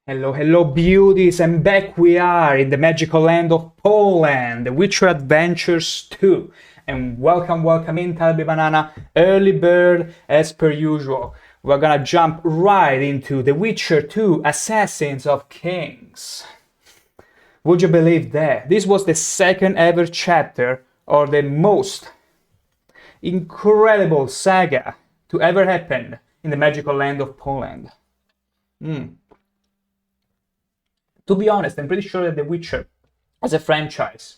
Hello, hello beauties, and back we are in the magical land of Poland, The Witcher Adventures 2. And welcome in, Talby Banana, early bird as per usual. We're gonna jump right into The Witcher 2, Assassins of Kings. Would you believe that? This was the second ever chapter, or the most incredible saga to ever happen in the magical land of Poland. To be honest, I'm pretty sure that The Witcher, as a franchise,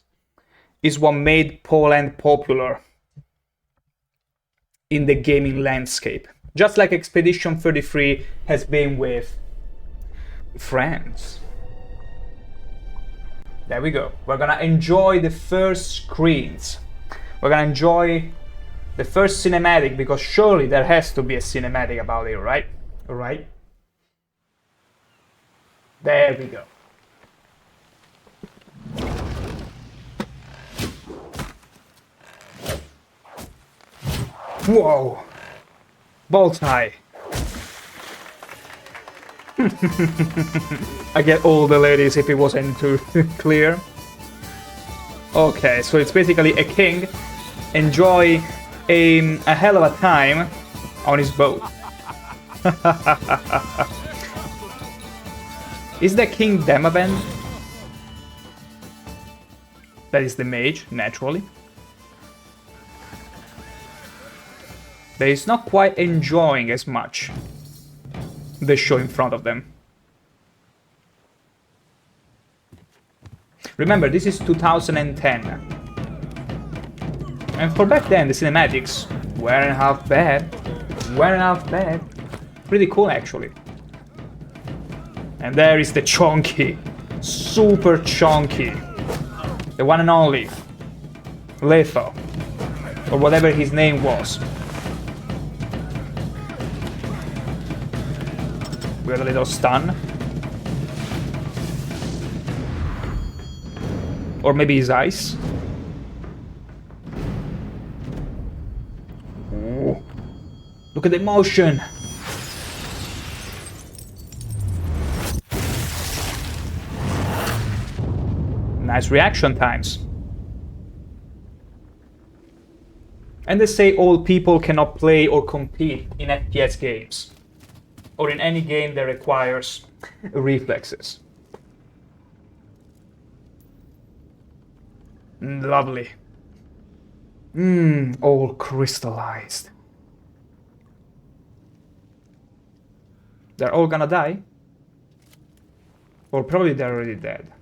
is what made Poland popular in the gaming landscape. Just like Expedition 33 has been with France. There we go. We're gonna enjoy the first screens. We're gonna enjoy the first cinematic, because surely there has to be a cinematic about it, right? Alright? There we go. Whoa! Bullseye! I get all the ladies if it wasn't too clear. Okay, so it's basically a king enjoy a hell of a time on his boat. Is the king Demavan? That is the mage, naturally. That is not quite enjoying as much the show in front of them. Remember, this is 2010. And for back then, the cinematics weren't half bad. Pretty cool, actually. And there is the chonky, super chonky, the one and only Letho, or whatever his name was. We got a little stun. Or maybe his ice. Ooh. Look at the motion! Nice reaction times. And they say all people cannot play or compete in FPS games, or in any game that requires reflexes. Lovely. All crystallized. They're all gonna die? Or probably they're already dead.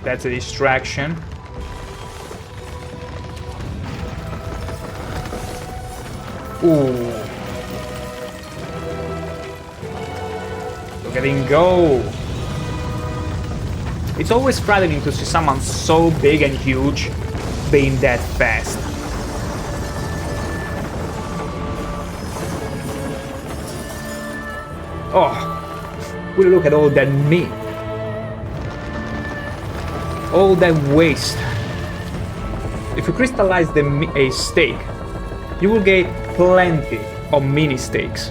That's a distraction. Ooh. Look at him go. It's always frightening to see someone so big and huge being that fast. Oh, will you look at all that meat? All that waste. If you crystallize a steak, you will get plenty of mini steaks.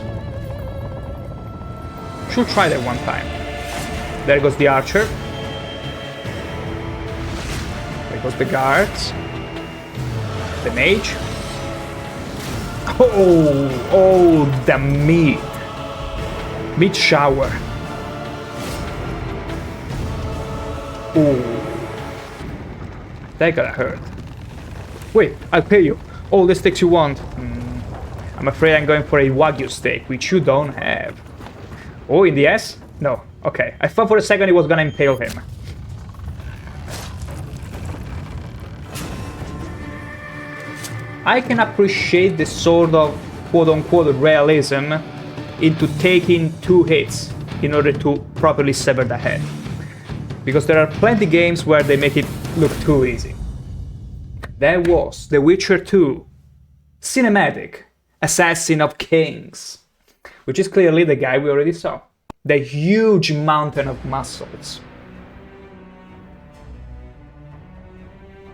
Should try that one time. There goes the archer. There goes the guards. The mage. Oh, the meat. Meat shower. Ooh. That gotta hurt. Wait, I'll pay you. All the steaks you want. I'm afraid I'm going for a Wagyu steak, which you don't have. Oh, in the ass? No. Okay. I thought for a second it was gonna impale him. I can appreciate the sort of quote-unquote realism into taking 2 hits in order to properly sever the head. Because there are plenty games where they make it look too easy. That was The Witcher 2 Cinematic Assassin of Kings, which is clearly the guy we already saw. The huge mountain of muscles.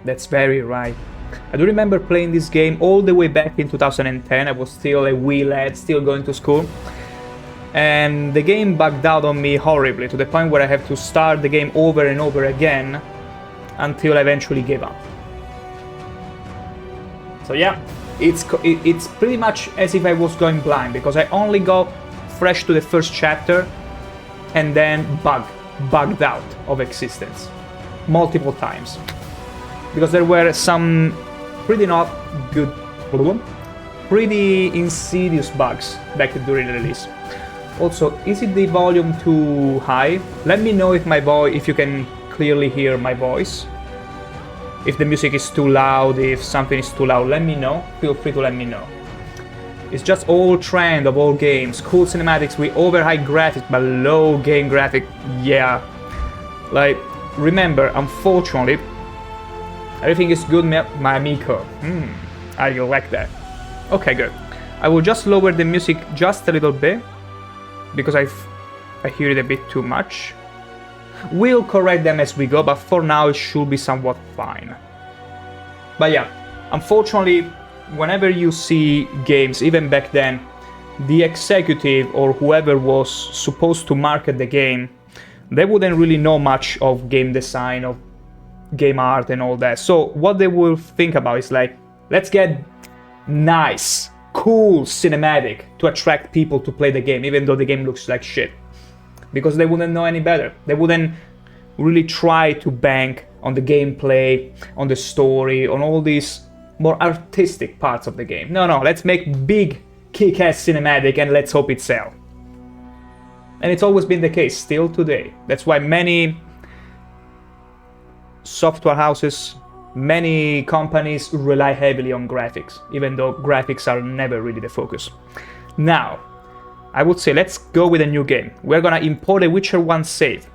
That's very right. I do remember playing this game all the way back in 2010. I was still a wee lad, still going to school. And the game bugged out on me horribly, to the point where I have to start the game over and over again until I eventually gave up. So yeah, it's pretty much as if I was going blind, because I only got fresh to the first chapter and then bugged out of existence multiple times, because there were some pretty not good, pretty insidious bugs back during the release. Also, is it the volume too high? Let me know if you can clearly hear my voice. If the music is too loud, if something is too loud, let me know. Feel free to let me know. It's just old trend of all games. Cool cinematics with over high graphics but low game graphic. Yeah. Like, remember, unfortunately, everything is good, my amico. I like that. Okay, good. I will just lower the music just a little bit, because I hear it a bit too much. We'll correct them as we go, but for now it should be somewhat fine. But yeah, unfortunately, whenever you see games, even back then, the executive or whoever was supposed to market the game, they wouldn't really know much of game design, of game art and all that. So what they will think about is like, let's get nice, cool cinematic to attract people to play the game, even though the game looks like shit. Because they wouldn't know any better. They wouldn't really try to bank on the gameplay, on the story, on all these more artistic parts of the game. No, let's make big, kick-ass cinematic and let's hope it sells. And it's always been the case, still today. That's why many software houses, many companies rely heavily on graphics, even though graphics are never really the focus. Now, I would say let's go with a new game. We're gonna import a Witcher 1 save.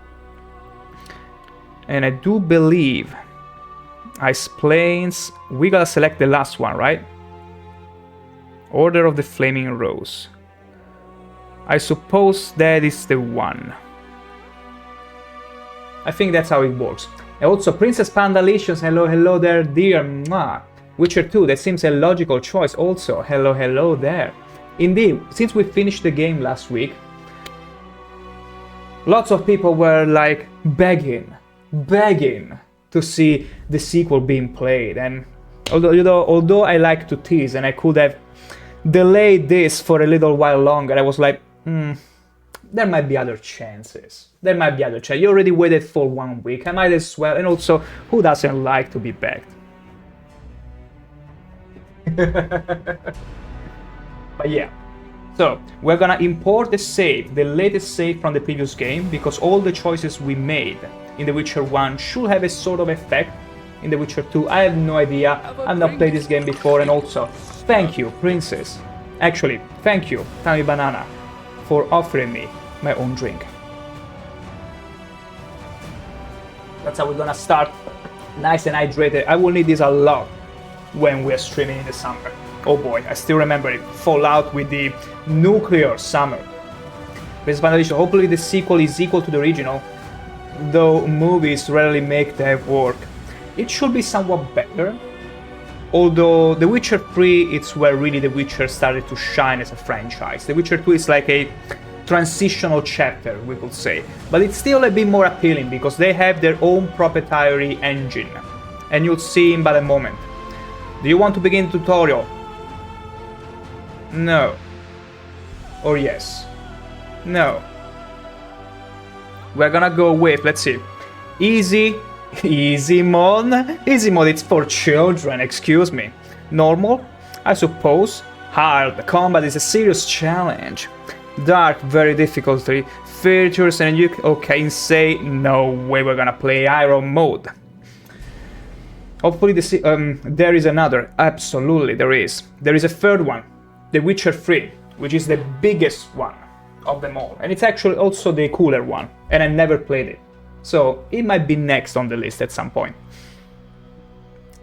And I do believe Ice Plains, we gotta select the last one, right? Order of the Flaming Rose. I suppose that is the one. I think that's how it works. And also, Princess Pandalicious, hello there, dear. Mwah. Witcher 2, that seems a logical choice also. Hello there. Indeed, since we finished the game last week, lots of people were like begging to see the sequel being played. And although I like to tease and I could have delayed this for a little while longer, I was like, there might be other chances. You already waited for 1 week, I might as well. And also, who doesn't like to be begged? But yeah, so we're gonna import the save, the latest save from the previous game, because all the choices we made in The Witcher 1 should have a sort of effect in The Witcher 2. I have no idea, I've not played this game before. And also, thank you, Princess. Actually, thank you, Tammy Banana, for offering me my own drink. That's how we're gonna start, nice and hydrated. I will need this a lot when we're streaming in the summer. Oh boy, I still remember it. Fallout with the nuclear summer. Hopefully the sequel is equal to the original, though movies rarely make that work. It should be somewhat better, although The Witcher 3, it's where really The Witcher started to shine as a franchise. The Witcher 2 is like a transitional chapter, we could say, but it's still a bit more appealing because they have their own proprietary engine, and you'll see in but a moment. Do you want to begin the tutorial? No. Or yes. No. We're gonna go with, let's see, easy mode. Easy mode, it's for children, excuse me. Normal, I suppose. Hard, combat is a serious challenge. Dark, very difficulty. Features and you, okay, insane, no way we're gonna play Iron mode. Hopefully there is another, absolutely there is. There is a third one, The Witcher 3, which is the biggest one of them all. And it's actually also the cooler one, and I never played it. So it might be next on the list at some point.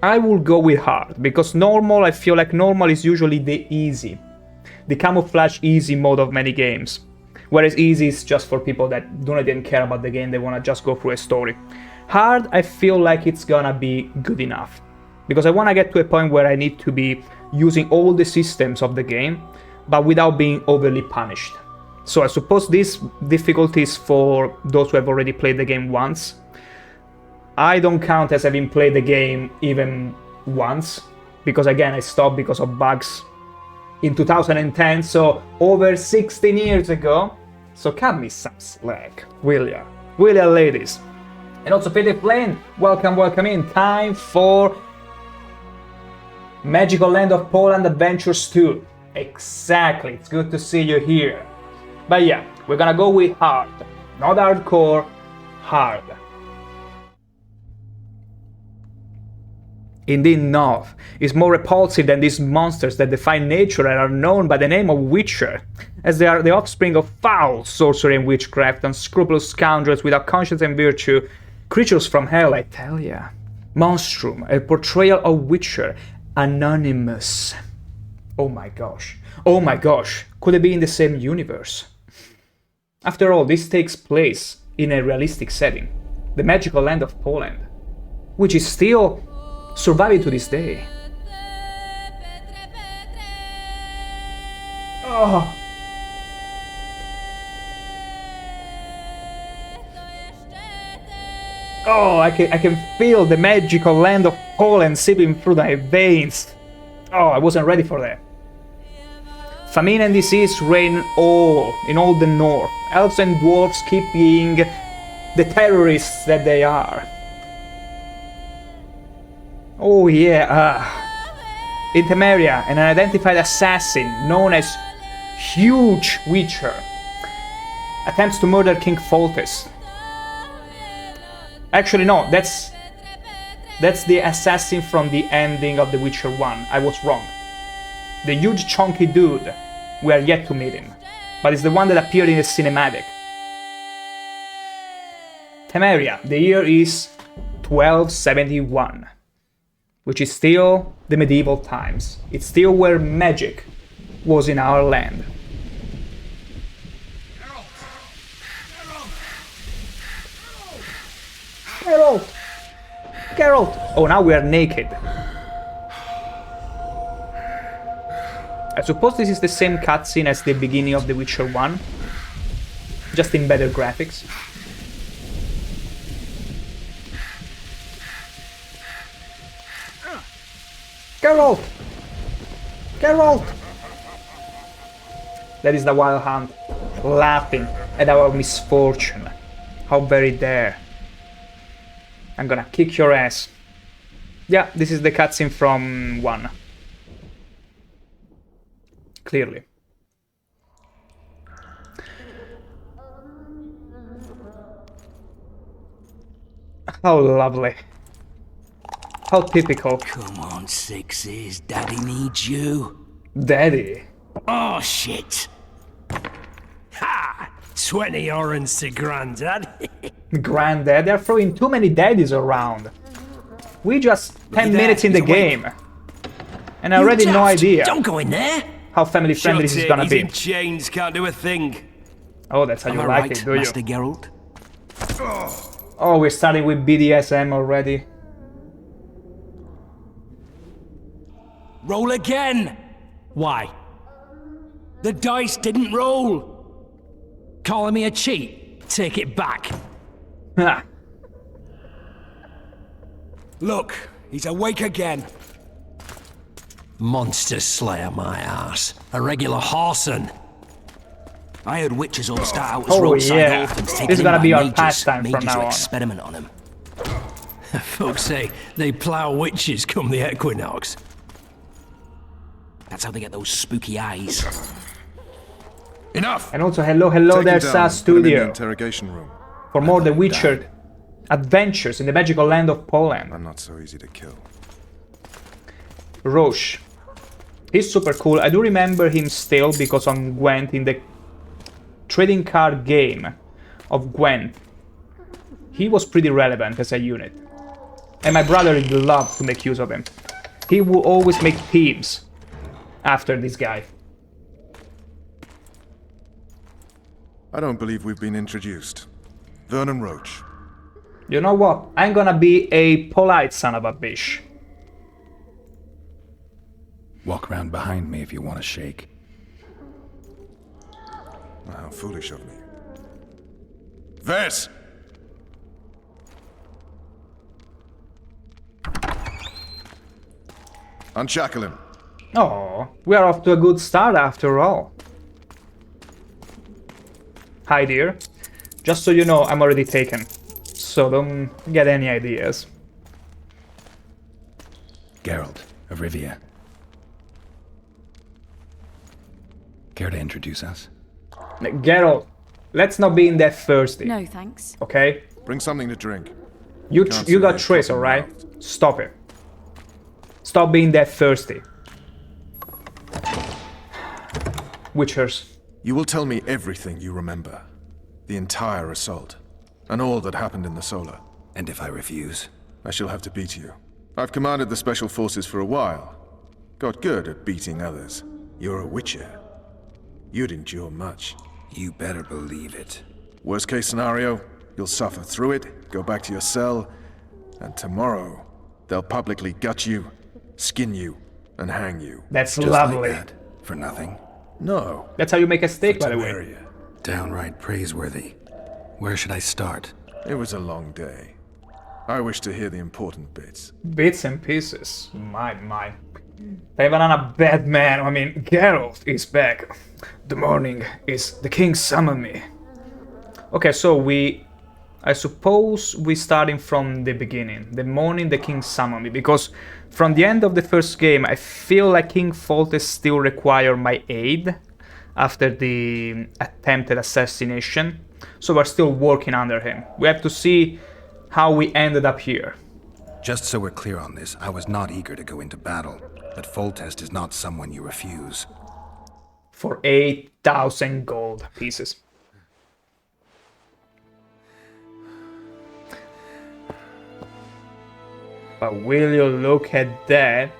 I will go with hard, because normal, I feel like normal is usually the easy. The camouflage easy mode of many games. Whereas easy is just for people that do not even care about the game, they wanna just go through a story. Hard, I feel like it's gonna be good enough. because I want to get to a point where I need to be using all the systems of the game, but without being overly punished. So I suppose this difficulty is for those who have already played the game once. I don't count as having played the game even once, because again I stopped because of bugs in 2010, so over 16 years ago. So cut me some slack, will ya? Will ya, ladies? And also Peter Flynn, welcome in. Time for Magical Land of Poland Adventures 2. Exactly, it's good to see you here. But yeah, we're gonna go with hard. Not hardcore, hard. Indeed, Nov is more repulsive than these monsters that defy nature and are known by the name of Witcher, as they are the offspring of foul sorcery and witchcraft, unscrupulous scoundrels without conscience and virtue, creatures from hell, I tell ya. Monstrum, a portrayal of Witcher, Anonymous. Oh my gosh, could it be in the same universe? After all, this takes place in a realistic setting, the magical land of Poland, which is still surviving to this day. Oh. Oh, I can feel the magical land of Poland seeping through my veins. Oh, I wasn't ready for that. Famine and disease reign in all the north. Elves and dwarves keep being the terrorists that they are. Oh yeah, in Temeria, an unidentified assassin known as Huge Witcher attempts to murder King Foltest. Actually no, that's the assassin from the ending of The Witcher 1. I was wrong. The huge chunky dude, we are yet to meet him, but it's the one that appeared in the cinematic. Temeria, the year is 1271. Which is still the medieval times. It's still where magic was in our land. Geralt! Oh, now we are naked. I suppose this is the same cutscene as the beginning of The Witcher 1, just in better graphics. Geralt! Geralt! That is the Wild Hunt, laughing at our misfortune. How very dare. I'm gonna kick your ass. Yeah, this is the cutscene from 1. Clearly. How lovely. How typical. Come on, Sixes. Daddy needs you. Daddy? Oh, shit. Ha! 20 orange to Grandad. Granddad? They're throwing too many daddies around. We just 10 minutes in the game. And I already no idea. Don't go in there. How family friendly this is gonna be. He's in chains, can't do a thing. Oh, that's how you like it, do you? Master Geralt? Oh, we're starting with BDSM already. Roll again! Why? The dice didn't roll! Calling me a cheat? Take it back. Ha. Look, he's awake again. Monster slayer, my ass. A regular horson. I heard witches all start out as roadside orphans taken This is gonna in be by our mages, pastime from mages now who on. experiment on them. Folks say they plough witches come the equinox. That's how they get those spooky eyes. Enough! And also hello there, SAS Studio. Interrogation room. For more The Witcher adventures in the magical land of Poland. I'm not so easy to kill. Roche. He's super cool. I do remember him still because on Gwent, in the trading card game of Gwent, he was pretty relevant as a unit. And my brother would love to make use of him. He will always make teams after this guy. I don't believe we've been introduced. Vernon Roach. You know what? I'm gonna be a polite son of a bitch. Walk around behind me if you want to shake. How foolish of me. Ves! Unshackle him. Oh, we are off to a good start after all. Hi dear. Just so you know, I'm already taken. So don't get any ideas. Geralt of Rivia. Care to introduce us? Geralt, let's not be in that thirsty. No, thanks. Okay? Bring something to drink. You Can't got see Triss, it from alright? mouth. Stop it. Stop being that thirsty. Witchers. You will tell me everything you remember. The entire assault. And all that happened in the Solar. And if I refuse? I shall have to beat you. I've commanded the Special Forces for a while. Got good at beating others. You're a Witcher. You'd endure much. You better believe it. Worst case scenario, you'll suffer through it, go back to your cell, and tomorrow, they'll publicly gut you, skin you, and hang you. That's Just lovely. like that. For nothing. No. That's how you make a steak, by the way. Temeria. Downright praiseworthy. Where should I start? It was a long day. I wish to hear the important bits. Bits and pieces. My. Even on a bad man, I mean, Geralt is back. The morning is the king summoned me. Okay, so I suppose we starting from the beginning. The morning the king summoned me, because from the end of the first game, I feel like King Foltest still require my aid after the attempted assassination. So we're still working under him. We have to see how we ended up here. Just so we're clear on this, I was not eager to go into battle, but Foltest is not someone you refuse. For 8,000 gold pieces. But will you look at that?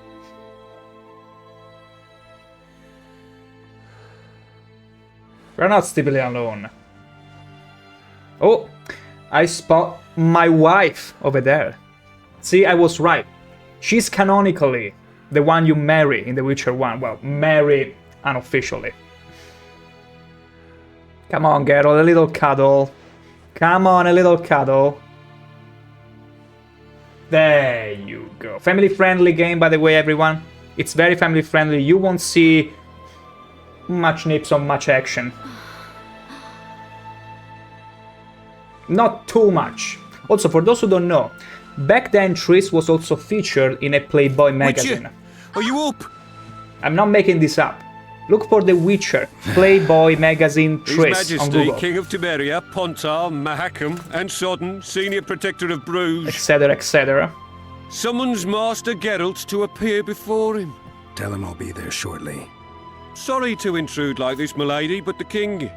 We're not still alone. Oh, I spot my wife over there. See, I was right. She's canonically the one you marry in The Witcher 1. Well, marry unofficially. Come on, Geralt, a little cuddle. Come on, a little cuddle. There you go. Family-friendly game, by the way, everyone. It's very family-friendly. You won't see much nips or much action. Not too much. Also, for those who don't know, back then Triss was also featured in a Playboy magazine. Witcher, are you up? I'm not making this up. Look for The Witcher, Playboy magazine His Triss on Majesty, Google, King of Temeria, Pontar, Mahakam, and Sodden, Senior Protector of Bruges, etc., etc. summons Master Geralt to appear before him. Tell him I'll be there shortly. Sorry to intrude like this, milady, but the king...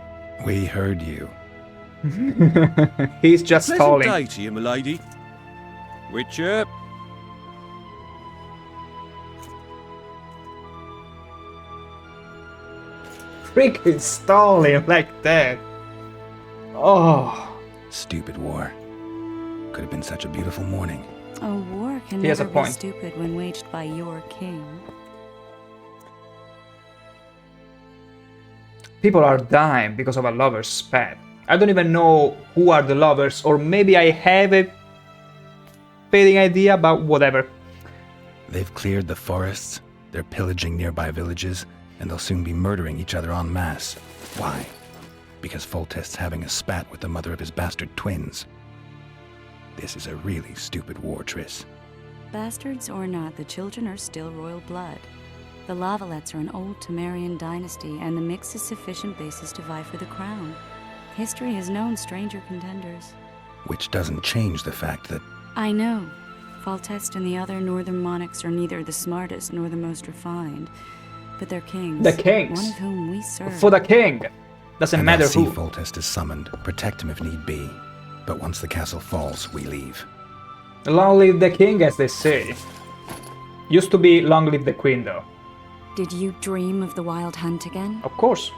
We heard you. He's just Pleasant stalling. day to you, milady. Witcher, Freaking stalling like that. Oh, Stupid war. Could have been such a beautiful morning. A war can He has never a be point. stupid when waged by your king. people are dying because of a lover's spat. I don't even know who are the lovers, or maybe I have a fading idea, but whatever. They've cleared the forests, they're pillaging nearby villages, and they'll soon be murdering each other en masse. Why? Because Foltest's having a spat with the mother of his bastard twins. This is a really stupid war, Triss. Bastards or not, the children are still royal blood. The Lavalettes are an old Temerian dynasty, and the mix is sufficient basis to vie for the crown. History has known stranger contenders. Which doesn't change the fact that I know. Foltest and the other northern monarchs are neither the smartest nor the most refined, but they're kings. The kings. One of whom we serve. For the king! Doesn't and matter I'll see who. Foltest is summoned, protect him if need be. But once the castle falls, we leave. Long live the king, as they say. Used to be long live the queen, though. Did you dream of the wild hunt again? Of course.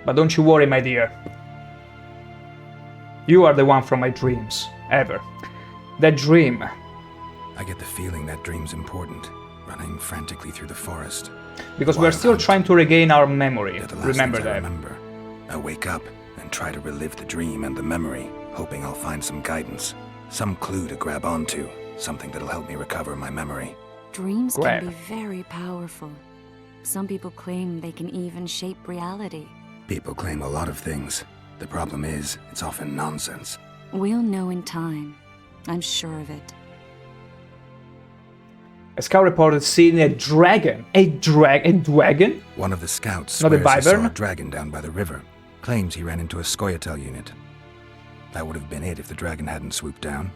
But don't you worry, my dear. You are the one from my dreams, ever. That dream I get the feeling that dream's important, running frantically through the forest. Because we're still trying to regain our memory. They're the last Remember things I that. remember. I wake up and try to relive the dream and the memory, hoping I'll find some guidance, some clue to grab onto, something that'll help me recover my memory. Dreams Grab. can be very powerful. Some people claim they can even shape reality. People claim a lot of things. The problem is, it's often nonsense. We'll know in time. I'm sure of it. A scout reported seeing a dragon. A dragon? One of the scouts Not a swears he saw wyvern? a dragon down by the river. Claims he ran into a Scoia'tael unit. That would have been it if the dragon hadn't swooped down.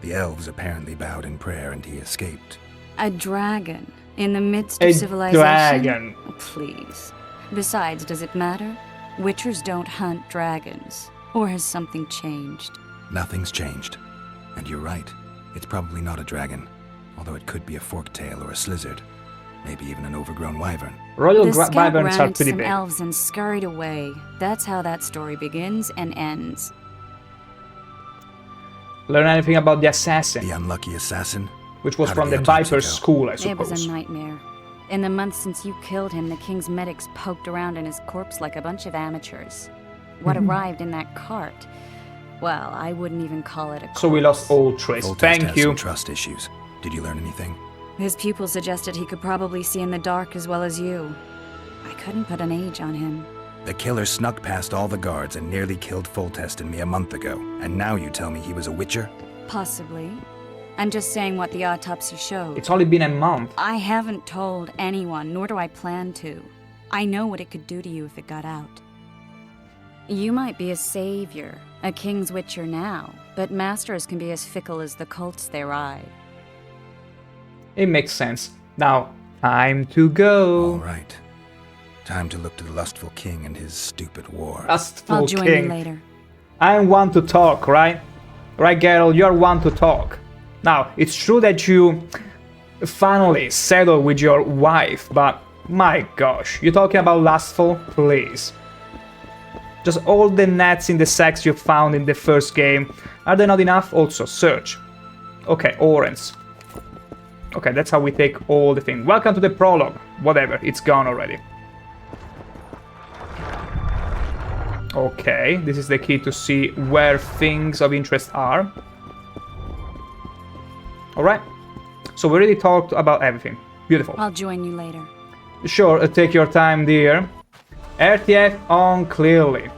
The elves apparently bowed in prayer and he escaped. A dragon in the midst A of civilization? dragon. Please. Besides, does it matter? Witchers don't hunt dragons. Or has something changed? Nothing's changed. And you're right. It's probably not a dragon. Although it could be a forktail or a slizzard. Maybe even an overgrown wyvern. Royal The scout wyverns ran are into pretty some big. elves and scurried away. That's how that story begins and ends. Learn anything about the assassin, The unlucky assassin? which was How did from the autopsy Viper go? school, I It was suppose. a nightmare. In the months since you killed him, the king's medics poked around in his corpse like a bunch of amateurs. What arrived in that cart? Well, I wouldn't even call it a corpse. So we lost all trace. Foltest Thank has you. some trust issues. Did you learn anything? His pupil suggested he could probably see in the dark as well as you. I couldn't put an age on him. The killer snuck past all the guards and nearly killed Foltest and me a month ago. And now you tell me he was a witcher? Possibly. I'm just saying what the autopsy showed. It's only been a month. I haven't told anyone, nor do I plan to. I know what it could do to you if it got out. You might be a savior, a king's witcher now, but masters can be as fickle as the cults they ride. It makes sense. Now, time to go. All right. Time to look to the lustful king and his stupid war. Lustful I'll join king. you later. I'm one to talk, right? Right, Geralt, you're one to talk. Now, it's true that you finally settled with your wife, but my gosh, you talking about lustful? Please. Just all the nets in the sacks you found in the first game, are they not enough? Also, search. Okay, orange. Okay, that's how we take all the things. Welcome to the prologue. Whatever, it's gone already. Okay, this is the key to see where things of interest are. Alright, so we already talked about everything. Beautiful. I'll join you later. Sure, take your time, dear. RTF on clearly.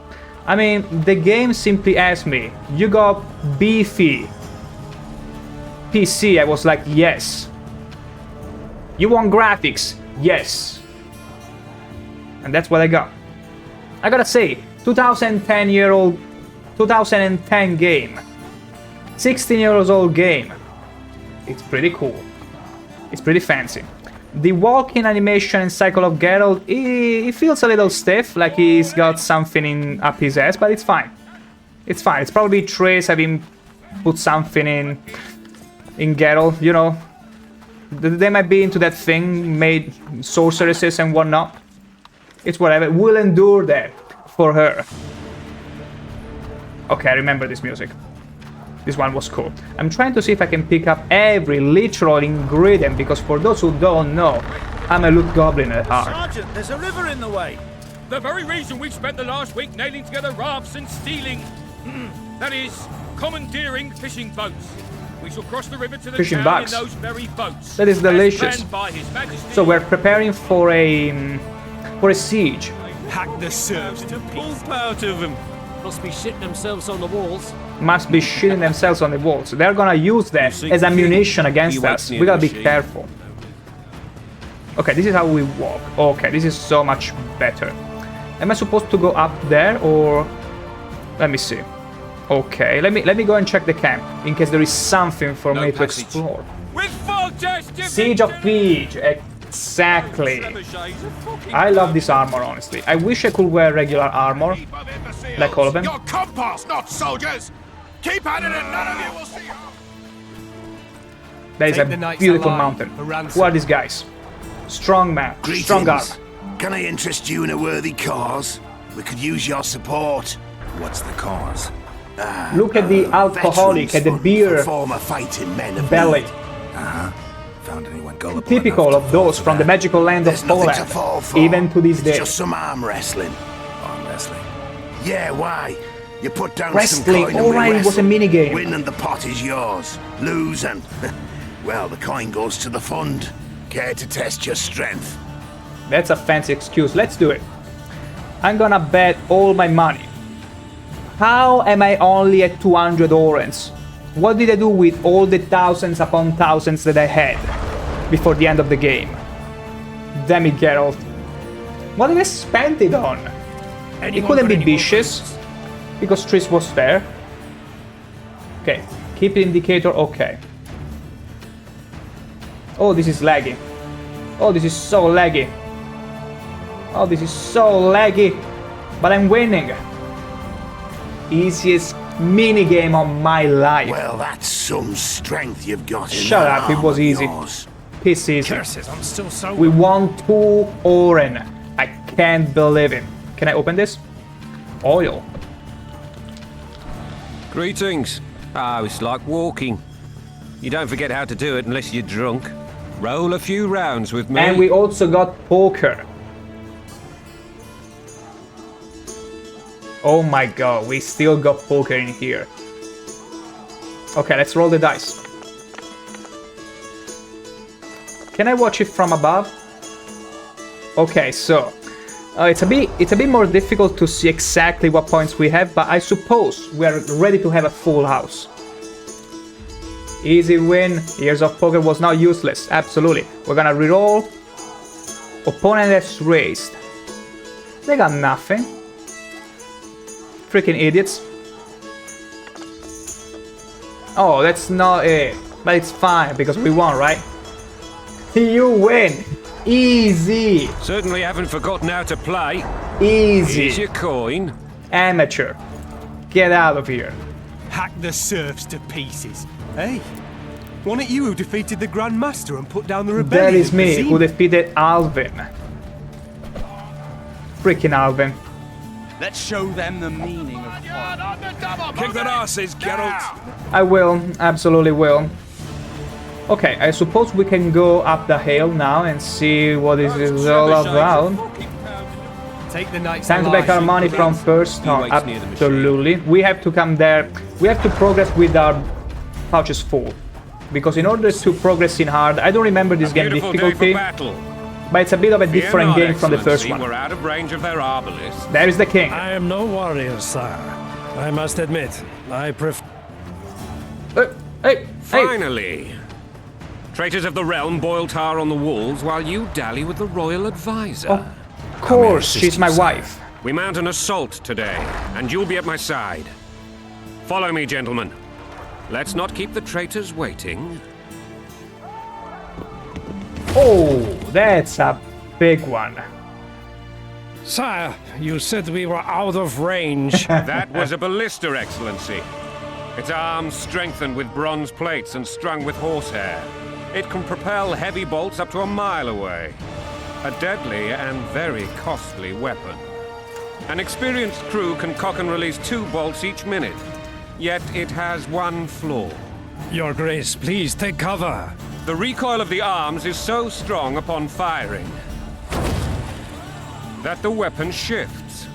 I mean, the game simply asked me, you got beefy PC? I was like, yes. You want graphics? Yes. And that's what I got. I gotta say, 2010 game. 16 years old game. It's pretty cool. It's pretty fancy. The walking animation and cycle of Geralt, it feels a little stiff, like he's got something up his ass, but it's fine. It's fine. It's probably Trace having put something in Geralt, you know. They might be into that thing, made sorceresses and whatnot. It's whatever. We'll endure that for her. Okay, I remember this music. This one was cool. I'm trying to see if I can pick up every literal ingredient, because for those who don't know, I'm a loot goblin at heart. Sergeant, there's a river in the way. The very reason we spent the last week nailing together rafts and stealing... that is, commandeering fishing boats. We shall cross the river to the Fishing town boats. in those very boats. That is as delicious. planned by His Majesty. So we're preparing for a siege. Hack the serfs to pieces. Pull out of them. Must be shitting themselves on the walls. Must be shitting themselves on the walls. They're gonna use that as ammunition against us. We gotta be careful. Okay, this is how we walk. Okay, this is so much better. Am I supposed to go up there or... Let me see. Okay, let me go and check the camp in case there is something for me to explore. With Foltest, Siege of Peach, exactly. I love this armor, honestly. I wish I could wear regular armor, like all of them. You're compas, not soldiers. Keep at it and none of you will see. There is Take the a knights beautiful alive mountain. for ransom. Who are these guys? Strong man, strong armor. Can I interest you in a worthy cause? We could use your support. What's the cause? Look at the alcoholic, at the Veterans beer for former fighting men of belly. need. Found anyone gullible Typical enough of to fall those for from the that? magical land of There's nothing to Poland, fall for. even to this It's day. just some arm wrestling. Arm wrestling. Yeah, why? You put down Wrestling, some coin and we alright, it was a wrestle. minigame. Win and the pot is yours. Lose and... well, the coin goes to the fund. Care to test your strength? That's a fancy excuse. Let's do it. I'm gonna bet all my money. How am I only at 200 orange? What did I do with all the thousands upon thousands that I had before the end of the game? Damn it, Geralt. What did I spend it on? It couldn't be vicious, because Triss was fair. Okay, keep the indicator, okay. Oh, this is laggy. Oh, this is so laggy. Oh, this is so laggy. But I'm winning. Easiest minigame of my life. Well, that's some strength you've got in Shut that up, it arm was of easy. yours. Piss easy. Curses, I'm still so... We won 2 Oren. I can't believe it. Can I open this? Oil. Greetings. Oh, it's like walking. You don't forget how to do it unless you're drunk. Roll a few rounds with me. And we also got poker. Oh my god, we still got poker in here. Okay, let's roll the dice. Can I watch it from above? Okay, so it's a bit more difficult to see exactly what points we have, but I suppose we are ready to have a full house. Easy win. Years of Poker was now useless. Absolutely. We're gonna reroll. Opponent has raised. They got nothing. Freaking idiots. Oh, that's not it. But it's fine because we won, right? You win. Easy. Certainly haven't forgotten how to play. Easy. Here's your coin. Amateur. Get out of here. Hack the serfs to pieces. Hey, wasn't it you who defeated the Grand Master and put down the rebellion? That is in me Basim? who defeated Alvin. Freaking Alvin. Let's show them the meaning of Kick their asses, Geralt. I will, absolutely will. Okay, I suppose we can go up the hill now and see what this is all about. Take the knights Time to alive. back our money from first. No, waits near the machine. absolutely. We have to come there. We have to progress with our pouches full. Because in order to progress in hard, I don't remember this game Beautiful day for difficulty, battle. but it's a bit of a Fear different not, game from the first Excellency, one. We're out of range of their arbalists. There is the king. I am no warrior, sire. I must admit, I prefer... Hey. Finally! Traitors of the realm boil tar on the walls while you dally with the royal advisor. Of course, she's my wife. We mount an assault today, and you'll be at my side. Follow me, gentlemen. Let's not keep the traitors waiting. Oh, that's a big one. Sire, you said we were out of range. That was a ballista, Excellency. Its arms strengthened with bronze plates and strung with horsehair. It can propel heavy bolts up to a mile away. A deadly and very costly weapon. An experienced crew can cock and release 2 bolts each minute. Yet it has one flaw. Your Grace, please take cover. The recoil of the arms is so strong upon firing that the weapon shifts.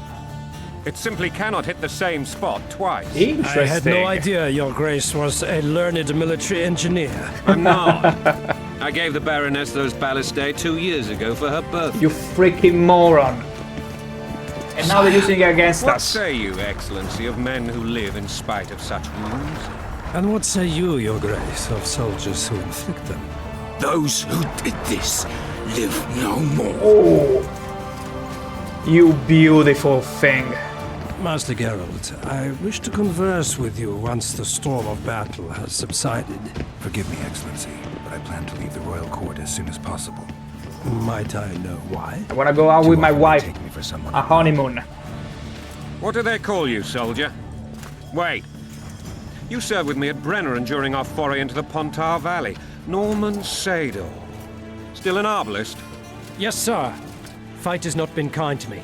It simply cannot hit the same spot twice. Interesting. I had no idea Your Grace was a learned military engineer. I'm not. I gave the Baroness those ballistae 2 years ago for her birthday. You freaking moron. And now they're using it against What us. say you, Excellency, of men who live in spite of such wounds? And what say you, Your Grace, of soldiers who inflict them? Those who did this live no more. Oh, you beautiful thing. Master Geralt, I wish to converse with you once the storm of battle has subsided. Forgive me, Excellency, but I plan to leave the royal court as soon as possible. Might I know why? I wanna go out with my Too often they wife. take me for someone A honeymoon. What do they call you, soldier? Wait. You served with me at Brenneran during our foray into the Pontar Valley. Norman Sador. Still an arbalist? Yes, sir. Fight has not been kind to me.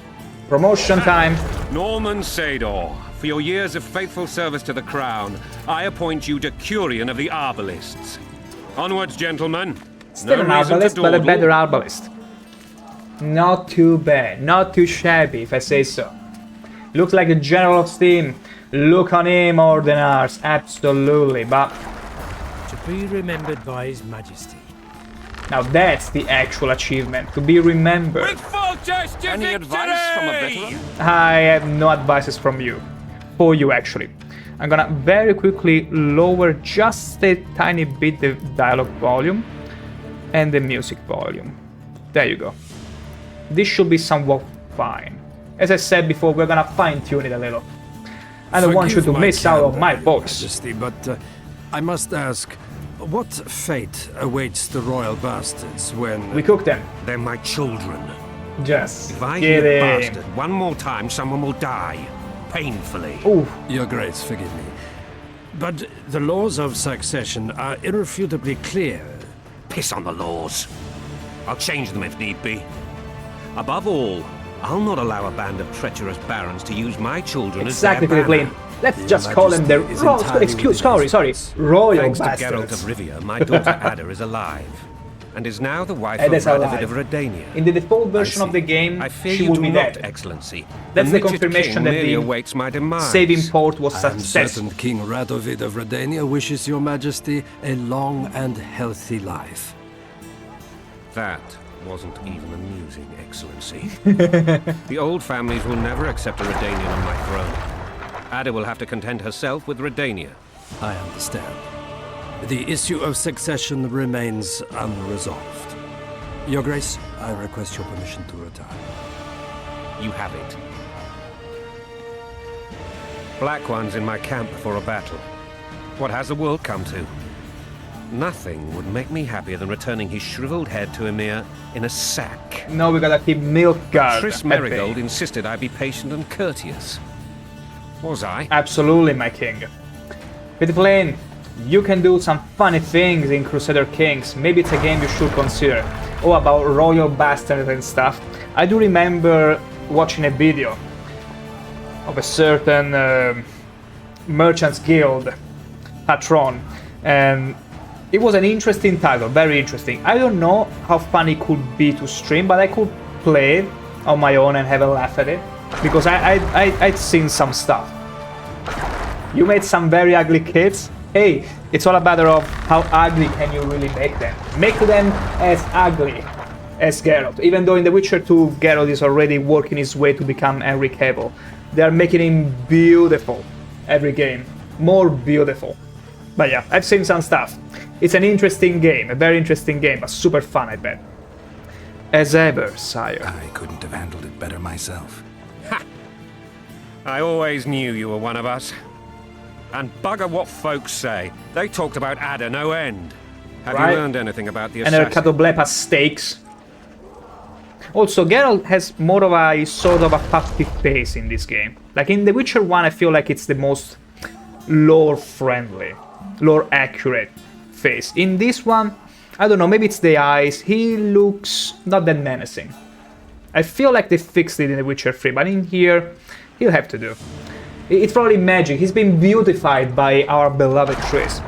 Promotion time. Norman Sador, for your years of faithful service to the crown, I appoint you Decurion of the Arbalists. Onwards, gentlemen. Still an arbalist, but a better arbalist. Not too bad, not too shabby, if I say so. Looks like a general of steam. Look on him, Ordinars, absolutely, but... To be remembered by His Majesty. Now that's the actual achievement, to be remembered. With Foltest to Any advice from a veteran? I have no advices from you. For you, actually. I'm gonna very quickly lower just a tiny bit the dialogue volume and the music volume. There you go. This should be somewhat fine. As I said before, we're gonna fine-tune it a little. I don't want you to miss out on my voice. Majesty, but I must ask, what fate awaits the royal bastards when... We cook them. They're my children. Just If I get hear in. bastard one more time, someone will die. Painfully. Ooh. Your Grace, forgive me. But the laws of succession are irrefutably clear. Piss on the laws. I'll change them if need be. Above all, I'll not allow a band of treacherous barons to use my children Exactly, as their Clean. banner. Let's just call them the royal Thanks to bastards. Geralt of Rivia, my daughter Ada is alive, and is now the wife of Ada's Radovid alive. of Redania. In the default version of the game, I fear she you will do be not, dead. Excellency. That's the midget confirmation king that merely the awaits my demise. saving port was I am successful. certain King Radovid of Redania wishes your majesty a long and healthy life. That wasn't even amusing, Excellency. The old families will never accept a Redanian on my throne. Ada will have to contend herself with Redania. I understand. The issue of succession remains unresolved. Your Grace, I request your permission to retire. You have it. Black One's in my camp before a battle. What has the world come to? Nothing would make me happier than returning his shriveled head to Emir in a sack. No, we gotta keep Milkguard Triss at Merigold bay. insisted I be patient and courteous. Was I? Absolutely, my king. Pretty plain, you can do some funny things in Crusader Kings. Maybe it's a game you should consider. Oh, about royal bastards and stuff. I do remember watching a video of a certain Merchants Guild patron, and it was an interesting title, very interesting. I don't know how fun it could be to stream, but I could play it on my own and have a laugh at it, because I'd seen some stuff. You made some very ugly kids. Hey, it's all a matter of how ugly can you really make them. Make them as ugly as Geralt. Even though in The Witcher 2, Geralt is already working his way to become Henry Cavill. They are making him beautiful every game. More beautiful. But yeah, I've seen some stuff. It's an interesting game, a very interesting game, but super fun, I bet. As ever, sire. I couldn't have handled it better myself. Ha! I always knew you were one of us. And bugger what folks say. They talked about Ada no end. Have Right. you learned anything about the And her assassin? Catoblepa steaks. Also, Geralt has more of a sort of a puffy face in this game. Like in The Witcher 1, I feel like it's the most lore-friendly, lore-accurate face. In this one, I don't know, maybe it's the eyes. He looks not that menacing. I feel like they fixed it in The Witcher 3, but in here, he'll have to do. It's probably magic. He's been beautified by our beloved Triss.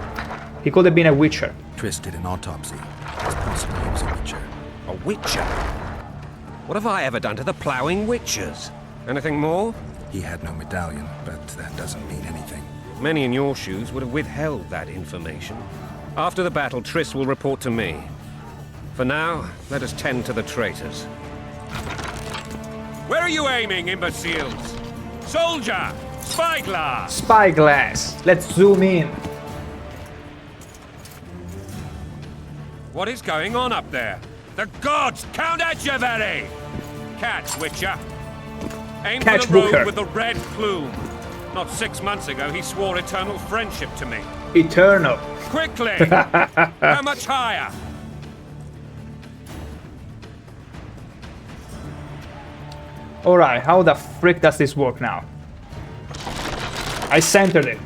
He could have been a Witcher. Triss did an autopsy. It's possible he was a Witcher. A Witcher? What have I ever done to the ploughing Witchers? Anything more? He had no medallion, but that doesn't mean anything. Many in your shoes would have withheld that information. After the battle, Triss will report to me. For now, let us tend to the traitors. Where are you aiming, imbeciles? Soldier! Spyglass! Spyglass. Let's zoom in. What is going on up there? The gods count at you, Very! Catch, Witcher. Aim Catch for the Booker. road with the red plume. Not 6 months ago, he swore eternal friendship to me. Eternal. Quickly! How much higher? Alright, how the frick does this work now? I centered it.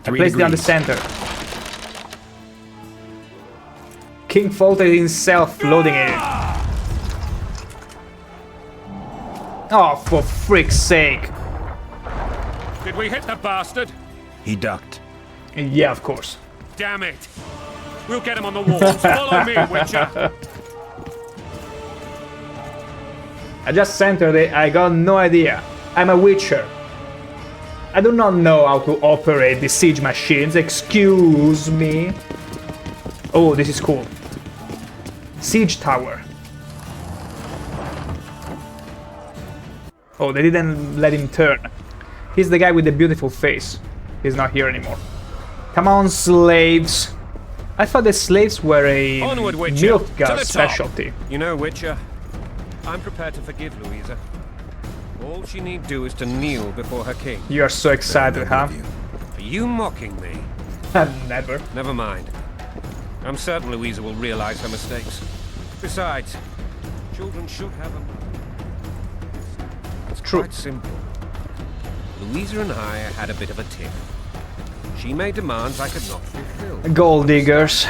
I 3 placed it on the degrees. center. King Foltest himself loading it. Oh, for frick's sake. Did we hit the bastard? He ducked. Yeah, of course. Damn it! We'll get him on the walls. Follow me, Witcher. I just entered it. I got no idea. I'm a Witcher. I do not know how to operate the siege machines. Excuse me. Oh, this is cool. Siege tower. Oh, they didn't let him turn. He's the guy with the beautiful face. He's not here anymore. Come on, slaves. I thought the slaves were a Onward, Witcher. milk To the specialty. top. You know, Witcher, I'm prepared to forgive Louisa. All she need do is to kneel before her king. You are so excited, huh? Are you mocking me? Never. Never mind. I'm certain Louisa will realize her mistakes. Besides, children should have them. It's True. quite simple. Louisa and I had a bit of a tiff. She made demands I could not fulfill. Gold diggers.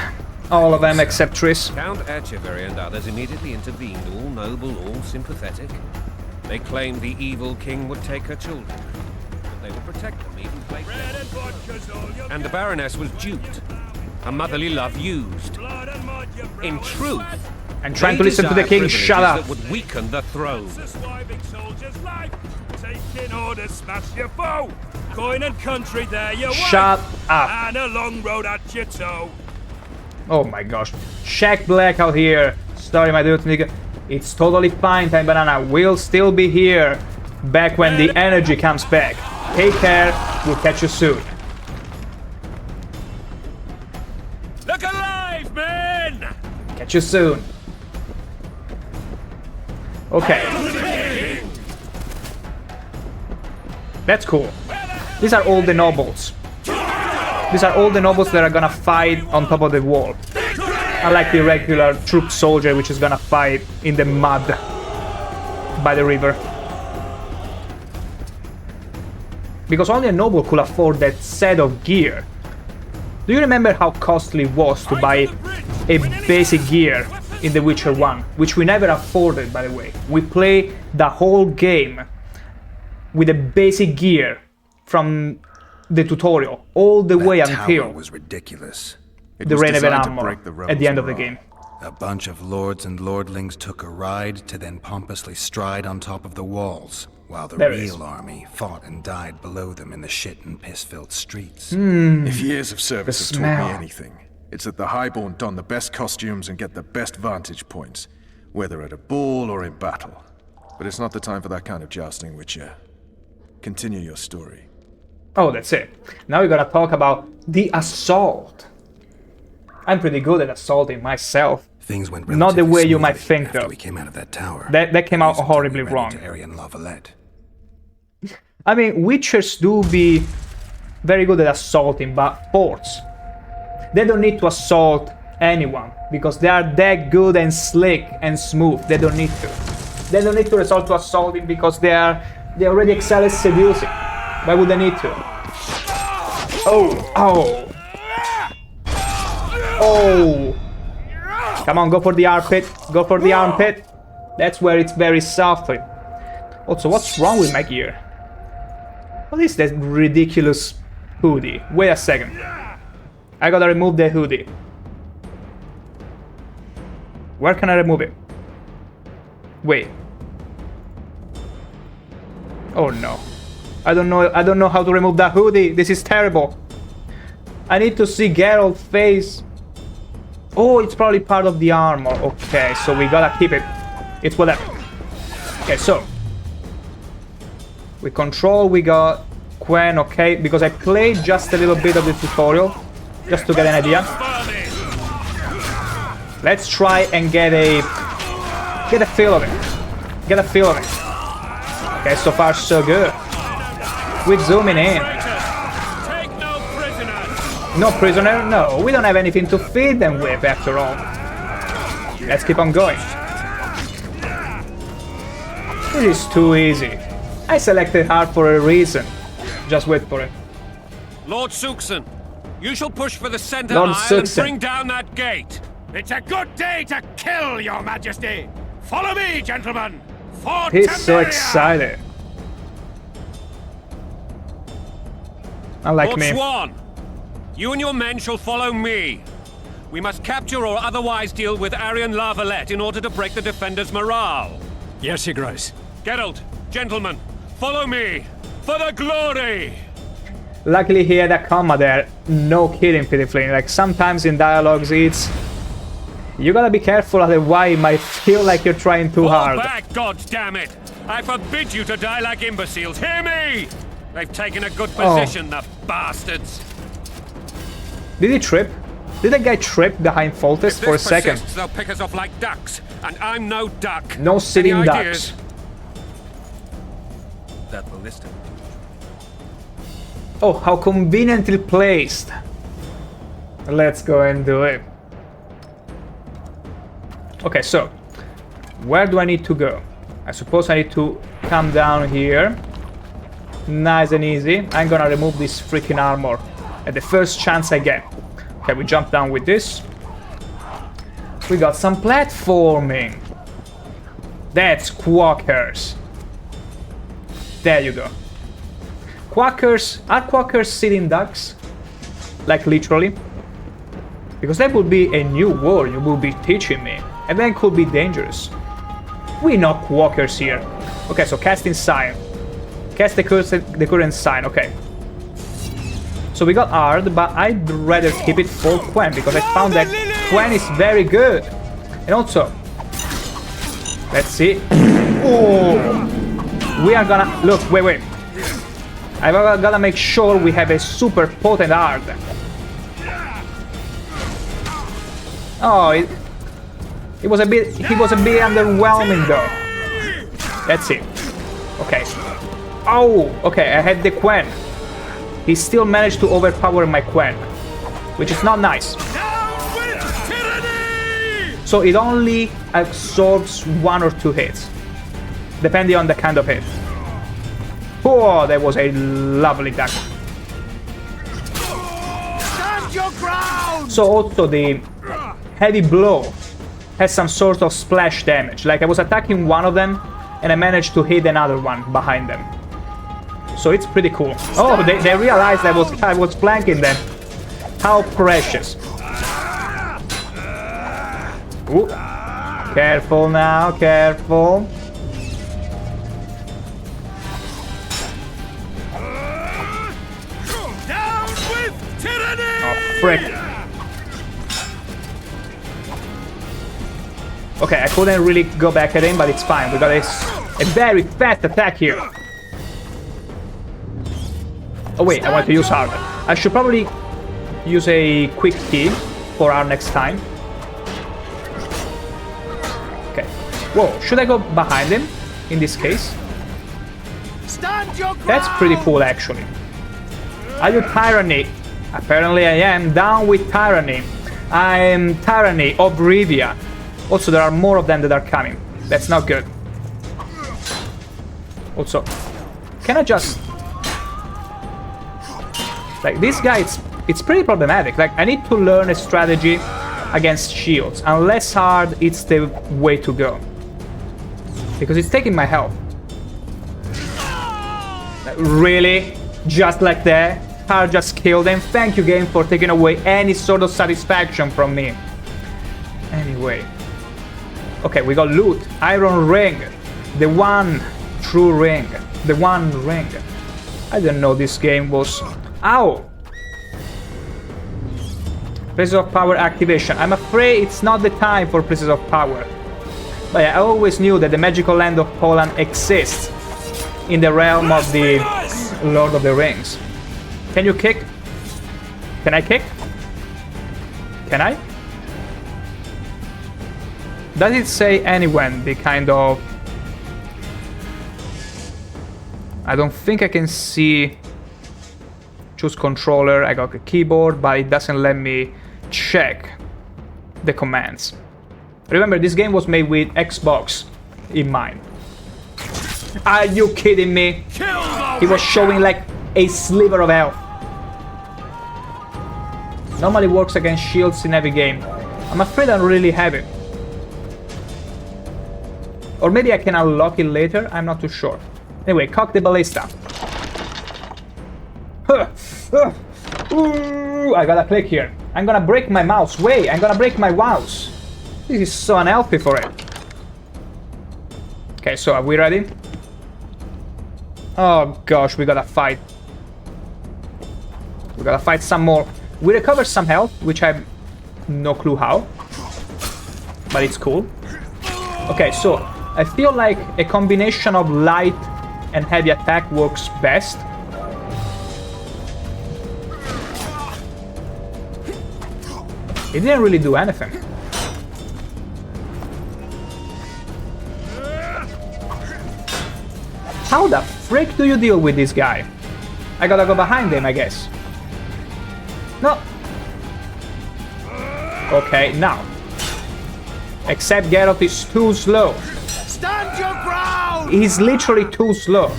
All of them except Triss. Count Etcheverry and others immediately intervened, all noble, all sympathetic. They claimed the evil king would take her children, but they would protect them, even place them. And the Baroness was duped. Her motherly love used. In truth, And trying to listen to the king, shut up. that would weaken the throne. Taking orders, smash your foe. Coin and country there, you Shut up. And a long road at your toe. Oh my gosh. Shaq Black out here. Sorry, my dude, nigga. It's totally fine, Time Banana. We'll still be here. Back when the energy comes back. Take care. We'll catch you soon. Look alive, men! Catch you soon. Okay. That's cool. These are all the nobles. These are all the nobles that are gonna fight on top of the wall. Unlike the regular troop soldier, which is gonna fight in the mud by the river. Because only a noble could afford that set of gear. Do you remember how costly it was to buy a basic gear in The Witcher 1? Which we never afforded, by the way. We play the whole game with the basic gear from the tutorial all the way until was ridiculous. the Reign of Armor at the end of the game. A bunch of lords and lordlings took a ride to then pompously stride on top of the walls, while the There it real is. army fought and died below them in the shit and piss-filled streets. If years of service The have taught me smell. anything, it's that the Highborn don the best costumes and get the best vantage points, whether at a ball or in battle. But it's not the time for that kind of jousting, Witcher. Continue your story. Oh, that's it. Now we gotta talk about the assault. I'm pretty good at assaulting myself. Things went Not the relatively way you might smoothly think, after though. we came out of that tower. That came out Reason to horribly be ready wrong. to Aryan Lavalette. I mean, Witchers do be very good at assaulting, but forts, they don't need to assault anyone because they are that good and slick and smooth. They don't need to. They don't need to resort to assaulting because they already excel at seducing. Why would they need to? Oh, oh, oh! Come on, go for the armpit. Go for the armpit. That's where it's very soft. Also, what's wrong with my gear? What is that ridiculous hoodie? Wait a second. I gotta remove the hoodie. Where can I remove it? Wait. Oh no. I don't know how to remove that hoodie. This is terrible. I need to see Geralt's face. Oh, it's probably part of the armor. Okay, so we gotta keep it. It's whatever. Okay, so with control we got Quen, okay, because I played just a little bit of the tutorial just to get an idea. Let's try and get a feel of it. Get a feel of it. Okay, so far so good. We're zooming in. No prisoner? No, we don't have anything to feed them with after all. Let's keep on going. This is too easy. I selected hard for a reason. Just wait for it. Lord Suxon, you shall push for the center Lord aisle and Suxon. bring down that gate. It's a good day to kill, your majesty. Follow me, gentlemen. For He's so Temeria. excited. Unlike Lord me. Swan, you and your men shall follow me. We must capture or otherwise deal with Aryan Lavalette in order to break the defenders' morale. Yes, Your Grace. Geralt, gentlemen, follow me! For the glory! Luckily he had a comma there. No kidding, pitifully. Like, sometimes in dialogues it's... You gotta be careful, otherwise it might feel like you're trying too hard. Fall back, goddammit! I forbid you to die like imbeciles. Hear me! They've taken a good position, the bastards. Did he trip? Did that guy trip behind Foltest for a second? Persists, they'll pick us off like ducks, and I'm no duck. No sitting Any ducks. ideas? That ballista. Oh, how conveniently placed. Let's go and do it. Okay, so where do I need to go? I suppose I need to come down here. Nice and easy. I'm gonna remove this freaking armor at the first chance I get. Okay, we jump down with this. We got some platforming. That's quackers. There you go. Quackers, are quackers sitting ducks? Like literally? Because that would be a new word you will be teaching me. And then could be dangerous. We know quackers here. Okay, so casting sign. Cast the current sign, okay. So we got hard, but I'd rather keep it for Quen because I found that Quen is very good. And also, let's see. Oh, we are gonna look. Wait. I gotta make sure we have a super potent hard. Oh, he was a bit underwhelming though. That's it. Okay. Oh, okay. I had the Quen. He still managed to overpower my Quen, which is not nice. So it only absorbs 1 or 2 hits, depending on the kind of hit. Oh, that was a lovely duck. Stand your ground! So also the heavy blow has some sort of splash damage. Like I was attacking one of them and I managed to hit another one behind them. So it's pretty cool. Oh, they realized I was flanking them. How precious. Ooh. Careful now, careful. Down with tyranny! Oh, frick. Okay, I couldn't really go back at him, but it's fine. We got a very fast attack here. Oh wait, I want to use hard. I should probably use a quick key for our next time. Okay. Whoa, should I go behind him in this case? Stand your ground! That's pretty cool actually. Are you Tyranny? Apparently I am. Down with Tyranny. I'm Tyranny of Rivia. Also, there are more of them that are coming. That's not good. Also, can I just... Like, this guy, it's pretty problematic. Like, I need to learn a strategy against shields. Unless hard, it's the way to go. Because it's taking my health. Really? Just like that? Hard just killed him? Thank you, game, for taking away any sort of satisfaction from me. Anyway. Okay, we got loot. Iron ring. The one true ring. The one ring. I didn't know this game was... Ow! Places of power activation. I'm afraid it's not the time for places of power. But yeah, I always knew that the magical land of Poland exists in the realm of the Lord of the Rings. Can you kick? Can I kick? Can I? Does it say anywhen the kind of... I don't think I can see... Choose controller, I got a keyboard, but it doesn't let me check the commands. Remember, this game was made with Xbox in mind. Are you kidding me? He was showing like a sliver of health. Normally works against shields in every game. I'm afraid I don't really have it. Or maybe I can unlock it later, I'm not too sure. Anyway, cock the ballista. Ooh, I gotta click here. I'm gonna break my mouse. Wait, I'm gonna break my mouse. This is so unhealthy for it. Okay, so are we ready? Oh gosh, we gotta fight. We gotta fight some more. We recovered some health, which I have no clue how. But it's cool. Okay, so I feel like a combination of light and heavy attack works best. It didn't really do anything. How the frick do you deal with this guy? I gotta go behind him, I guess. No. Okay, now. Except Geralt is too slow. Stand your ground! He's literally too slow.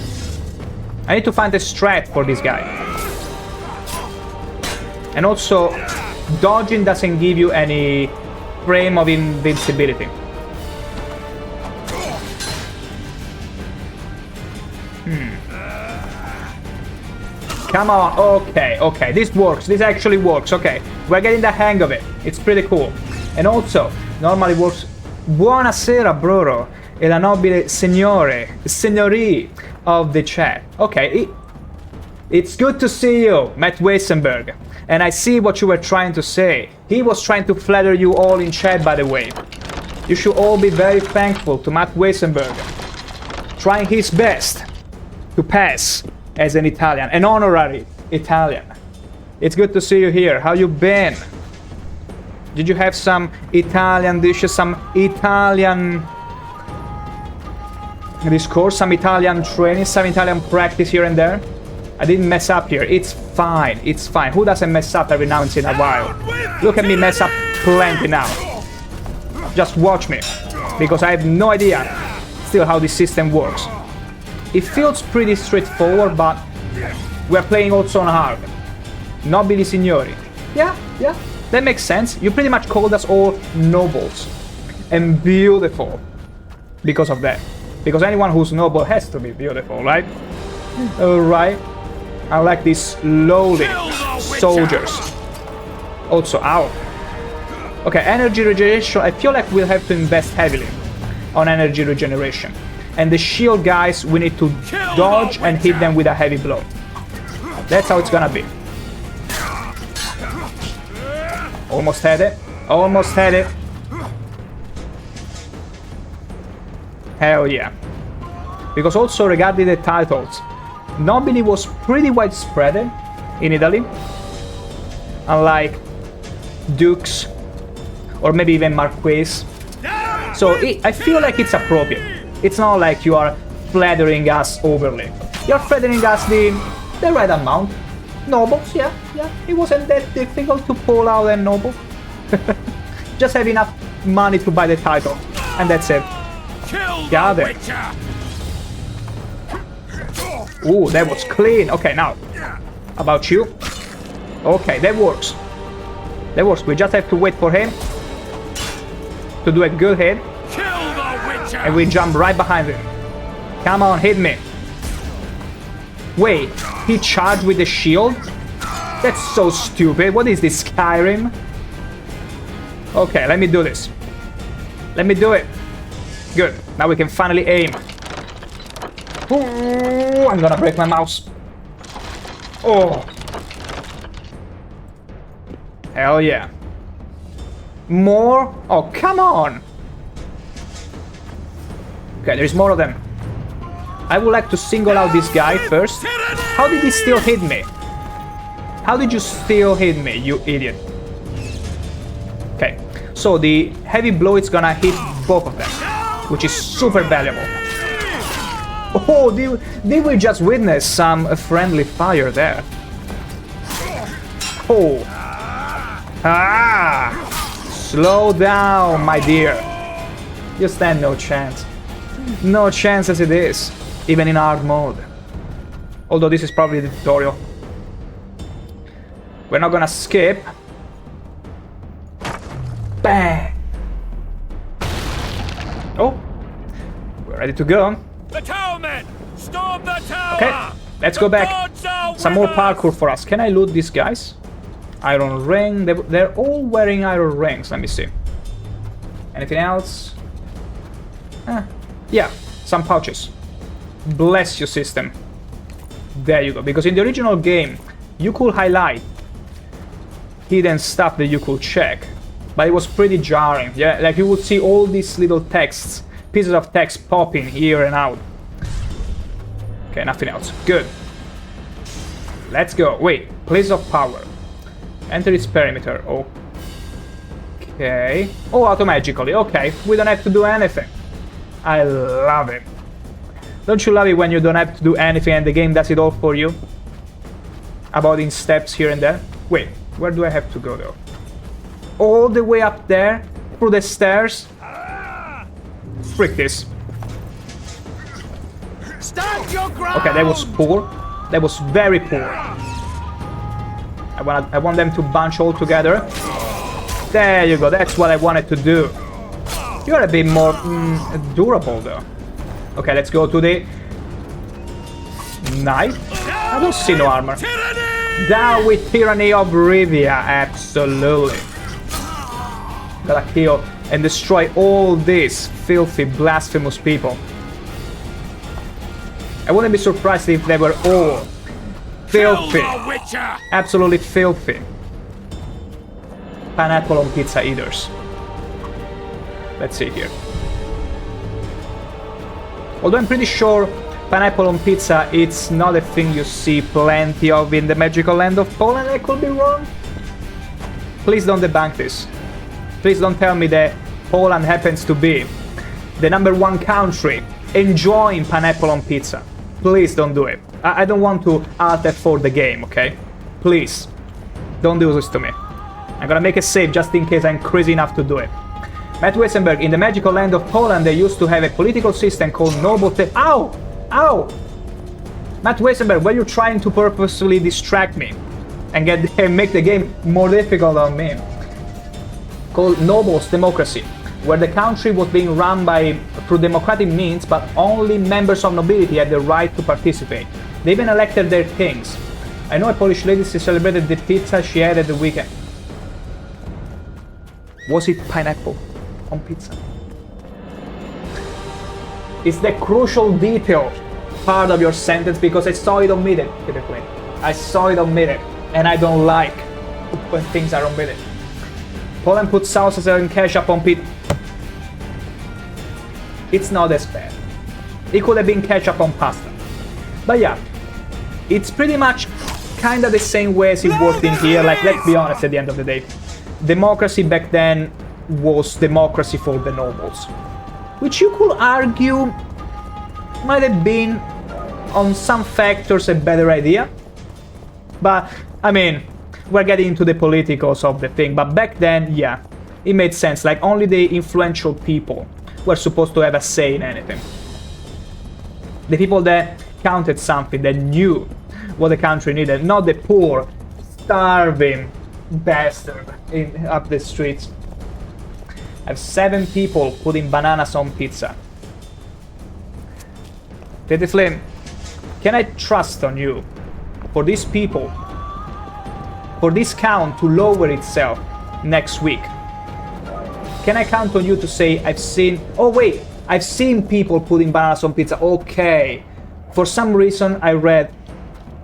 I need to find a strat for this guy. And also, dodging doesn't give you any frame of invincibility. Come on, okay, this works, this actually works, okay. We're getting the hang of it, it's pretty cool. And also, normally works... Buonasera, Broro, e la nobile signori of the chat. Okay, it's good to see you, Matt Weissenberg. And I see what you were trying to say. He was trying to flatter you all in chat, by the way. You should all be very thankful to Matt Weissenberg, trying his best to pass as an Italian, an honorary Italian. It's good to see you here. How you been? Did you have some Italian dishes, some Italian discourse, some Italian training, some Italian practice here and there? I didn't mess up here. It's fine. It's fine. Who doesn't mess up every now and in a while? Look at me mess up plenty now. Just watch me, because I have no idea still how this system works. It feels pretty straightforward, but we're playing also on hard. Nobili signori. Yeah, that makes sense. You pretty much called us all nobles. And beautiful. Because of that. Because anyone who's noble has to be beautiful, right? Alright. I like these lowly soldiers. Also, ow. Okay, energy regeneration. I feel like we'll have to invest heavily on energy regeneration. And the shield guys, we need to dodge and hit them with a heavy blow. That's how it's gonna be. Almost had it. Almost had it. Hell yeah. Because also regarding the titles, Nobili was pretty widespread in Italy. Unlike dukes or maybe even marquess. So I feel like it's appropriate. It's not like you are flattering us overly. You're flattering us the right amount. Nobles, yeah. It wasn't that difficult to pull out a noble. Just have enough money to buy the title. And that's it. Got it. Ooh, that was clean. Okay, now. About you. Okay, that works. That works. We just have to wait for him to do a good hit. And we jump right behind him. Come on, hit me. Wait, he charged with the shield? That's so stupid. What is this, Skyrim? Okay, let me do this. Let me do it. Good. Now we can finally aim. Ooh, I'm gonna break my mouse. Oh. Hell yeah. More? Oh, come on. Okay, there's more of them. I would like to single out this guy first. How did he still hit me? How did you still hit me, you idiot? Okay, so the heavy blow is gonna hit both of them, which is super valuable. Oh, did we just witness some friendly fire there? Oh. Ah! Slow down, my dear. You stand no chance. No chance as it is, even in hard mode. Although this is probably the tutorial. We're not gonna skip. Bang! Oh, we're ready to go. The tower men! Storm the tower! Okay, let's go back. Some more parkour for us. Can I loot these guys? Iron ring. They're all wearing iron rings. Let me see. Anything else? Yeah, some pouches. Bless you, system. There you go. Because in the original game, you could highlight hidden stuff that you could check. But it was pretty jarring. Yeah, like you would see all these little texts, pieces of text popping here and out. Okay, nothing else. Good. Let's go. Wait, place of power. Enter its perimeter. Okay. Oh, automatically. Okay, we don't have to do anything. I love it. Don't you love it when you don't have to do anything and the game does it all for you? About in steps here and there. Wait, where do I have to go though? All the way up there? Through the stairs? Frick this. Stand your ground! Okay, that was poor. That was very poor. I want them to bunch all together. There you go, that's what I wanted to do. You're a bit more durable though. Okay, let's go to the knight. I don't see no armor. Down with Tyranny of Rivia, absolutely. Gotta kill and destroy all these filthy, blasphemous people. I wouldn't be surprised if they were all filthy. Absolutely filthy. Pineapple on pizza eaters. Let's see here. Although I'm pretty sure pineapple on pizza, it's not a thing you see plenty of in the magical land of Poland. I could be wrong. Please don't debunk this. Please don't tell me that Poland happens to be the #1 country enjoying pineapple on pizza. Please don't do it. I don't want to alt F4 the game, okay? Please, don't do this to me. I'm gonna make a save just in case I'm crazy enough to do it. Matt Weissenberg, in the magical land of Poland, they used to have a political system called noble... Ow! Ow! Matt Weissenberg, were you trying to purposefully distract me and make the game more difficult on me? Called nobles democracy, where the country was being run through democratic means, but only members of nobility had the right to participate. They even elected their kings. I know a Polish lady celebrated the pizza she had at the weekend. Was it pineapple on pizza? It's the crucial detail part of your sentence because I saw it omitted, typically. I saw it omitted, and I don't like when things are omitted. Poland put sauces and ketchup on pizza. It's not as bad. It could have been ketchup on pasta. But yeah, it's pretty much kind of the same way as it worked in here. Like, let's be honest at the end of the day. Democracy back then was democracy for the nobles. Which you could argue might have been, on some factors, a better idea. But, I mean, we're getting into the politicals of the thing. But back then, yeah, it made sense. Like, only the influential people were supposed to have a say in anything. The people that counted something, that knew what the country needed, not the poor, starving bastard up the streets. I have 7 people putting bananas on pizza. Teddy Flynn, can I trust on you for these people, for this count to lower itself next week? Can I count on you to say I've seen... Oh wait, I've seen people putting bananas on pizza. Okay. For some reason I read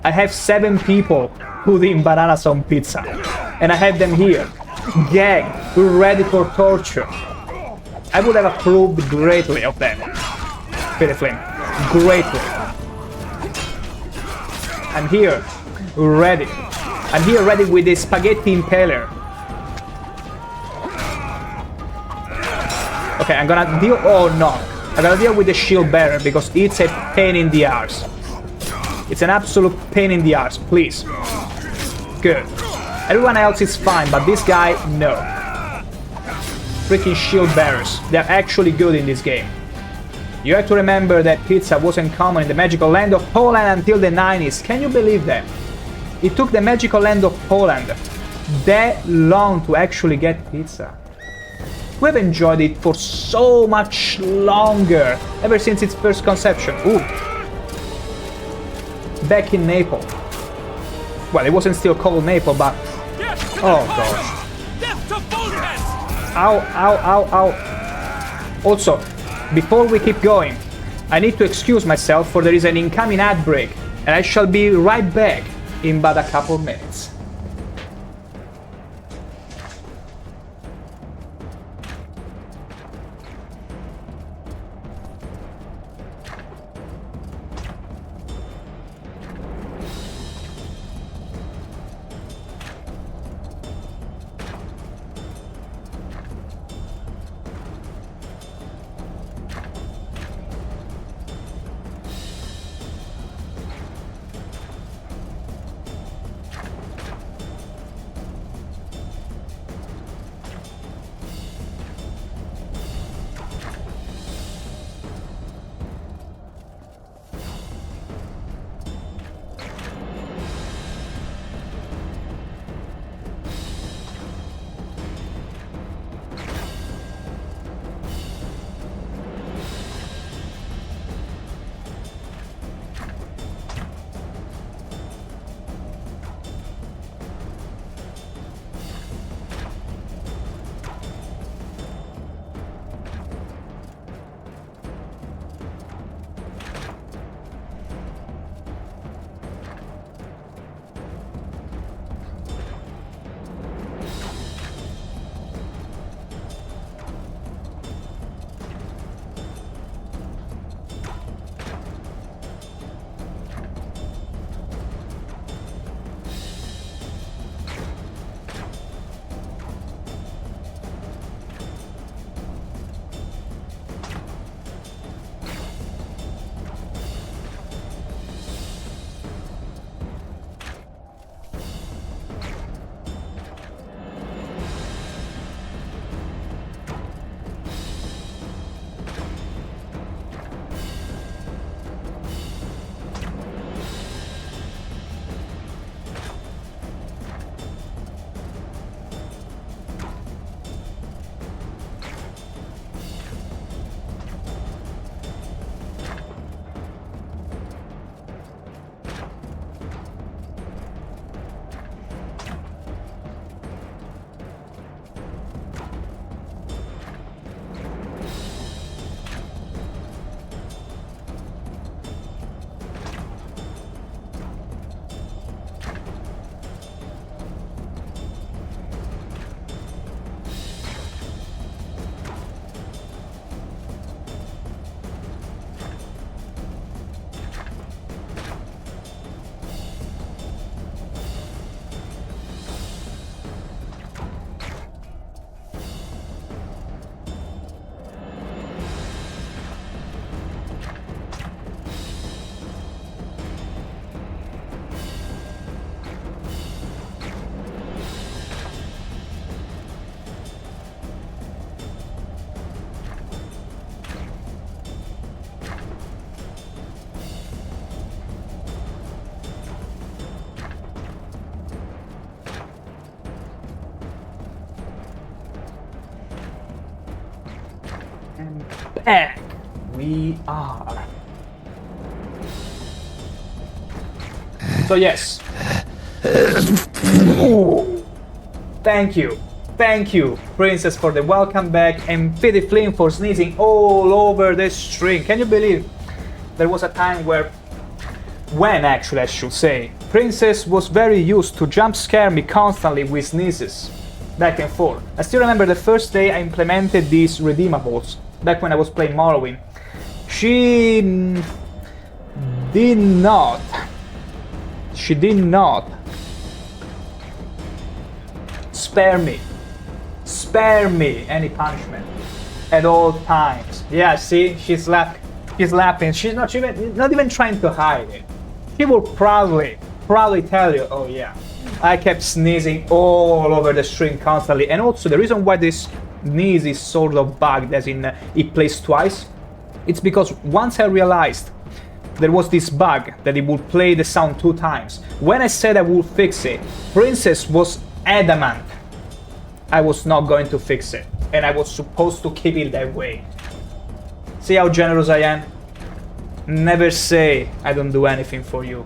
I have 7 people putting bananas on pizza. And I have them here, gagged, ready for torture. I would have approved greatly of that. Teddy Flynn, greatly. I'm here, ready. I'm here ready with the spaghetti impaler. Okay, I'm gonna deal... Oh no. I'm gonna deal with the shield bearer because it's a pain in the arse. It's an absolute pain in the arse, please. Good. Everyone else is fine, but this guy, no. Freaking shield bearers. They're actually good in this game. You have to remember that pizza wasn't common in the magical land of Poland until the 90s. Can you believe that? It took the magical land of Poland that long to actually get pizza. We've enjoyed it for so much longer, ever since its first conception. Ooh. Back in Naples. Well, it wasn't still called Naples, but Oh gosh. Death to Voltes! Ow, ow, ow, ow. Also, before we keep going, I need to excuse myself for there is an incoming ad break, and I shall be right back in about a couple minutes. Back we are. So yes. Ooh. Thank you, Princess, for the welcome back, and Pity Flynn for sneezing all over the string. Can you believe there was a time when actually I should say, Princess was very used to jump scare me constantly with sneezes, back and forth. I still remember the first day I implemented these redeemables, back when I was playing Morrowind. She did not spare me any punishment at all times. Yeah, see, she's laughing. She's not even trying to hide it. She will proudly tell you, oh yeah, I kept sneezing all over the stream constantly. And also the reason why this sneeze is sort of bugged, as in it plays twice, it's because once I realized there was this bug that it would play the sound 2 times. When I said I would fix it, Princess was adamant I was not going to fix it, and I was supposed to keep it that way. See how generous I am? Never say I don't do anything for you.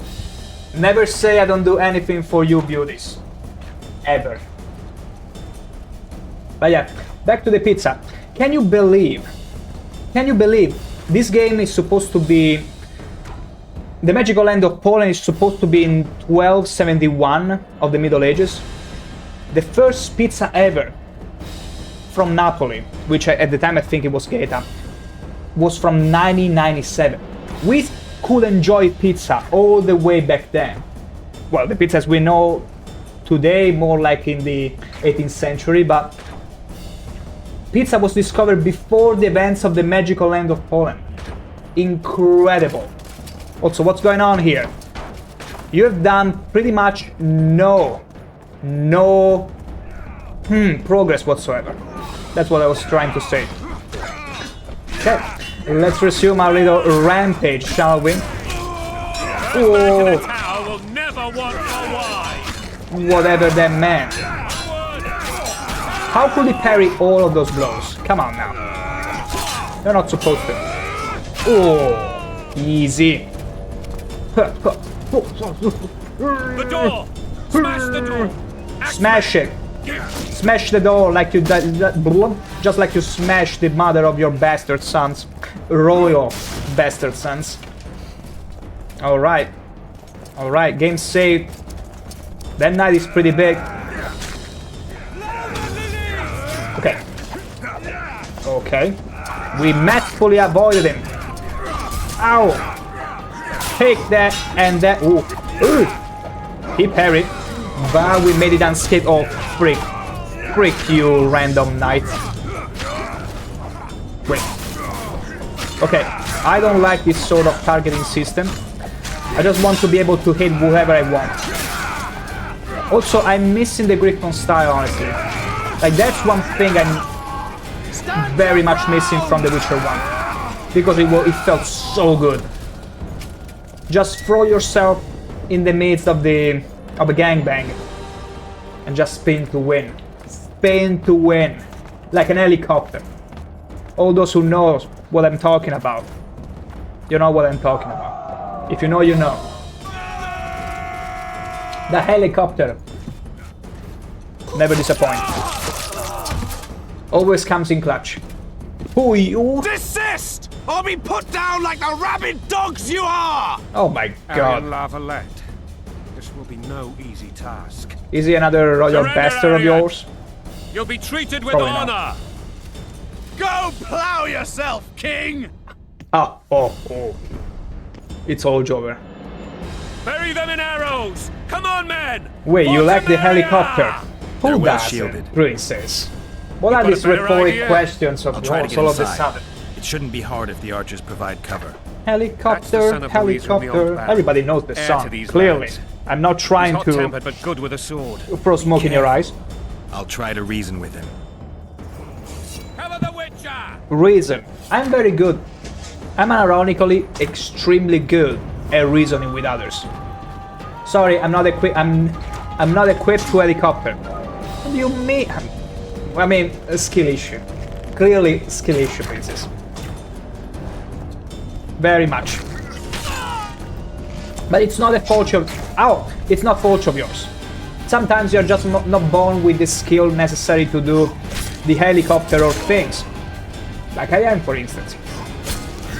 Never say I don't do anything for you, beauties. Ever. But yeah, back to the pizza. Can you believe this game is supposed to be... The Magical Land of Poland is supposed to be in 1271 of the Middle Ages. The first pizza ever from Napoli, which at the time I think it was Gaeta, was from 1997. We could enjoy pizza all the way back then. Well, the pizzas we know today more like in the 18th century, but pizza was discovered before the events of the Magical Land of Poland. Incredible. Also, what's going on here? You have done pretty much no progress whatsoever. That's what I was trying to say. Okay, let's resume our little rampage, shall we? Oh, will never want a wife. whatever that meant. How could he parry all of those blows? Come on now. You're not supposed to. Oh, easy. The door! Smash the door! Smash it. Smash the door like you just like you smashed the mother of your bastard sons. Royal bastard sons. Alright. Alright, game saved. That knight is pretty big. Okay. Okay. We masterfully avoided him. Ow! Take that and that. Ooh. Ooh. He parried. But we made it unscathed. Oh, frick. Frick you, random knight. Wait. Okay. I don't like this sort of targeting system. I just want to be able to hit whoever I want. Also, I'm missing the Griffon style, honestly. Like, that's one thing I'm very much missing from The Witcher 1. Because it felt so good. Just throw yourself in the midst of a gangbang and just spin to win. Spin to win. Like an helicopter. All those who know what I'm talking about. You know what I'm talking about. If you know, you know. The helicopter. Never disappoint. Always comes in clutch. Who are you? Desist! Or be put down like the rabid dogs you are! Oh my god. Arian Lavalette. This will be no easy task. Is he another royal bastard of yours? You'll be treated with Probably honor. not. Go plow yourself, king! Oh. It's all over. Bury them in arrows! Come on, men! Wait, you like the helicopter? They're Who well does shielded. Princess? What are got a these better rhetoric idea? questions of I'll try to yours get all of a inside. sudden? It shouldn't be hard if the archers provide cover. That's the Helicopter, son of Louise from the old helicopter. band. Everybody knows the Heir song, to these clearly. lands. I'm not trying He's to hot-tempered but good with a sword. throw smoke in your eyes. I'll try to reason with him. Cover the Witcher! Reason. I'm very good. I'm ironically extremely good at reasoning with others. Sorry, I'm not equipped. I'm not equipped to helicopter. What do you mean? I mean, a skill issue. Clearly, skill issue, princess. Very much. But it's not a fault of... Ow! It's not fault of yours. Sometimes you're just not born with the skill necessary to do the helicopter or things. Like I am, for instance.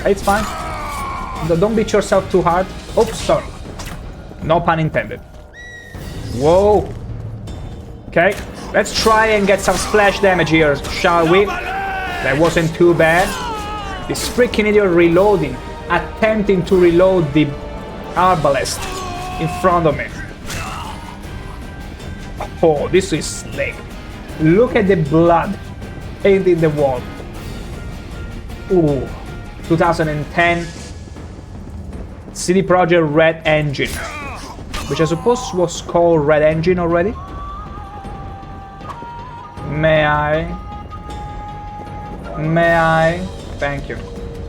It's fine. Don't beat yourself too hard. Oops, sorry. No pun intended. Whoa. Okay, let's try and get some splash damage here, shall we? That wasn't too bad. This freaking idiot reloading, attempting to reload the arbalest in front of me. Oh, this is slick. Look at the blood painting the wall. Ooh, 2010 CD Projekt Red Engine, which I suppose was called Red Engine already. May I? Thank you.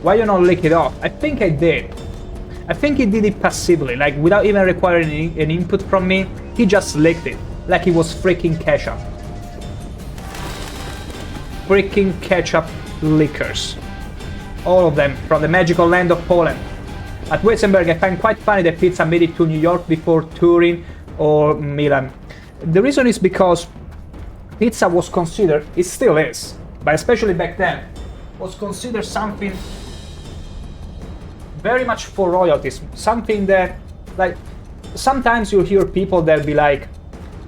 Why you not lick it off? I think I did. I think he did it passively, like without even requiring an input from me. He just licked it, like it was freaking ketchup. Freaking ketchup lickers. All of them from the magical land of Poland. At Witzenberg, I find quite funny that pizza made it to New York before Turin or Milan. The reason is because pizza was considered, it still is, but especially back then, was considered something very much for royalties, something that, like, sometimes you hear people that be like,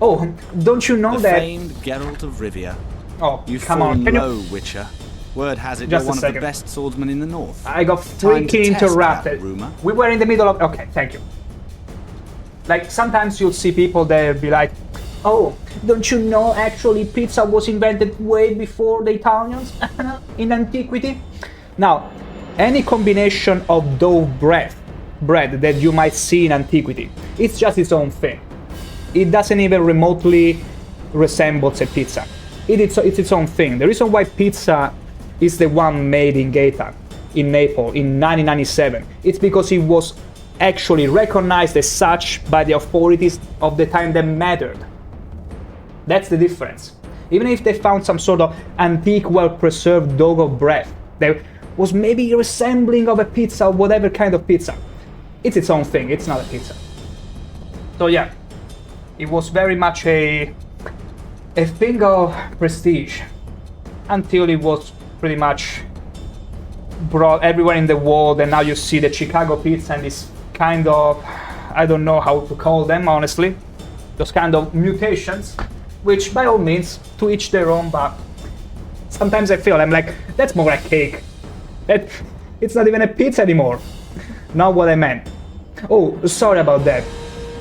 oh, don't you know the that... famed Geralt of Rivia. Oh, You've come on, fallen low, Witcher. Word has it Just you're a one of the second. best swordsmen in the north. I got Time to freaking test that interrupted. rumor. We were in the middle of... Okay, thank you. Like, sometimes you'll see people that be like, oh, don't you know actually pizza was invented way before the Italians in antiquity? Now, any combination of dough bread that you might see in antiquity, it's just its own thing. It doesn't even remotely resembles a pizza. It's its own thing. The reason why pizza is the one made in Gaeta, in Naples, in 1997, it's because it was actually recognized as such by the authorities of the time that mattered. That's the difference. Even if they found some sort of antique, well-preserved dough of bread that was maybe resembling of a pizza or whatever kind of pizza, it's its own thing, it's not a pizza. So yeah, it was very much a thing of prestige until it was pretty much brought everywhere in the world, and now you see the Chicago pizza and this kind of, I don't know how to call them honestly, those kind of mutations, which by all means, to each their own, but sometimes I feel I'm like, that's more like cake. It's not even a pizza anymore. Not what I meant. Oh, sorry about that.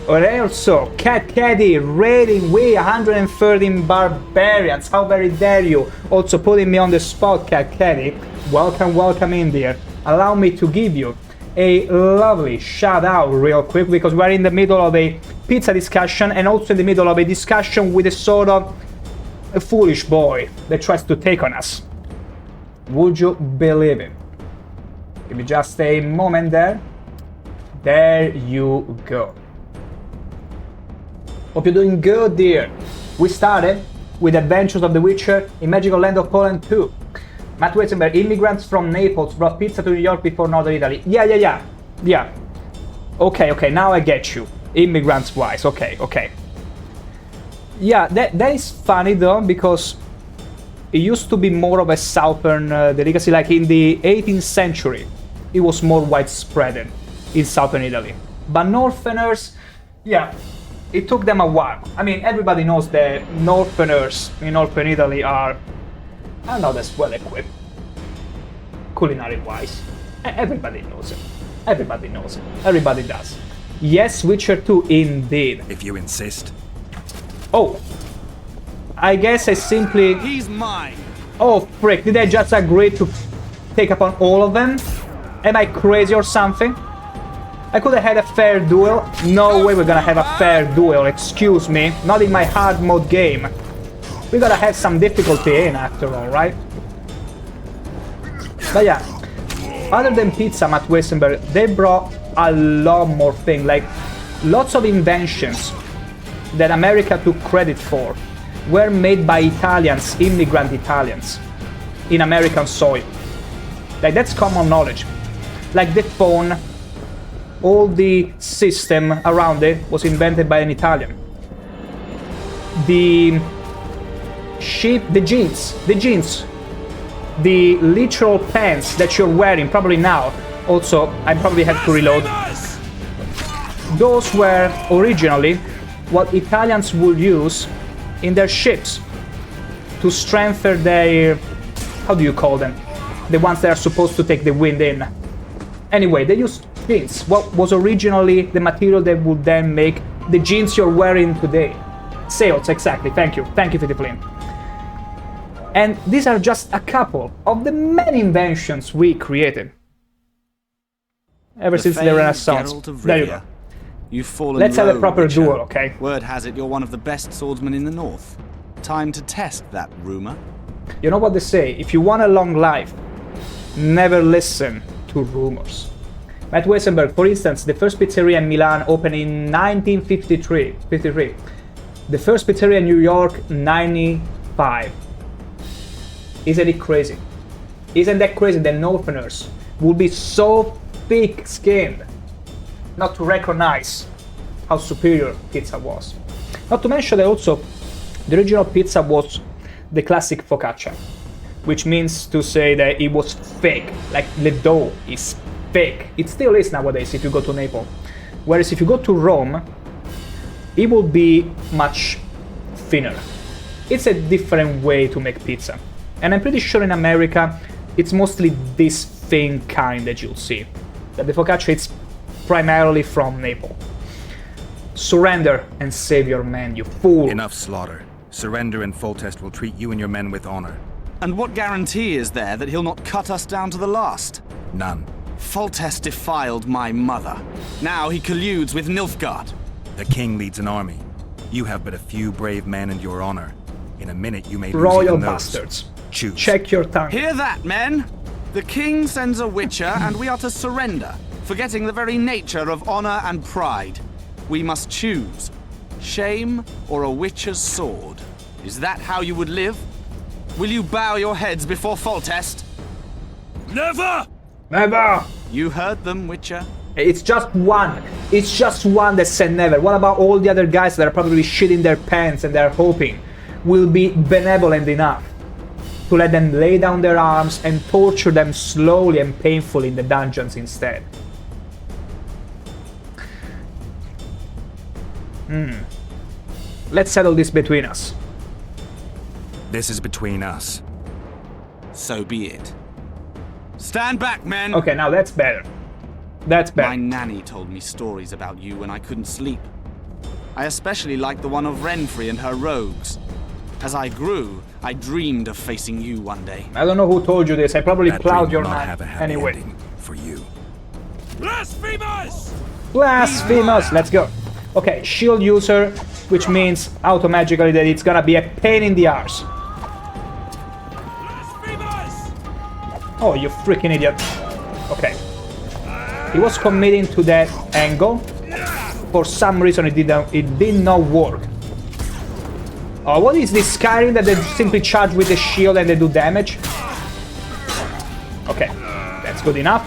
Also, Cat Caddy rating we 113 barbarians. How very dare you? Also putting me on the spot, Cat Caddy. Welcome in there. Allow me to give you a lovely shout out real quick, because we're in the middle of a pizza discussion and also in the middle of a discussion with a sort of a foolish boy that tries to take on us. Would you believe it? Give me just a moment there. There you go. Hope you're doing good, dear. We started with Adventures of the Witcher in Magical Land of Poland 2. Matt Weisenberg, immigrants from Naples brought pizza to New York before Northern Italy. Yeah. Okay, now I get you. Immigrants wise, okay. Yeah, that is funny though, because it used to be more of a southern delicacy, like in the 18th century. It was more widespread in southern Italy. But northerners, yeah, it took them a while. I mean, everybody knows that northerners in northern Italy are not as well equipped, culinary-wise. Everybody knows it. Everybody does. Yes, Witcher 2, indeed. If you insist. Oh, I guess I simply... He's mine! Oh, frick, did I just agree to take upon all of them? Am I crazy or something? I could have had a fair duel. No way we're gonna have a fair duel, excuse me. Not in my hard mode game. We gotta have some difficulty in after all, right? But yeah, other than pizza, Matt Weisenberg, they brought a lot more things, like lots of inventions that America took credit for were made by Italians, immigrant Italians, in American soil. Like, that's common knowledge. Like the phone, all the system around it was invented by an Italian. The jeans, the literal pants that you're wearing probably now, also I probably have to reload, those were originally what Italians would use in their ships to strengthen their, how do you call them, the ones that are supposed to take the wind in. Anyway, they used jeans, what was originally the material that would then make the jeans you're wearing today. Sails, exactly, thank you, Fitiflin. And these are just a couple of the many inventions we created ever since the Renaissance. There you go. You've fallen Let's have a low, proper Witcher. duel, okay? Word has it you're one of the best swordsmen in the north. Time to test that rumor. You know what they say, if you want a long life, never listen to rumors. Matt Weisenberg, for instance, the first pizzeria in Milan opened in 1953. The first pizzeria in New York, 95. Isn't it crazy? Isn't that crazy that northerners would be so thick-skinned not to recognize how superior pizza was? Not to mention that also the original pizza was the classic focaccia, which means to say that it was fake, like the dough is fake. It still is nowadays if you go to Naples. Whereas if you go to Rome, it will be much thinner. It's a different way to make pizza. And I'm pretty sure in America, it's mostly this thin kind that you'll see. That the focaccia is primarily from Naples. Surrender and save your men, you fool. Enough slaughter. Surrender and Foltest will treat you and your men with honor. And what guarantee is there that he'll not cut us down to the last? None. Foltest defiled my mother. Now he colludes with Nilfgaard. The king leads an army. You have but a few brave men and your honor. In a minute you may lose Royal even those. bastards. Choose. Check your tongue. Hear that, men? The king sends a witcher and we are to surrender, forgetting the very nature of honor and pride. We must choose. Shame or a witcher's sword. Is that how you would live? Will you bow your heads before Foltest? Never! Never! You heard them, Witcher. It's just one. It's just one that said never. What about all the other guys that are probably shitting their pants and they're hoping will be benevolent enough to let them lay down their arms and torture them slowly and painfully in the dungeons instead? Let's settle this between us. This is between us. So be it. Stand back, men! Okay, now that's better. That's better. My nanny told me stories about you when I couldn't sleep. I especially liked the one of Renfrey and her rogues. As I grew, I dreamed of facing you one day. I don't know who told you this. I probably That plowed dream your will not mind have a happy anyway. ending for you. Blasphemous! Blasphemous! Let's go. Okay, shield user, which means automagically that it's gonna be a pain in the arse. Oh, you freaking idiot. Okay. He was committing to that angle. For some reason it did not work. Oh, what is this Skyrim that they simply charge with the shield and they do damage? Okay, that's good enough.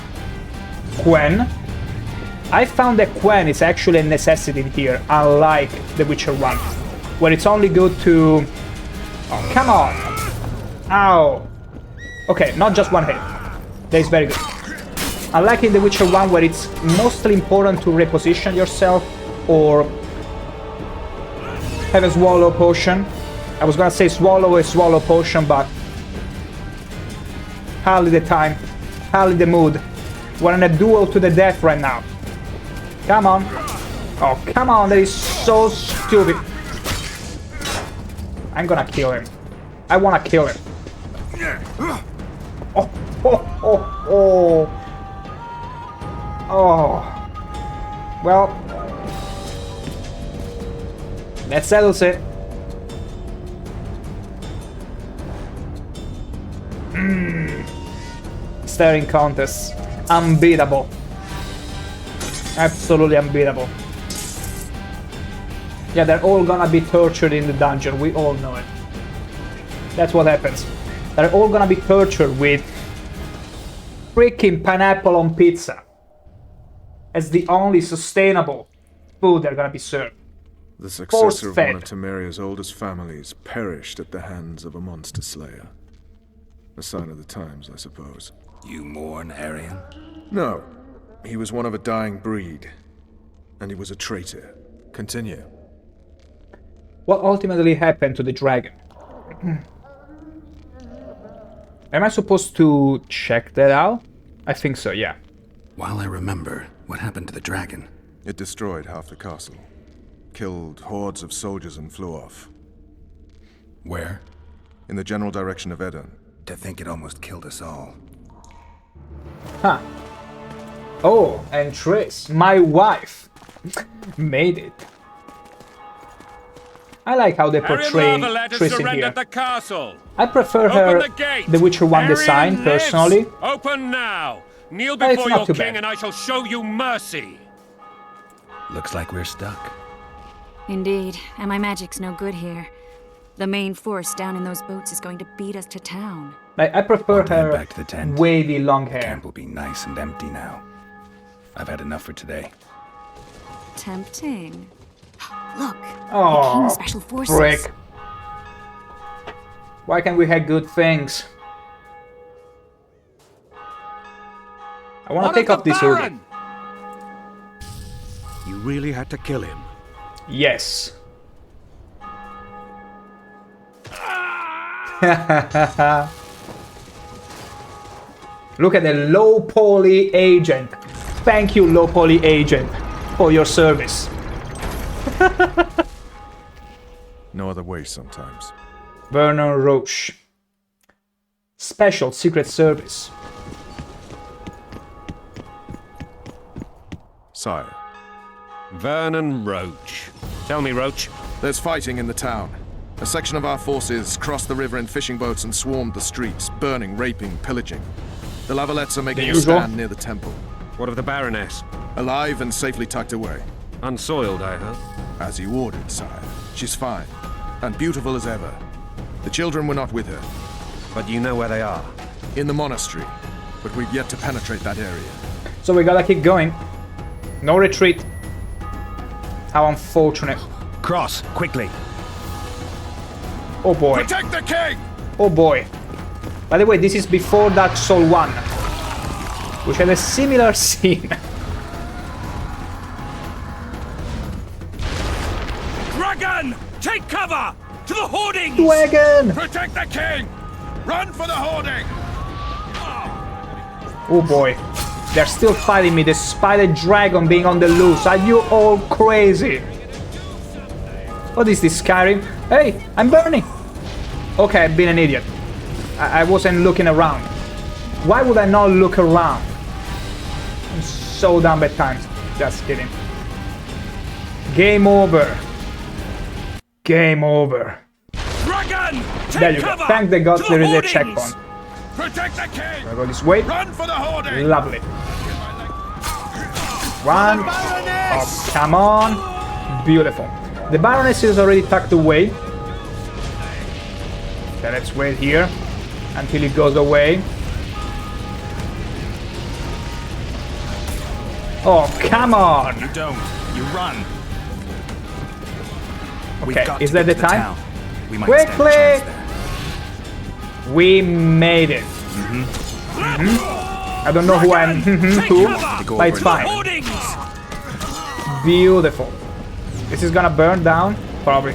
Quen. I found that Quen is actually a necessity here, unlike The Witcher 1, where it's only good to... Oh, come on! Ow! Okay, not just one hit. That is very good. Unlike in The Witcher 1, where it's mostly important to reposition yourself or have a swallow potion. I was gonna say swallow a swallow potion, but hardly the time, hardly the mood. We're in a duel to the death right now. Come on. Oh, come on, that is so stupid. I'm gonna kill him. I wanna kill him. Oh, oh, oh, oh. Oh. Well. That settles it. Staring contest. Unbeatable. Absolutely unbeatable. Yeah, they're all gonna be tortured in the dungeon. We all know it. That's what happens. They're all gonna be tortured with freaking pineapple on pizza as the only sustainable food they're gonna be served. The successor of one of Force-fed. Temeria's oldest families perished at the hands of a monster slayer. A sign of the times, I suppose. You mourn, Arian? No. He was one of a dying breed. And he was a traitor. Continue. What ultimately happened to the dragon? Am I supposed to check that out? I think so, yeah. While I remember, what happened to the dragon? It destroyed half the castle. Killed hordes of soldiers and flew off. Where? In the general direction of Edern. To think it almost killed us all. Huh. Oh, and Triss, my wife, made it. I like how they portray Triss in here. The castle. I prefer Open her, the gate. The Witcher 1 Arian design, lives. personally. Open now. Kneel But it's before not your too king bad. and I shall show you mercy. Looks like we're stuck. Indeed, and my magic's no good here. The main force down in those boats is going to beat us to town. I prefer Want to head her back to the tent? wavy long hair. Camp will be nice and empty now. I've had enough for today. Tempting. Look, the Oh, King's special forces. frick. Why can't we have good things? I want to take off this hoodie. You really had to kill him? Yes. Look at the low poly agent. Thank you, low poly agent, for your service. No other way sometimes. Vernon Roche. Special Secret Service. Sire. Vernon Roach. Tell me, Roach. There's fighting in the town. A section of our forces crossed the river in fishing boats and swarmed the streets, burning, raping, pillaging. The Lavalettes are making a stand near the temple. What of the Baroness? Alive and safely tucked away. Unsoiled, I hope. As you ordered, sire. She's fine. And beautiful as ever. The children were not with her. But you know where they are? In the monastery. But we've yet to penetrate that area. So we gotta keep going. No retreat. How unfortunate. Cross, quickly. Oh boy. Protect the king! Oh boy. By the way, this is before Dark Souls 1, which had a similar scene. Dragon! Take cover! To the hoardings! Dragon! Protect the king! Run for the hoarding! Oh boy. They're still fighting me despite the dragon being on the loose. Are you all crazy? What is this, Skyrim? Hey, I'm burning! Okay, I've been an idiot. I wasn't looking around. Why would I not look around? I'm so dumb at times. Just kidding. Game over. Game over. Dragon! There you go. Thank the gods there is a checkpoint. Protect the king! I go this way. Run for the hoarding! Lovely. Run. Oh, come on. Beautiful. The Baroness is already tucked away. Okay, let's wait here until it goes away. Oh, come on! You don't. You run. Okay, is that the time? Quickly! We made it. I don't know who I'm to, but it's fine. Beautiful. This is gonna burn down, probably.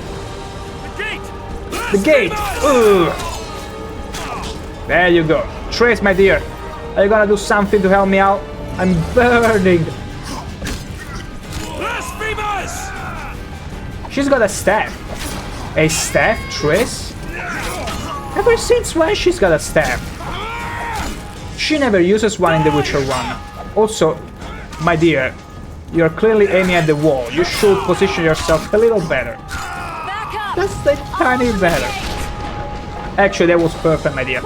The gate! Ugh. There you go. Trace, my dear. Are you gonna do something to help me out? I'm burning. She's got a staff. A staff, Trace? Ever since when she's got a staff? She never uses one in The Witcher 1. Also, my dear, you're clearly aiming at the wall. You should position yourself a little better. Just a tiny better. Actually, that was perfect, my dear.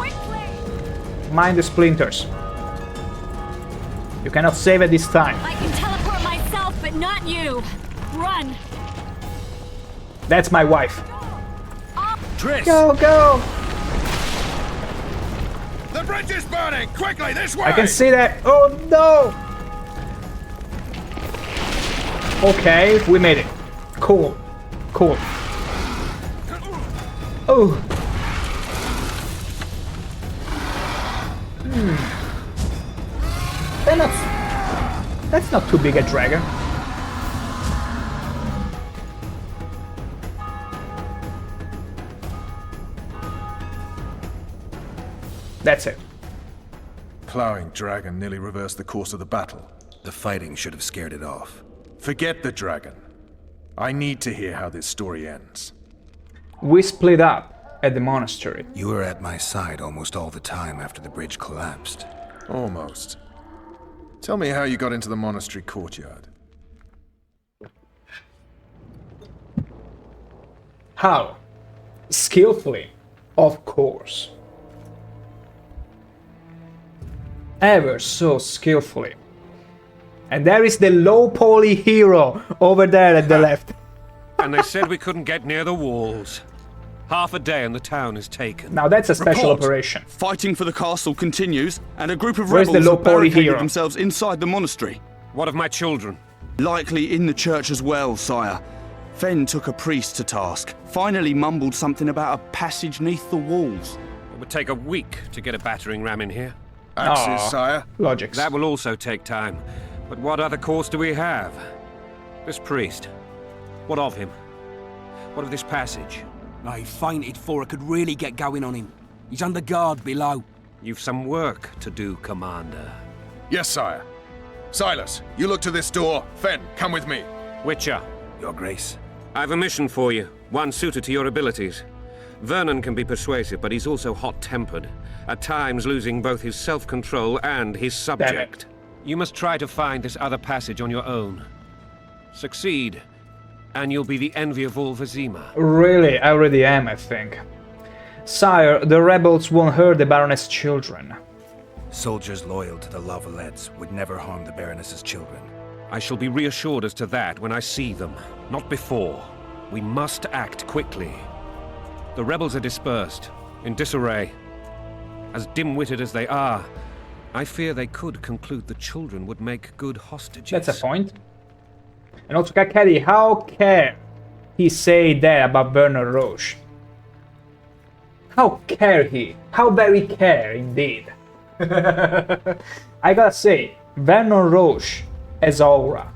Mind the splinters. You cannot save it this time. I can teleport myself, but not you. Run. That's my wife. Triss. Go, go. The bridge is burning. Quickly, this way. I can see that. Oh no. Okay, we made it. Cool. Cool. Oh. That's not too big a dragon. That's it. Plowing dragon nearly reversed the course of the battle. The fighting should have scared it off. Forget the dragon. I need to hear how this story ends. We split up at the monastery. You were at my side almost all the time after the bridge collapsed. Almost. Tell me how you got into the monastery courtyard. How? Skillfully, of course. Ever so skillfully. And there is the low poly hero over there at the left. And they said we couldn't get near the walls. Half a day and the town is taken. Now that's a special operation. Fighting for the castle continues, and a group of Where's the rebels low have poly barricaded hero? themselves inside the monastery. What of my children? Likely in the church as well, sire. Fen took a priest to task, finally mumbled something about a passage neath the walls. It would take a week to get a battering ram in here. Axes, sire. Logics. That will also take time. But what other course do we have? This priest. What of him? What of this passage? He fainted before I could really get going on him. He's under guard below. You've some work to do, Commander. Yes, sire. Silas, you look to this door. Fen, come with me. Witcher. Your Grace. I've a mission for you, one suited to your abilities. Vernon can be persuasive, but he's also hot-tempered, at times losing both his self-control and his subject. You must try to find this other passage on your own. Succeed, and you'll be the envy of all Vizima. Really, I already am, I think. Sire, the rebels won't hurt the Baroness' children. Soldiers loyal to the Lavalettes would never harm the Baroness's children. I shall be reassured as to that when I see them, not before. We must act quickly. The rebels are dispersed, in disarray. As dim-witted as they are, I fear they could conclude the children would make good hostages. That's a point. And also, Kakari, how care he say that about Bernard Roche? How care he? How very care, indeed. I gotta say, Vernon Roche as aura.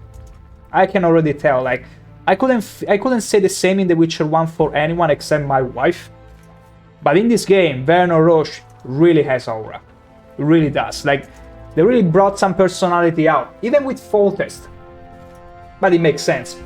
I can already tell, like, I couldn't say the same in The Witcher 1 for anyone except my wife. But in this game, Vernon Roche really has aura. It really does. Like, they really brought some personality out, even with Foltest. But it makes sense.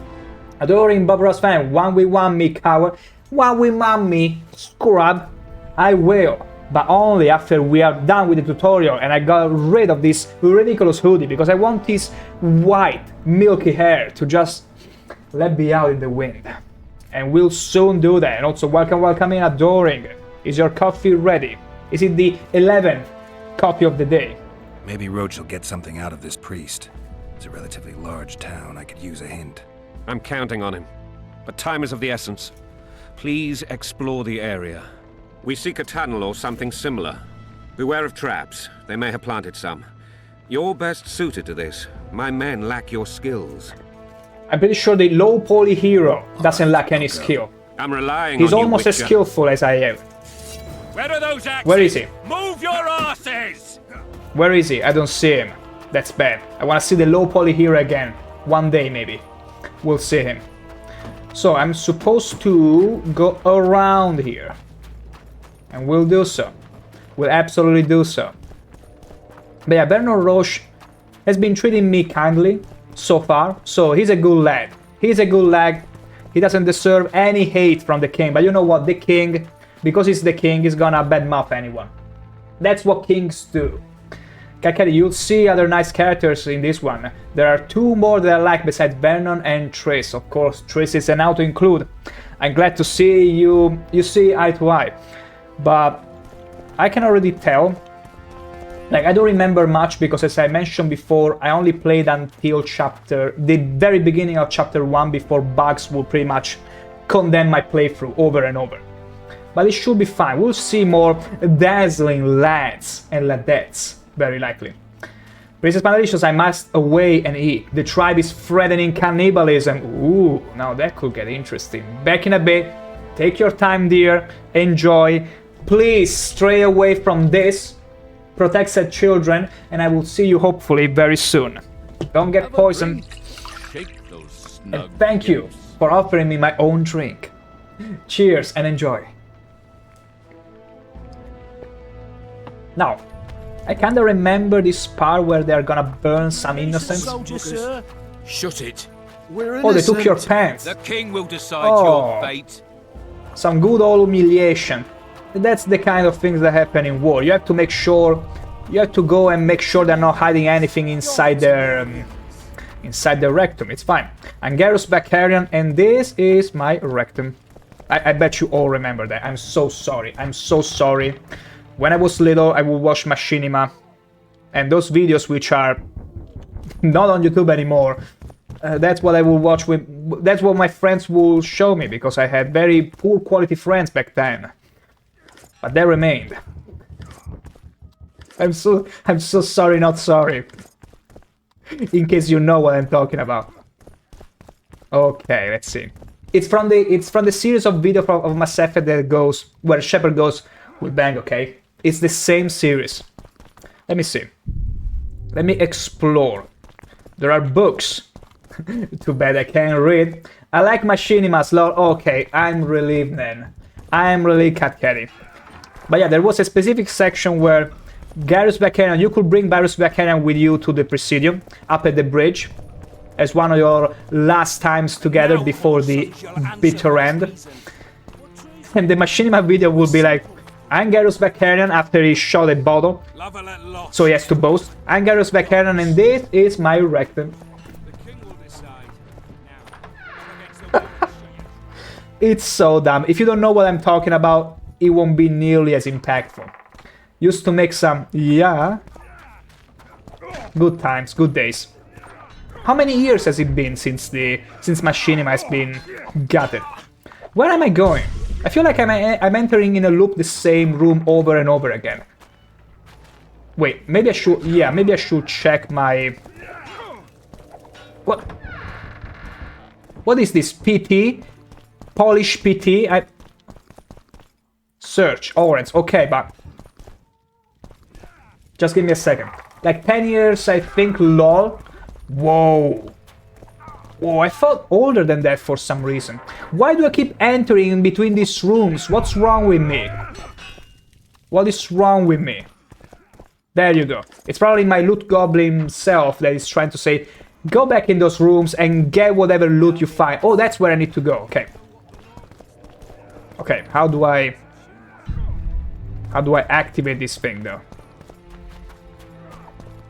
Adoring Bob Ross fan, 1v1 me coward, 1v1 me scrub, I will. But only after we are done with the tutorial and I got rid of this ridiculous hoodie, because I want this white, milky hair to just let be out in the wind. And we'll soon do that. And also, welcome in, Adoring. Is your coffee ready? Is it the 11th coffee of the day? Maybe Roach will get something out of this priest. It's a relatively large town. I could use a hint. I'm counting on him. But time is of the essence. Please explore the area. We seek a tunnel or something similar. Beware of traps. They may have planted some. You're best suited to this. My men lack your skills. I'm pretty sure the low poly hero doesn't lack any skill. I'm relying He's on you, almost as Witcher. skillful as I am. Where are those axes? Where is he? Move your asses! Where is he? I don't see him. That's bad. I want to see the low poly hero again. One day, maybe. We'll see him. So, I'm supposed to go around here. And we'll do so. We'll absolutely do so. But yeah, Bernard Roche has been treating me kindly so far. So, he's a good lad. He's a good lad. He doesn't deserve any hate from the king. But you know what? The king, because he's the king, he's gonna badmouth anyone. That's what kings do. Kakari, you'll see other nice characters in this one. There are two more that I like besides Vernon and Triss. Of course, Triss is an auto-include. I'm glad to see you see eye to eye. But I can already tell. Like, I don't remember much because, as I mentioned before, I only played until the very beginning of chapter 1 before bugs will pretty much condemn my playthrough over and over. But it should be fine. We'll see more dazzling lads and ladettes, very likely. Princess Panalicious, I must away and eat. The tribe is threatening cannibalism. Ooh, now that could get interesting. Back in a bit. Take your time, dear. Enjoy. Please stray away from this. Protect said children, and I will see you hopefully very soon. Don't get poisoned. And thank you for offering me my own drink. Cheers and enjoy. Now, I kinda remember this part where they're gonna burn some innocents. Shut it. Oh, they took your pants. The king will decide Oh. your fate. Some good old humiliation. That's the kind of things that happen in war. You have to make sure, you have to go and make sure they're not hiding anything inside their rectum. It's fine. Angerus Bacarian, and this is my rectum. I bet you all remember that. I'm so sorry. I'm so sorry. When I was little, I would watch Machinima, and those videos which are not on YouTube anymore, that's what I will watch with. That's what my friends will show me, because I had very poor quality friends back then. But they remained. I'm so sorry, not sorry. In case you know what I'm talking about. Okay, let's see. It's from the series of video of Mass Effect that goes where Shepard goes with bang. Okay, it's the same series. Let me see. Let me explore. There are books. Too bad I can't read. I like Machinima's lore. Okay, I'm relieved then. I'm relieved, Cat Caddy. But yeah, there was a specific section where Garrus Vakarian, you could bring Garrus Vakarian with you to the Presidium, up at the bridge, as one of your last times together before the bitter end. And the Machinima video will be like, I'm Garrus Vakarian after he shot a bottle, so he has to boast. I'm Garrus Vakarian and this is my rectum. It's so dumb. If you don't know what I'm talking about, it won't be nearly as impactful. Used to make some, yeah. Good times, good days. How many years has it been since Machinima has been gutted? Where am I going? I feel like I'm entering in a loop the same room over and over again. Wait, maybe I should, yeah, maybe I should check my... What is this? PT? Polish PT? Search, orange, okay, but... Just give me a second. Like 10 years, I think, lol. Whoa. Whoa, I felt older than that for some reason. Why do I keep entering in between these rooms? What's wrong with me? What is wrong with me? There you go. It's probably my loot goblin self that is trying to say, go back in those rooms and get whatever loot you find. Oh, that's where I need to go. Okay. Okay, how do I activate this thing, though?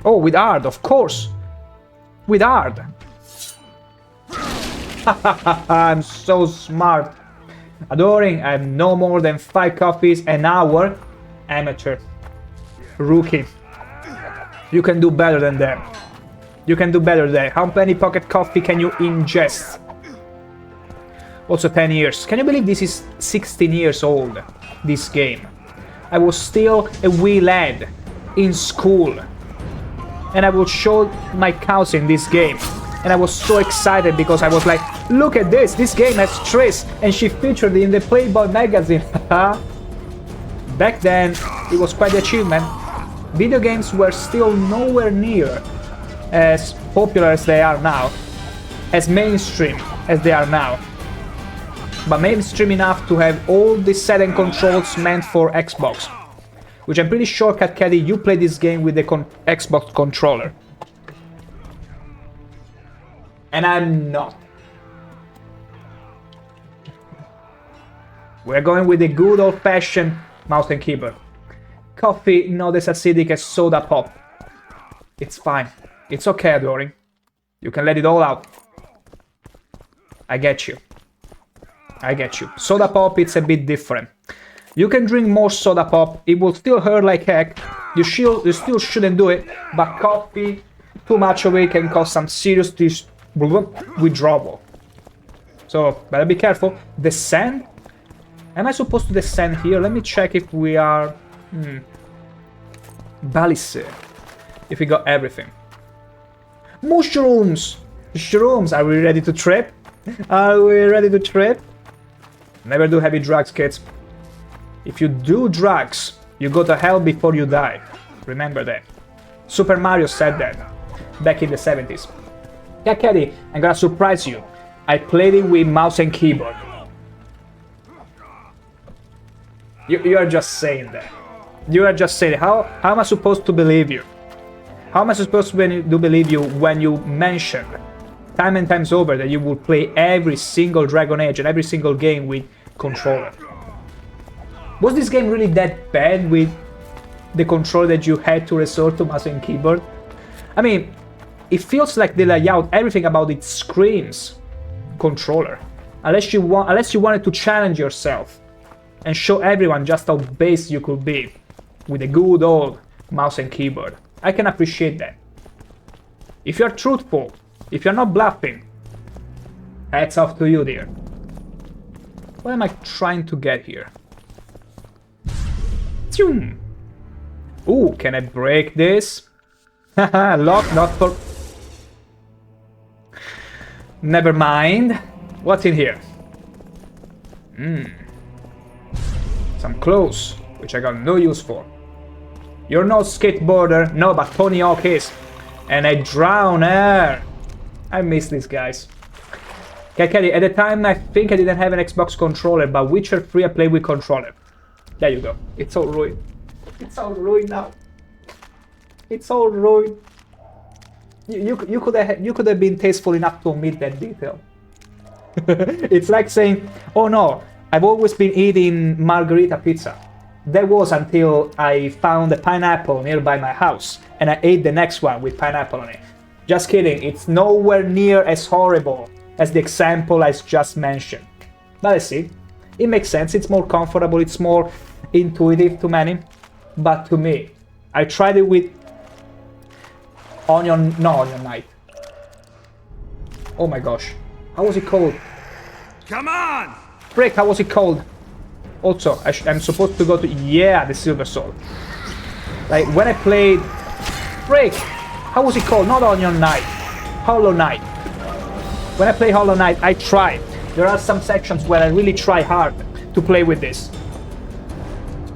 Oh, with Ard, of course. With Ard. I'm so smart. Adoring, I have no more than 5 coffees an hour. Amateur. Rookie. You can do better than that. You can do better than that. How many pocket coffee can you ingest? Also 10 years. Can you believe this is 16 years old, this game? I was still a wee lad in school. And I would show my cousin this game. And I was so excited because I was like, look at this game has Triss. And she featured in the Playboy magazine. Back then, it was quite the achievement. Video games were still nowhere near as popular as they are now. As mainstream as they are now. But mainstream enough to have all the set and controls meant for Xbox. Which I'm pretty sure, Cat Caddy, you play this game with the Xbox controller. And I'm not. We're going with the good old-fashioned mouse and keyboard. Coffee not as acidic as soda pop. It's fine. It's okay, Adoring. You can let it all out. I get you. I get you. Soda pop, it's a bit different. You can drink more soda pop, it will still hurt like heck. You still shouldn't do it, but coffee, too much of it can cause some serious withdrawal. So, better be careful. Descend? Am I supposed to descend here? Let me check if we are... Balise. If we got everything. Mushrooms! Mushrooms! Are we ready to trip? Are we ready to trip? Never do heavy drugs, kids. If you do drugs, you go to hell before you die. Remember that. Super Mario said that back in the 70s. Yeah, Caddy, I'm gonna surprise you. I played it with mouse and keyboard. You are just saying that. You are just saying, how am I supposed to believe you? How am I supposed to believe you when you mention time and times over that you will play every single Dragon Age and every single game with controller? Was this game really that bad with the controller that you had to resort to mouse and keyboard? I mean, it feels like the layout, everything about it screams controller. Unless you wanted to challenge yourself and show everyone just how base you could be with a good old mouse and keyboard. I can appreciate that. If you're truthful, if you're not bluffing, hats off to you, dear. What am I trying to get here? Ooh, can I break this? Haha, lock, not for... Never mind. What's in here? Some clothes, which I got no use for. You're no skateboarder, no, but Tony Hawk is. And I drown air. I miss these guys. Okay, Kelly, at the time I think I didn't have an Xbox controller, but Witcher 3 I played with controller. There you go. It's all ruined. It's all ruined now. It's all ruined. You could have been tasteful enough to omit that detail. It's like saying, oh no, I've always been eating margarita pizza. That was until I found a pineapple nearby my house, and I ate the next one with pineapple on it. Just kidding, it's nowhere near as horrible as the example I just mentioned. But I see, it makes sense, it's more comfortable, it's more intuitive to many. But to me, I tried it with Onion Knight. Oh my gosh, how was it called? Come on! Frick, how was it called? Also, I'm supposed to go to... Yeah, the Silver Sword. Like, when I played... Frick! How was it called? Not Onion Knight. Hollow Knight. When I play Hollow Knight, I try. There are some sections where I really try hard to play with this.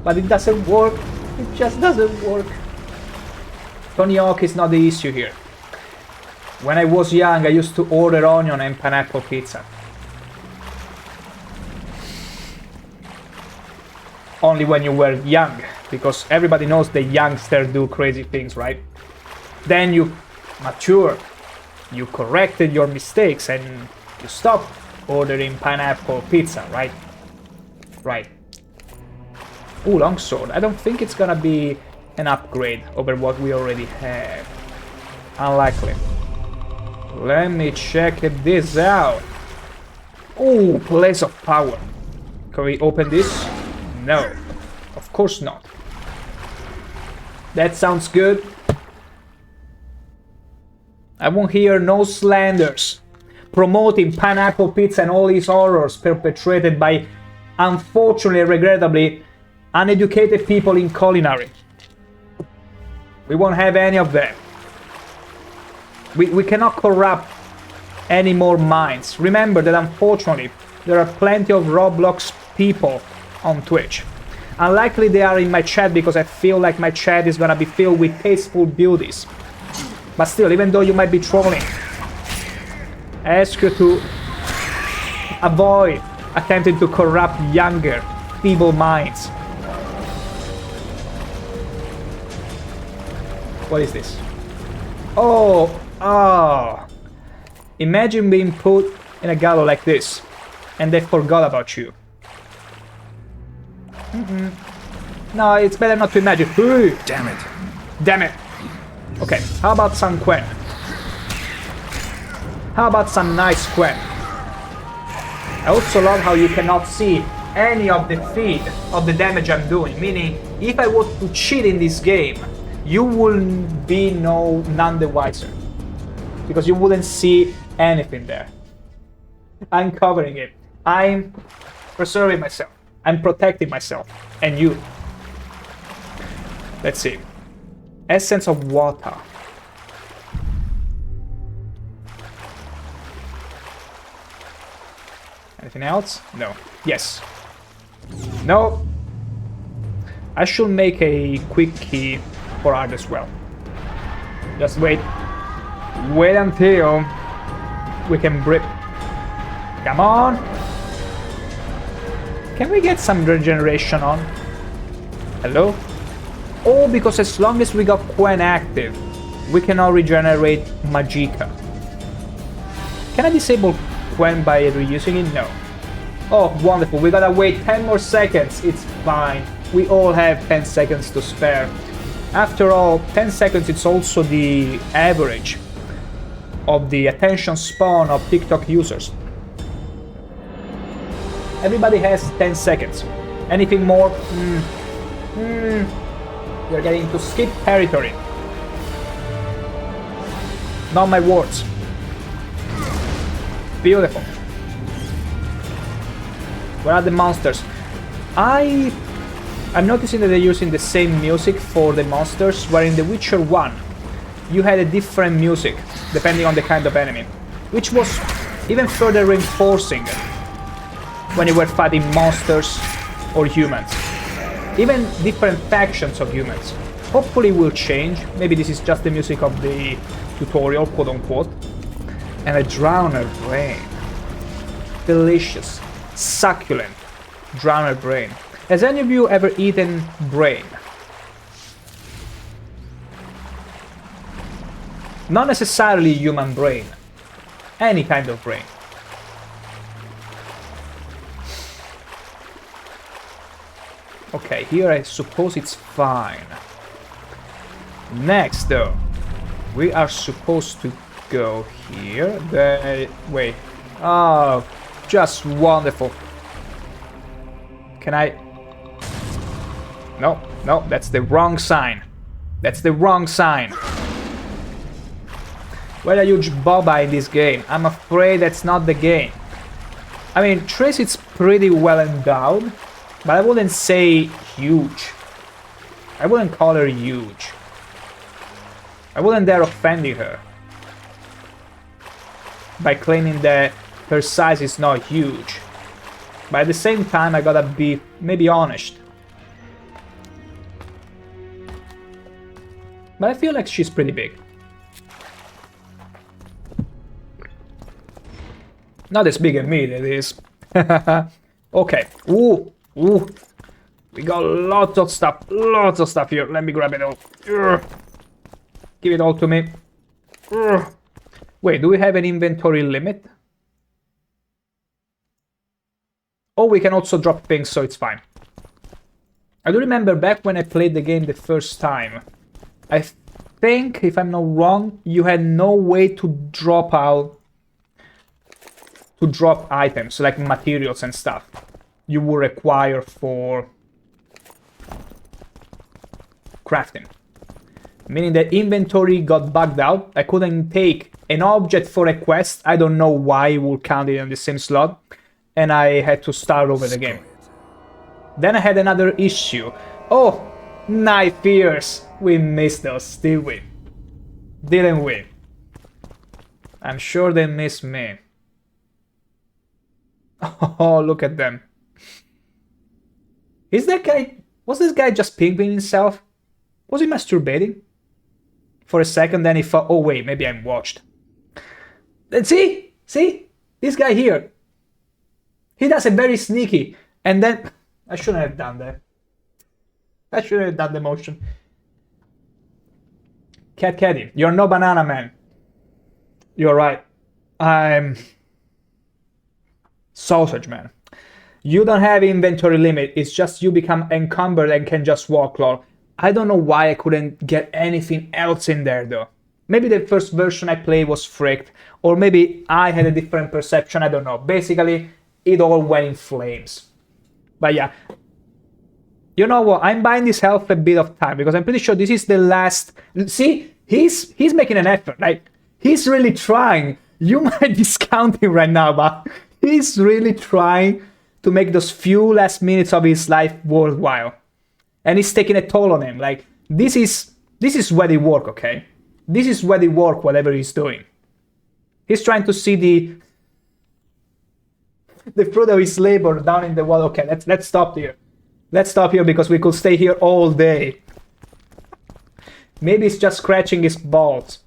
But it doesn't work. It just doesn't work. Tony Hawk is not the issue here. When I was young, I used to order onion and pineapple pizza. Only when you were young, because everybody knows the youngsters do crazy things, right? Then you mature, you corrected your mistakes, and you stopped ordering pineapple pizza, right? Right. Ooh, longsword. I don't think it's gonna be an upgrade over what we already have. Unlikely. Let me check this out. Ooh, place of power. Can we open this? No, of course not. That sounds good. I won't hear no slanders promoting pineapple pizza and all these horrors perpetrated by, unfortunately, regrettably, uneducated people in culinary. We won't have any of that. We cannot corrupt any more minds. Remember that, unfortunately, there are plenty of Roblox people on Twitch. Unlikely they are in my chat because I feel like my chat is gonna be filled with tasteful beauties. But still, even though you might be trolling, I ask you to avoid attempting to corrupt younger, feeble minds. What is this? Oh! Imagine being put in a gallows like this, and they forgot about you. No, it's better not to imagine. Ooh. Damn it. Damn it. Okay, how about some Quen? How about some nice Quen? I also love how you cannot see any of the feed of the damage I'm doing. Meaning, if I were to cheat in this game, you will be none the wiser. Because you wouldn't see anything there. I'm covering it. I'm preserving myself. I'm protecting myself. And you. Let's see. Essence of water. Anything else? No. Yes. No. I should make a quick key for art as well. Just wait. Wait until we can break. Come on. Can we get some regeneration on? Hello? Oh, because as long as we got Quen active, we cannot regenerate Magicka. Can I disable Quen by reusing it? No. Oh, wonderful. We gotta wait 10 more seconds. It's fine. We all have 10 seconds to spare. After all, 10 seconds is also the average of the attention span of TikTok users. Everybody has 10 seconds. Anything more? You're getting into skip territory. Not my words. Beautiful. Where are the monsters? I'm noticing that they're using the same music for the monsters, where in The Witcher 1 you had a different music depending on the kind of enemy, which was even further reinforcing when you were fighting monsters or humans. Even different factions of humans. Hopefully will change. Maybe this is just the music of the tutorial, quote unquote. And a drowner brain. Delicious, succulent drowner brain. Has any of you ever eaten brain? Not necessarily human brain. Any kind of brain. Okay, here I suppose it's fine. Next, though, we are supposed to go here. Wait. Oh, just wonderful. Can I... No, no, that's the wrong sign. That's the wrong sign. What a huge boba in this game. I'm afraid that's not the game. I mean, Trace is pretty well endowed, but I wouldn't say huge. I wouldn't call her huge. I wouldn't dare offending her by claiming that her size is not huge. But at the same time, I gotta be maybe honest. But I feel like she's pretty big. Not as big as me, that is. Okay. Ooh, ooh. We got lots of stuff here. Let me grab it all. Urgh. Give it all to me. Urgh. Wait, do we have an inventory limit? Oh, we can also drop things, so it's fine. I do remember back when I played the game the first time. I think, if I'm not wrong, you had no way to drop items, like materials and stuff. You would require for crafting. Meaning that inventory got bugged out. I couldn't take an object for a quest. I don't know why it would count it on the same slot. And I had to start over the game. Then I had another issue. Oh, knife ears. We missed those, did we? Didn't we? I'm sure they missed me. Oh, look at them. Is that guy... Was this guy just pimping himself? Was he masturbating? For a second, then he thought, oh wait, maybe I'm watched. And see? See? This guy here. He does it very sneaky. And then... I shouldn't have done that. I shouldn't have done the motion. Cat Caddy, you're no banana man. You're right. I'm... Sausage man. You don't have inventory limit. It's just you become encumbered and can just walk, lol. I don't know why I couldn't get anything else in there though. Maybe the first version I played was fricked. Or maybe I had a different perception. I don't know. Basically, it all went in flames. But yeah. You know what? I'm buying this health a bit of time because I'm pretty sure this is the last... See? He's making an effort. Like, he's really trying. You might discount him right now, but he's really trying to make those few last minutes of his life worthwhile. And it's taking a toll on him. Like, this is where they work, okay? This is where they work, whatever he's doing. He's trying to see the fruit of his labor down in the water. Okay, let's stop here. Let's stop here because we could stay here all day. Maybe it's just scratching his balls.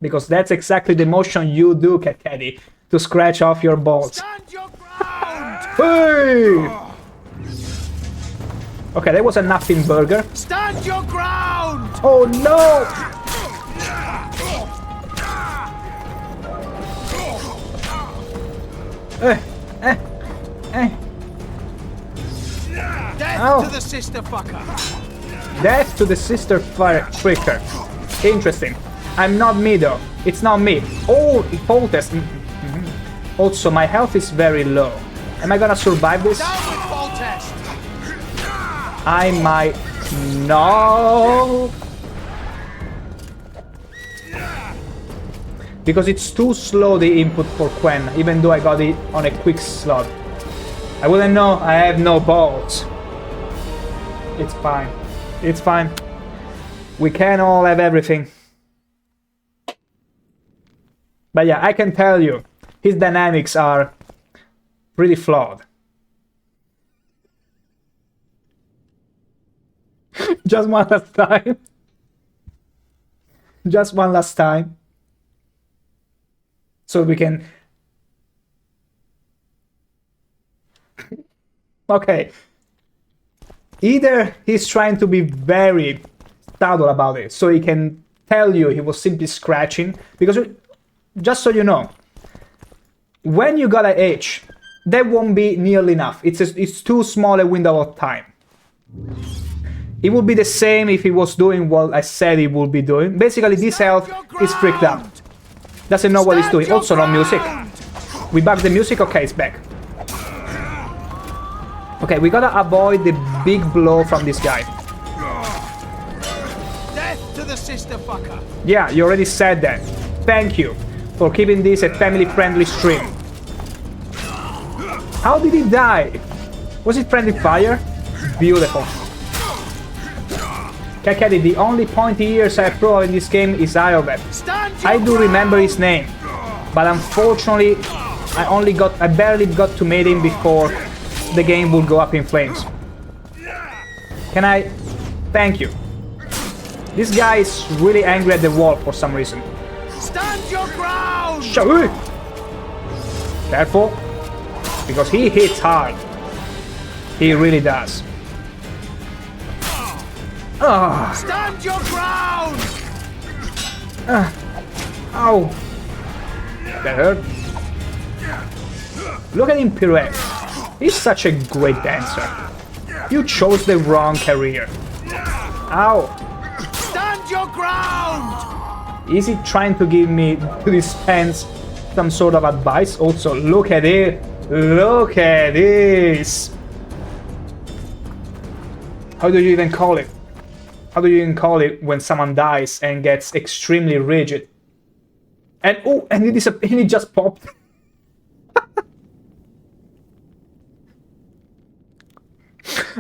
Because that's exactly the motion you do, Cat Caddy. To scratch off your balls. Stand your ground! Hey! Okay, that was a nothing burger. Stand your ground! Oh no! Death Ow. to the sister fucker! Death to the sister fricker. Interesting. I'm not me though. It's not me. Oh, full test. Also, my health is very low. Am I gonna survive this? Down with full test! I might... No! Because it's too slow the input for Quen, even though I got it on a quick slot. I wouldn't know, I have no balls. It's fine. It's fine. We can all have everything. But yeah, I can tell you, his dynamics are pretty flawed. Just one last time. Just one last time. So we can... Okay. Either he's trying to be very subtle about it, so he can tell you he was simply scratching, because just so you know, when you got an H, that won't be nearly enough. It's too small a window of time. It would be the same if he was doing what I said he would be doing. Basically, this elf is freaked out. Doesn't know what he's doing. Also, no music. We back the music. Okay, it's back. Okay, we gotta avoid the big blow from this guy. Death to the sister fucker. Yeah, you already said that. Thank you for keeping this a family-friendly stream. How did he die? Was it friendly fire? Beautiful. Kakedi, the only pointy ears I approve in this game is Iobet. I do remember his name, but unfortunately, I barely got to meet him before the game will go up in flames. Can I? Thank you. This guy is really angry at the wall for some reason. Stand your ground! Shoo! Careful, because he hits hard. He really does. Stand your ground! Ow! That hurt. Look at him pirouette. He's such a great dancer. You chose the wrong career. Ow! Stand your ground! Is he trying to give me, to dispense some sort of advice? Also, look at it. Look at this. How do you even call it? How do you even call it when someone dies and gets extremely rigid? And oh, and he just popped.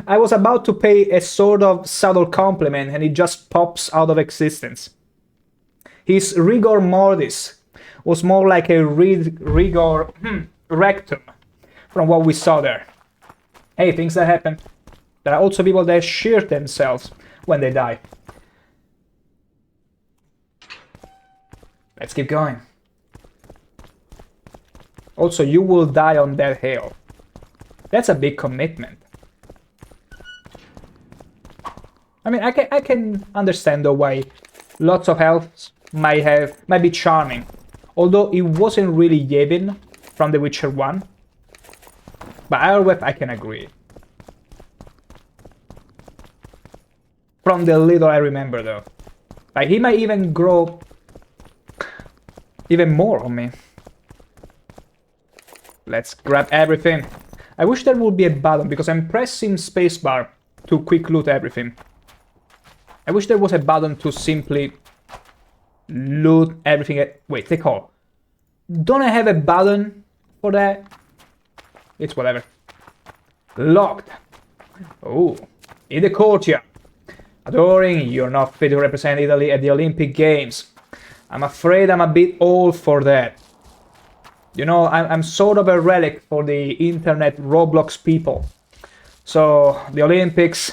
I was about to pay a sort of subtle compliment and he just pops out of existence. His rigor mortis was more like a rigor rectum from what we saw there. Hey, things that happen. There are also people that shear themselves when they die. Let's keep going. Also, you will die on that hill. That's a big commitment. I mean, I can understand though why lots of elves might be charming, although it wasn't really Yevon from The Witcher 1. But Iorweth, I can agree. From the little I remember though. Like, he might even grow even more on me. Let's grab everything. I wish there would be a button, because I'm pressing spacebar to quick loot everything. I wish there was a button to simply loot everything. Wait, take all. Don't I have a button for that? It's whatever. Locked. Oh, in the courtyard. Adoring, you're not fit to represent Italy at the Olympic Games. I'm afraid I'm a bit old for that. You know, I'm sort of a relic for the internet Roblox people. So, the Olympics,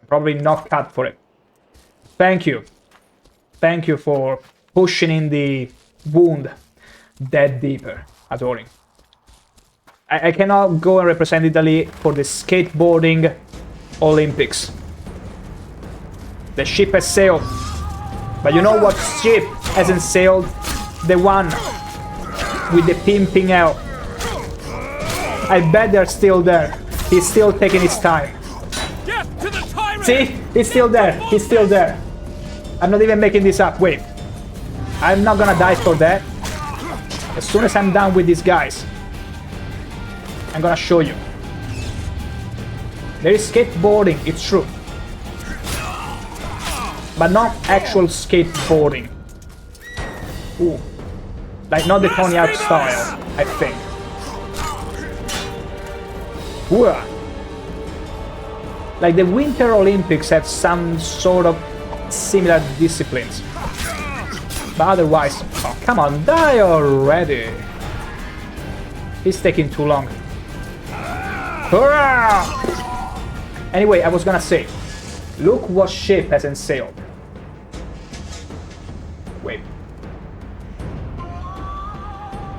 probably not cut for it. Thank you. Thank you for pushing in the wound that deeper, Adoring. I cannot go and represent Italy for the skateboarding Olympics. The ship has sailed. But you know what ship hasn't sailed? The one with the pimping out. I bet they're still there. He's still taking his time. See? He's still there. He's still there. I'm not even making this up. Wait. I'm not gonna die for that. As soon as I'm done with these guys, I'm gonna show you. There is skateboarding, it's true. But not actual skateboarding. Ooh. Like, not the Tony Hawk style, I think. Ooh. Like, the Winter Olympics have some sort of similar disciplines. But otherwise... Oh, come on, die already! He's taking too long. Hurrah! Anyway, I was gonna say... Look what ship hasn't sailed. Wait.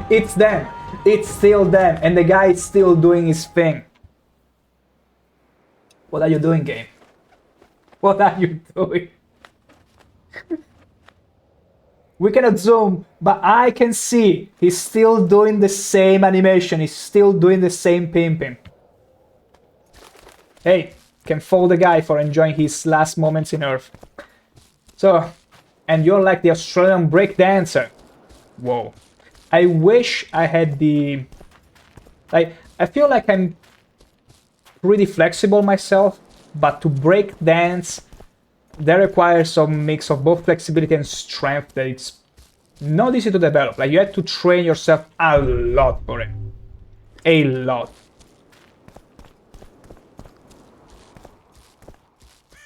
It's them. It's still them. And the guy is still doing his thing. What are you doing, game? What are you doing? We cannot zoom, but I can see he's still doing the same animation. He's still doing the same pimping. Hey, can follow the guy for enjoying his last moments in Earth. So, and you're like the Australian breakdancer. Whoa. I wish I had the... Like, I feel like I'm pretty flexible myself, but to break dance, that requires some mix of both flexibility and strength that it's not easy to develop. Like, you have to train yourself a lot for it. A lot.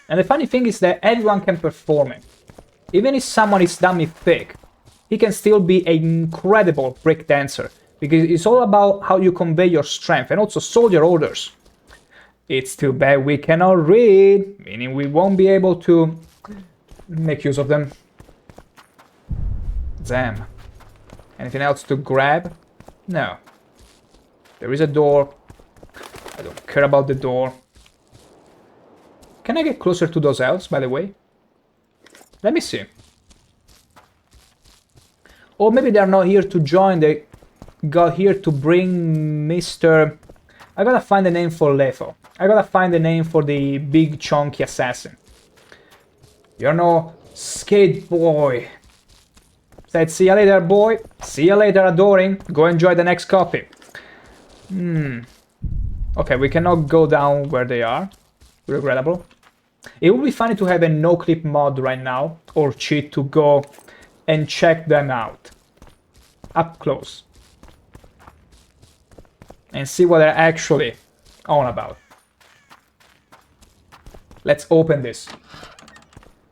And the funny thing is that everyone can perform it. Even if someone is dummy thick, he can still be an incredible breakdancer, because it's all about how you convey your strength and also soldier orders. It's too bad we cannot read, meaning we won't be able to make use of them. Damn. Anything else to grab? No. There is a door. I don't care about the door. Can I get closer to those elves, by the way? Let me see. Or maybe they're not here to join, they got here to bring Mr... I gotta find the name for Letho. I gotta find the name for the big chunky assassin. You're no skate boy. Said, see you later, boy. See you later, adoring. Go enjoy the next copy. Okay, we cannot go down where they are. Regrettable. It would be funny to have a no-clip mod right now, or cheat to go and check them out. Up close. And see what they're actually on about. Let's open this.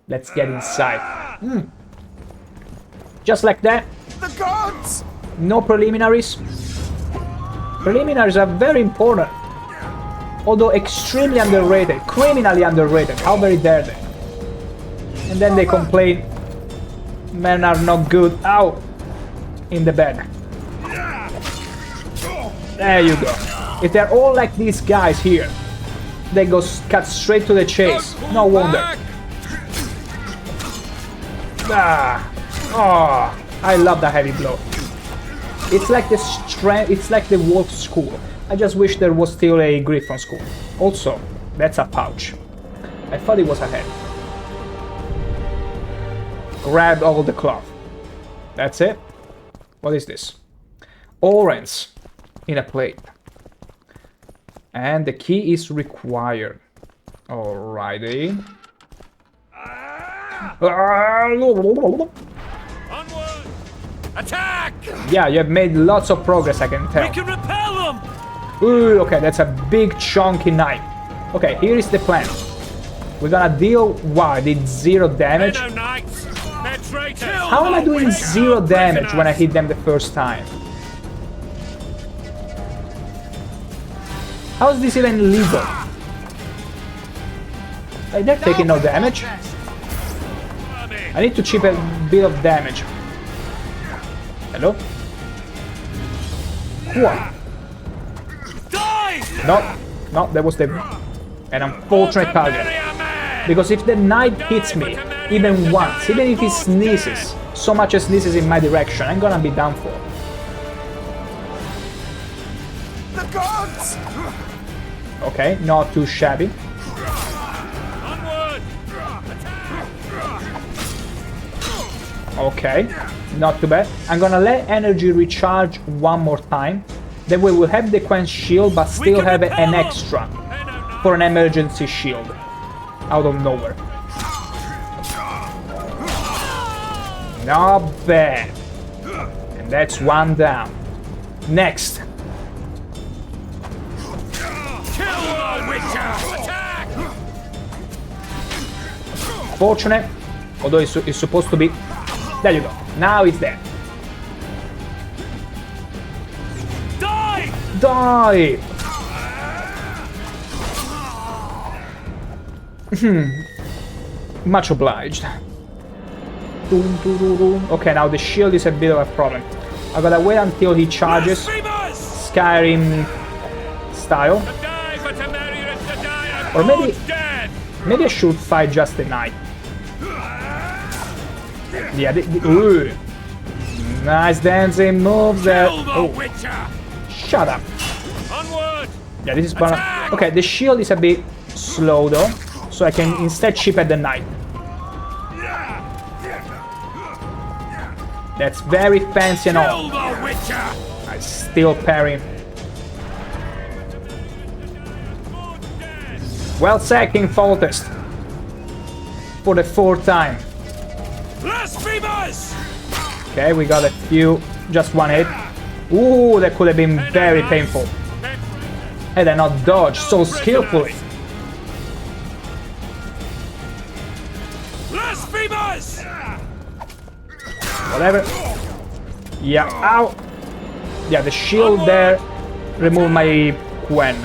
Let's get inside. Just like that. The gods! No preliminaries. Preliminaries are very important. Although extremely underrated. Criminally underrated. How very dare they? And then they complain men are not good. Ow! In the bed. There you go. If they're all like these guys here, they go cut straight to the chase. No wonder. Oh, I love the heavy blow. It's like the strength. It's like the wolf school. I just wish there was still a griffon school. Also, that's a pouch. I thought it was a head. Grab all the cloth. That's it. What is this? Orange in a plate. And the key is required. Alrighty. Onward! Attack! Yeah, you have made lots of progress, I can tell. We can repel them! Ooh, okay, that's a big chunky knife. Okay, here is the plan. We're gonna deal... Wow, I did 0 damage. How am I doing 0 damage when I hit them the first time? How is this even legal? Like, they're taking no damage. I need to chip a bit of damage. Hello? What? No, that was an unfortunate target. Because if the knight hits me, even once, even if he sneezes, so much as sneezes in my direction, I'm gonna be done for. The gods! Okay, not too shabby. Okay, not too bad. I'm gonna let energy recharge one more time. Then we will have the quench shield, but still have an extra for an emergency shield out of nowhere. Not bad. And that's one down. Next. Fortunate, although it's supposed to be. There you go. Now it's there. Die! Die! Much obliged. Okay, now the shield is a bit of a problem. I gotta wait until he charges. Skyrim style. Or maybe I should fight just the knight. Yeah, ooh. Nice dancing moves there. Oh. Shut up. Yeah, this is one. Okay, the shield is a bit slow though, so I can instead chip at the knight. That's very fancy and all. I still parry. Well said, King Foltest. For the 4th time. Okay, we got a few. Just one hit. Ooh, that could have been very painful. Had I not dodged so skillfully. Whatever. Yeah, ow. Yeah, the shield there removed my Gwen.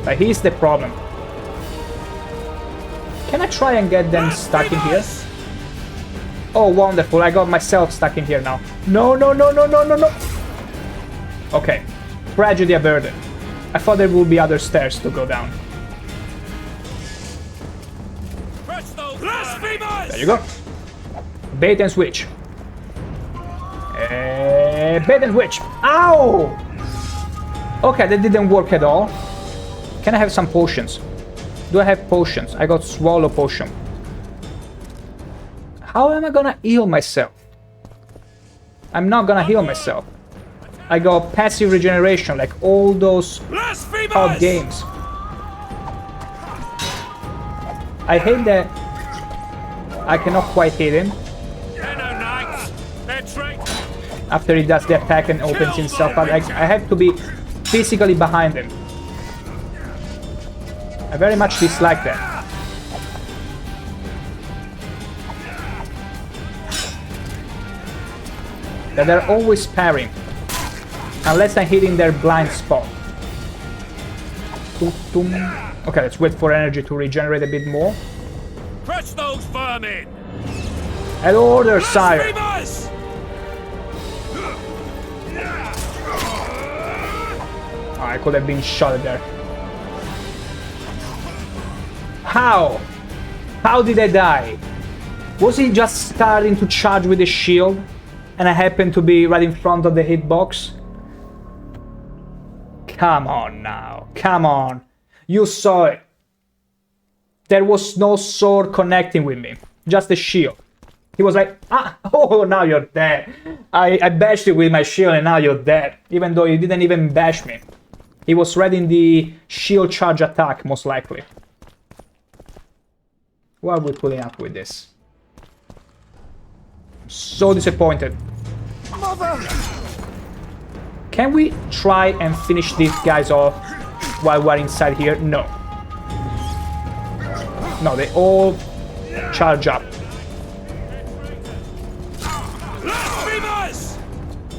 But here's the problem. Can I try and get them stuck in here? Oh, wonderful. I got myself stuck in here now. No, no, no, no, no, no, no. Okay. Tragedy averted. I thought there would be other stairs to go down. There you go. Bait and switch. Bait and switch. Ow! Okay, that didn't work at all. Can I have some potions? Do I have potions? I got swallow potion. How am I gonna heal myself? I'm not gonna heal myself. I got passive regeneration like all those odd games. I hate that I cannot quite hit him. After he does the attack and opens himself up, I have to be physically behind him. I very much dislike that. That they're always parrying. Unless I'm hitting their blind spot. Okay, let's wait for energy to regenerate a bit more. Crush those vermin! At order, sire! Oh, I could have been shot there. How? How did I die? Was he just starting to charge with the shield? And I happened to be right in front of the hitbox? Come on now. Come on. You saw it. There was no sword connecting with me. Just the shield. He was like, ah, oh, now you're dead. I bashed you with my shield and now you're dead. Even though you didn't even bash me. He was reading the shield charge attack, most likely. Why are we pulling up with this? I'm so disappointed. Mother! Can we try and finish these guys off while we're inside here? No. No, they all charge up.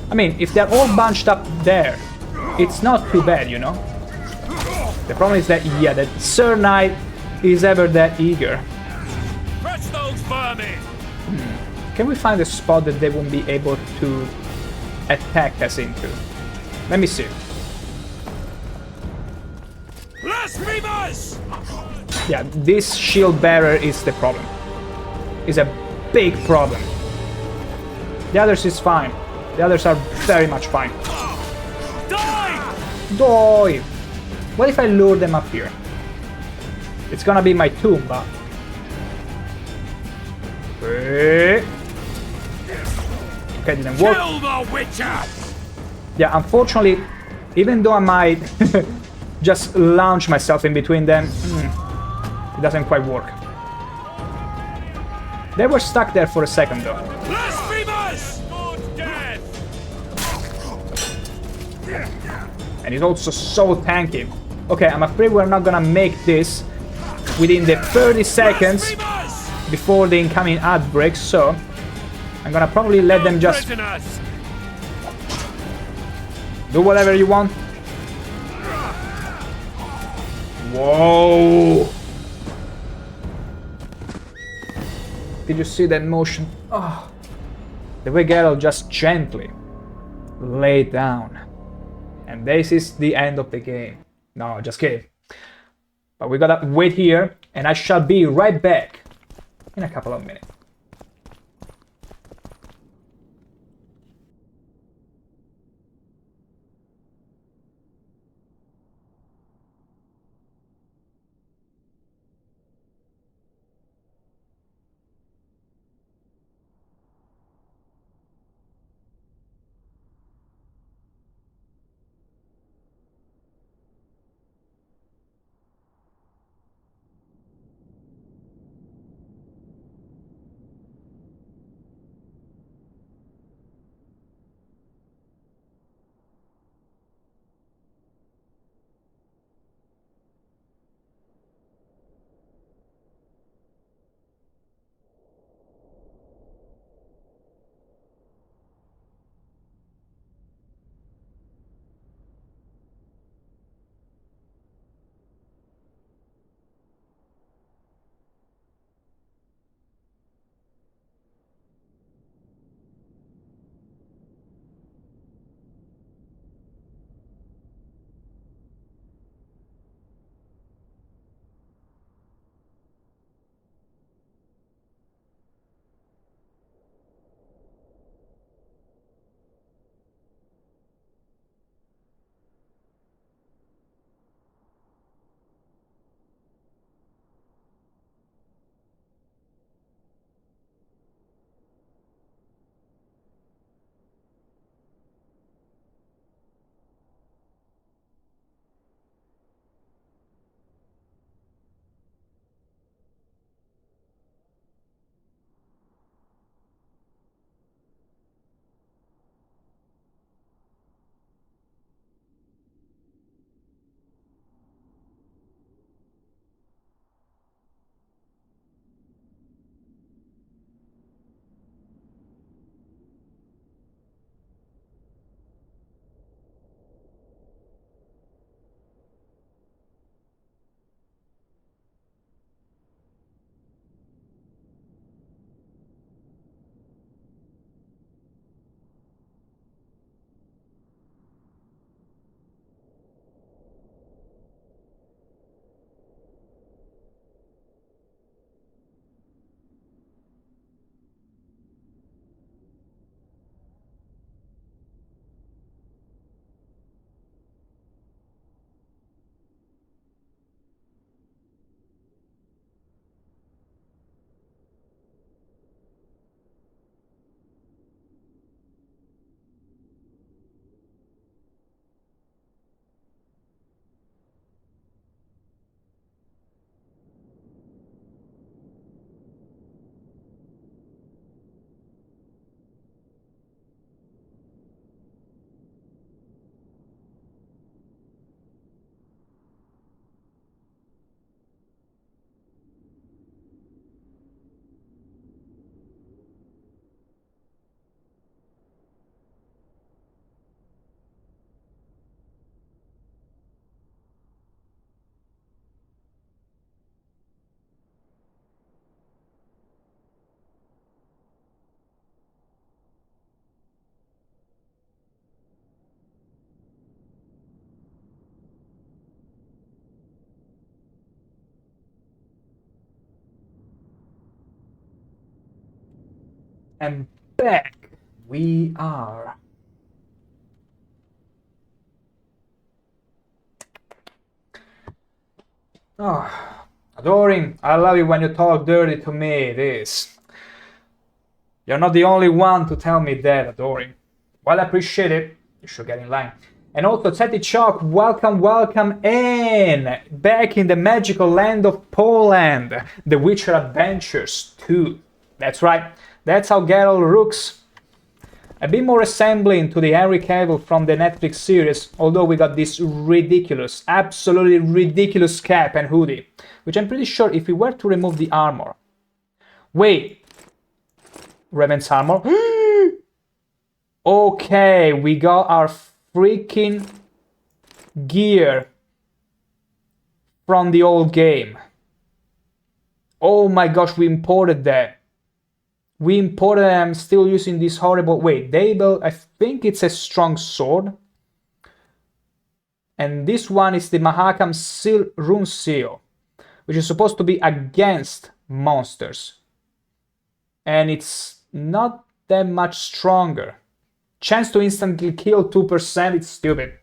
I mean, if they're all bunched up there, it's not too bad, you know? The problem is that, yeah, that Sir Knight is ever that eager. Can we find a spot that they won't be able to attack us into? Let me see. Yeah, this shield bearer is the problem. Is a big problem. The others is fine. The others are very much fine. Die! What if I lure them up here? It's gonna be my tomb, but... Okay, didn't work. Kill the Witcher! Yeah, unfortunately, even though I might just launch myself in between them, it doesn't quite work. They were stuck there for a second, though. And he's also so tanky. Okay, I'm afraid we're not gonna make this within the 30 seconds before the incoming ad breaks, so I'm gonna probably let them just do whatever you want. Whoa! Did you see that motion? Oh, the way Geralt just gently laid down. And this is the end of the game. No, just kidding. But we gotta wait here, and I shall be right back in a couple of minutes. And back we are. Oh, Adoring, I love it when you talk dirty to me, this. You're not the only one to tell me that, Adoring. Well, I appreciate it. You should get in line. And also, Teddy Chalk, welcome, welcome in! Back in the magical land of Poland, The Witcher Adventures 2. That's right, that's how Geralt looks. A bit more resembling to the Henry Cavill from the Netflix series, although we got this ridiculous, absolutely ridiculous cap and hoodie, which I'm pretty sure if we were to remove the armor... Wait! Reven's armor? Okay, we got our freaking gear from the old game. Oh my gosh, we imported that. We imported them, still using this horrible... Wait, I think it's a strong sword. And this one is the Mahakam Rune Seal, which is supposed to be against monsters. And it's not that much stronger. Chance to instantly kill 2%, it's stupid.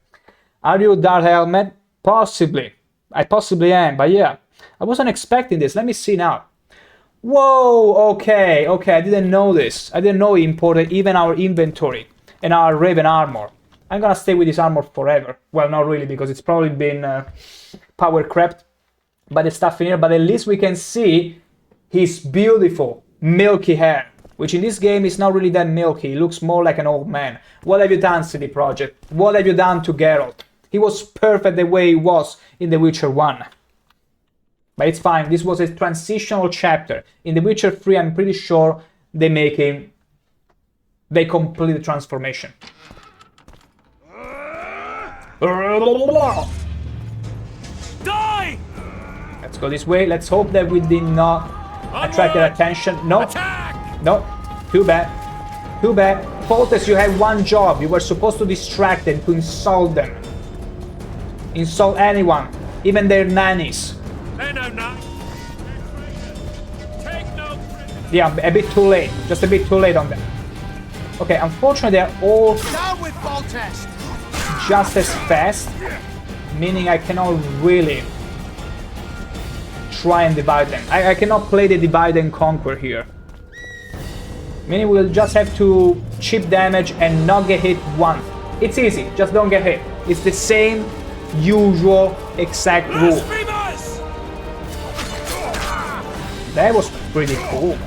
Are you Dark Helmet? Possibly. I possibly am, but yeah. I wasn't expecting this. Let me see now. Whoa, okay, I didn't know this. I didn't know he imported even our inventory and our Raven armor. I'm gonna stay with this armor forever. Well, not really, because it's probably been power crept by the stuff in here, but at least we can see his beautiful, milky hair, which in this game is not really that milky. He looks more like an old man. What have you done, CD Projekt? What have you done to Geralt? He was perfect the way he was in The Witcher 1. But it's fine, this was a transitional chapter. In The Witcher 3, I'm pretty sure they complete the transformation. Die! Let's go this way. Let's hope that we did not attract their attention. No. Attack! No. Too bad. Too bad. Foltest, you had one job. You were supposed to distract them, to insult them. Insult anyone, even their nannies. They know nothing. Take no prisoners. Yeah, a bit too late. Just a bit too late on them. Okay, unfortunately they're all Down with Foltest! just as fast, meaning I cannot really try and divide them. I cannot play the divide and conquer here. Meaning we'll just have to chip damage and not get hit once. It's easy, just don't get hit. It's the same usual exact rule. That was pretty cool.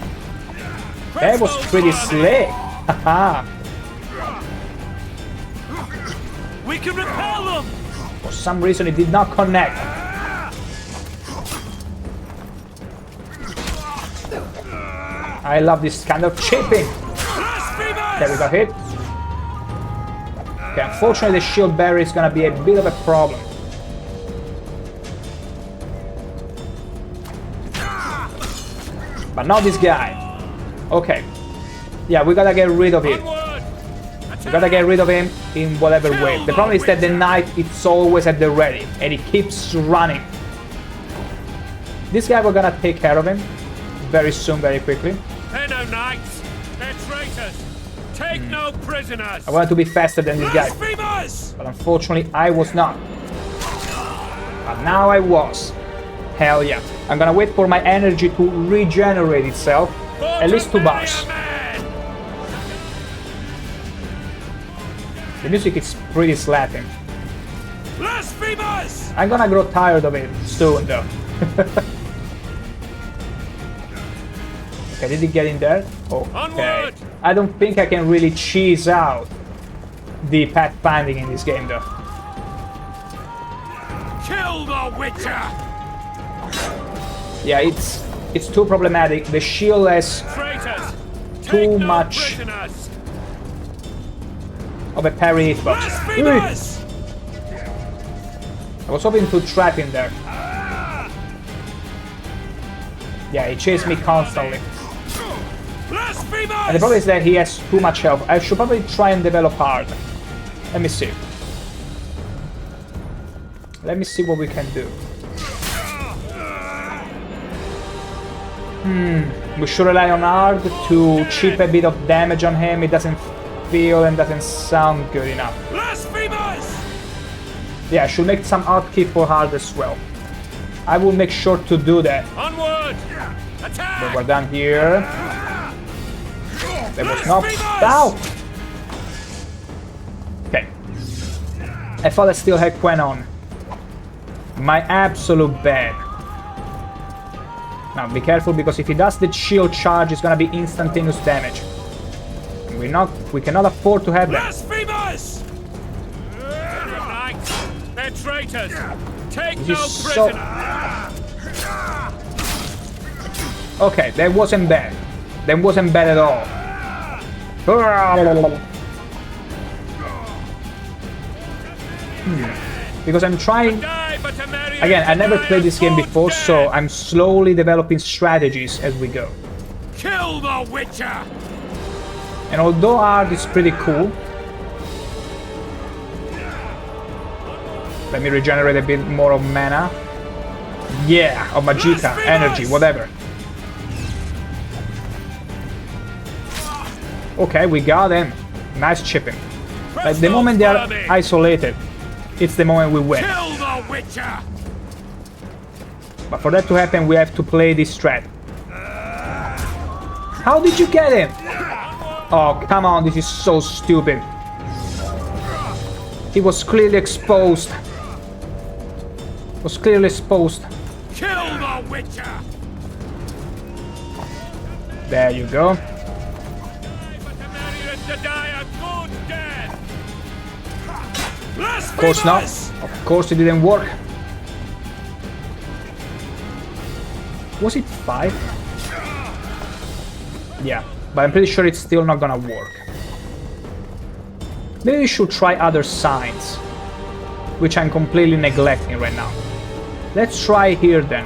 That was pretty slick. Haha. We can repel them! For some reason it did not connect. I love this kind of chipping. There we got hit. Okay, unfortunately the shield barrier is gonna be a bit of a problem. But not this guy. Okay. Yeah, we gotta get rid of him. We gotta get rid of him in whatever way. The problem is that the knight is always at the ready and he keeps running. This guy, we're gonna take care of him very soon, very quickly. They're no knights. They're traitors. Take no prisoners. I wanted to be faster than this guy. Blasphemers! But unfortunately, I was not. But now I was. Hell yeah. I'm gonna wait for my energy to regenerate itself. At least 2 bars. The music is pretty slapping. Blasphemers! I'm gonna grow tired of it soon though. Okay, did he get in there? Okay. Onward! I don't think I can really cheese out the pathfinding in this game though. Kill the Witcher! Yeah, it's too problematic. The shield has Traitors! too much Prisoners! of a parry hitbox. Blasphemers! I was hoping to trap him there. Yeah, he chased me constantly. And the problem is that he has too much health. I should probably try and develop hard. Let me see. Let me see what we can do. We should rely on hard to chip a bit of damage on him. It doesn't feel and doesn't sound good enough. Yeah, I should make some hotkey for hard as well. I will make sure to do that. Onward! Attack! But we're done here. That was knocked out. Okay. I thought I still had Quen on. My absolute bad. Now be careful, because if he does the shield charge, it's gonna be instantaneous damage. We cannot afford to have that. Blasphemers! They're traitors! Take This no is so... prisoner! Okay, that wasn't bad. That wasn't bad at all. Because I'm trying... Again, I never played this game before, so I'm slowly developing strategies as we go. Kill the Witcher! And although art is pretty cool, let me regenerate a bit more of mana. Yeah, of Magicka, energy, whatever. Okay, we got him. Nice chipping. Like the moment they are isolated, it's the moment we win. Kill the Witcher! But for that to happen, we have to play this strat. How did you get him? Oh, come on, this is so stupid. He was clearly exposed. Was clearly exposed. Kill the Witcher! There you go. Of course not. Of course it didn't work. Was it 5? Yeah, but I'm pretty sure it's still not gonna work. Maybe we should try other signs, which I'm completely neglecting right now. Let's try here then.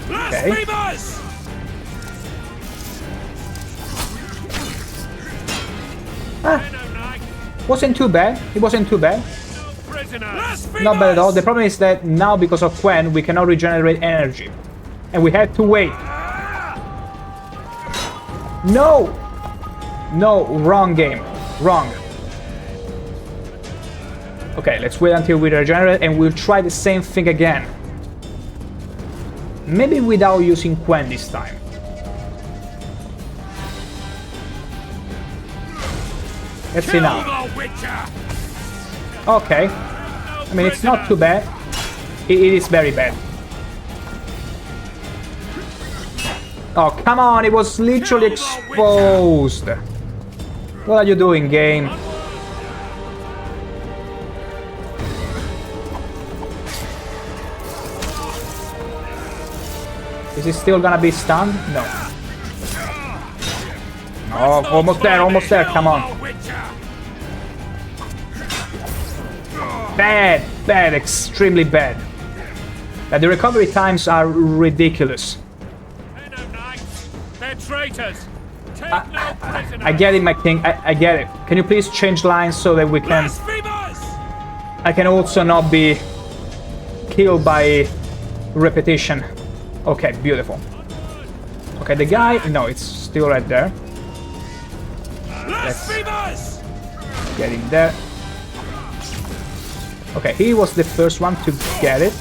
Okay. Wasn't too bad. It wasn't too bad. Not bad at all. The problem is that now, because of Quen, we cannot regenerate energy. And we had to wait. No! No, wrong game. Wrong. Okay, let's wait until we regenerate and we'll try the same thing again. Maybe without using Quen this time. Let's see now. Okay. I mean, it's not too bad. It is very bad. Oh, come on, it was literally exposed. What are you doing, game? Is he still gonna be stunned? No. Oh, almost there, come on. Bad, bad, extremely bad. The recovery times are ridiculous. They're traitors. I get it, my king, I get it. Can you please change lines so that we can... I can also not be killed by repetition. Okay, beautiful. Okay, the guy... No, it's still right there. Let's get in there. Okay, he was the first one to get it.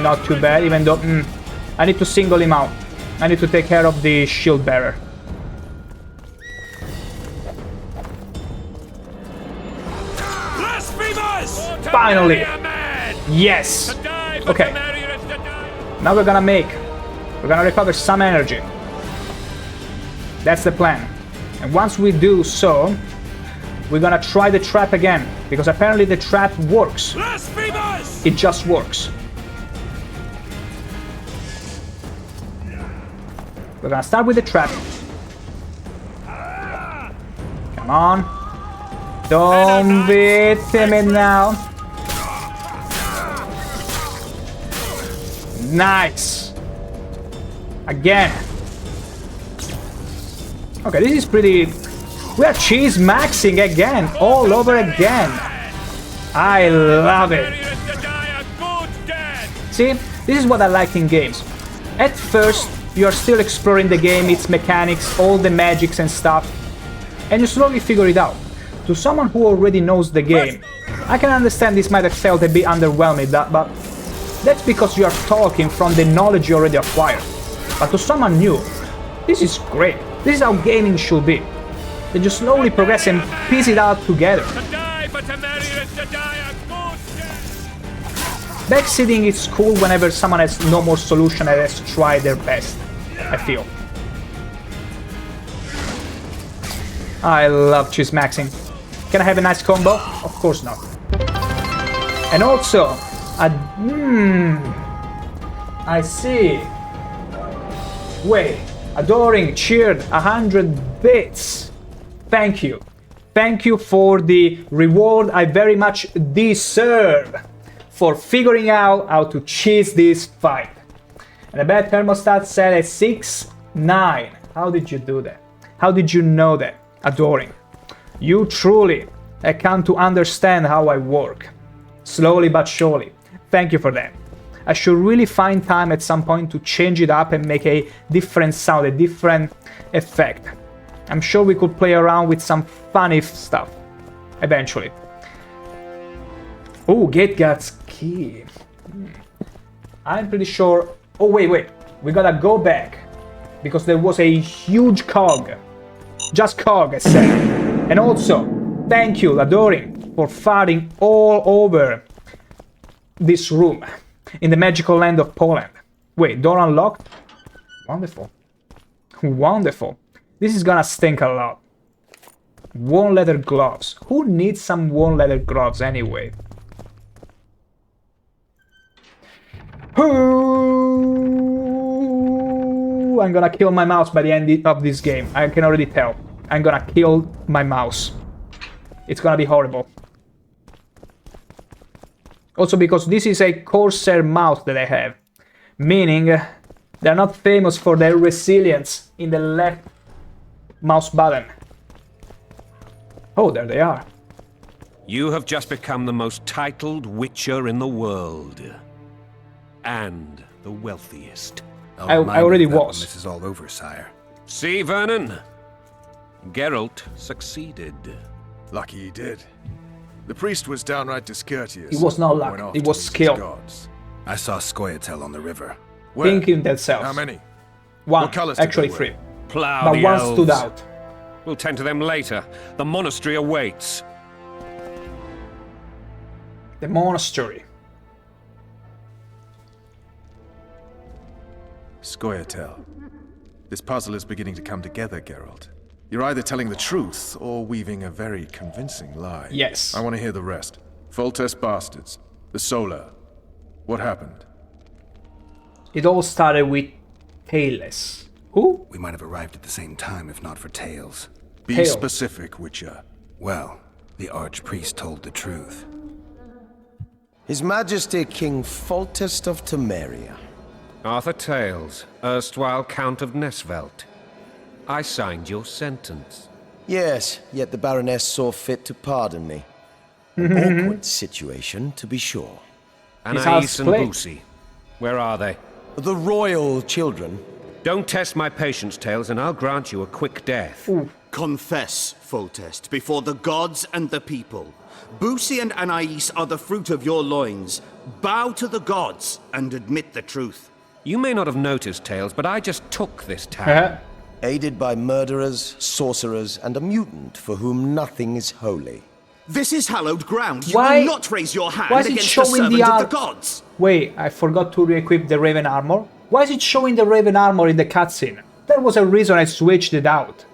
Not too bad, even though... I need to single him out. I need to take care of the shield bearer. Finally! Yes! Okay. Now we're gonna recover some energy. That's the plan. And once we do so, we're gonna try the trap again, because apparently the trap works. It just works. We're gonna start with the trap. Come on. Don't be timid now. Nice. Again. Okay, this is pretty... We are cheese maxing again, all over again. I love it. See, this is what I like in games. At first, you're still exploring the game, its mechanics, all the magics and stuff, and you slowly figure it out. To someone who already knows the game, I can understand this might have felt a bit underwhelming, but that's because you are talking from the knowledge you already acquired. But to someone new, this is great. This is how gaming should be. Then you slowly progress and piece it out together. Backseating is cool whenever someone has no more solution and has tried their best, I feel. I love cheese maxing. Can I have a nice combo? Of course not. And also, I see. Wait, adoring cheered 100 bits. Thank you. Thank you for the reward I very much deserve for figuring out how to cheese this fight. And the bad thermostat set at 6-9. How did you do that? How did you know that? Adoring. You truly have come to understand how I work. Slowly but surely. Thank you for that. I should really find time at some point to change it up and make a different sound, a different effect. I'm sure we could play around with some funny stuff. Eventually. Oh, Gate Guard's key. I'm pretty sure... Oh, wait. We gotta go back. Because there was a huge cog. Just cog, I said. And also, thank you, Adoring, for farting all over this room. In the magical land of Poland. Wait, door unlocked? Wonderful. Wonderful. This is gonna stink a lot. Worn leather gloves. Who needs some worn leather gloves anyway? Ooh, I'm gonna kill my mouse by the end of this game. I can already tell. I'm gonna kill my mouse. It's gonna be horrible. Also because this is a Corsair mouse that I have. Meaning they're not famous for their resilience in the left mouse button. Oh, there they are. You have just become the most titled witcher in the world. And the wealthiest. I already was. This is all over, sire. See, Vernon? Geralt succeeded. Lucky he did. The priest was downright discourteous. It was not luck, it was skill. I saw Scoia'tael on the river. Where? Thinking themselves. How many? One, What colours did actually they 3. wear? Plough But the one elves. stood out. We'll tend to them later. The monastery awaits. The monastery. Scoia'tael. This puzzle is beginning to come together, Geralt. You're either telling the truth or weaving a very convincing lie. Yes. I want to hear the rest. Foltest bastards. The Solar. What happened? It all started with Tailless. Who? We might have arrived at the same time if not for Tails. Be Tails. specific, Witcher. Well, the Archpriest told the truth. His Majesty King Foltest of Temeria. Arthur Tales, erstwhile Count of Nesvelt. I signed your sentence. Yes, yet the Baroness saw fit to pardon me. An awkward situation, to be sure. Anais and Boosie. Where are they? The royal children. Don't test my patience, Tales, and I'll grant you a quick death. Confess, Foltest, before the gods and the people. Boosie and Anais are the fruit of your loins. Bow to the gods and admit the truth. You may not have noticed, Tales, but I just took this town. Aided by murderers, sorcerers, and a mutant for whom nothing is holy. This is hallowed ground. You Why- will not raise your hand why is it against the showing servant the of ar- the gods. Wait, I forgot to re-equip the Raven armor. Why is it showing the Raven armor in the cutscene? There was a reason I switched it out.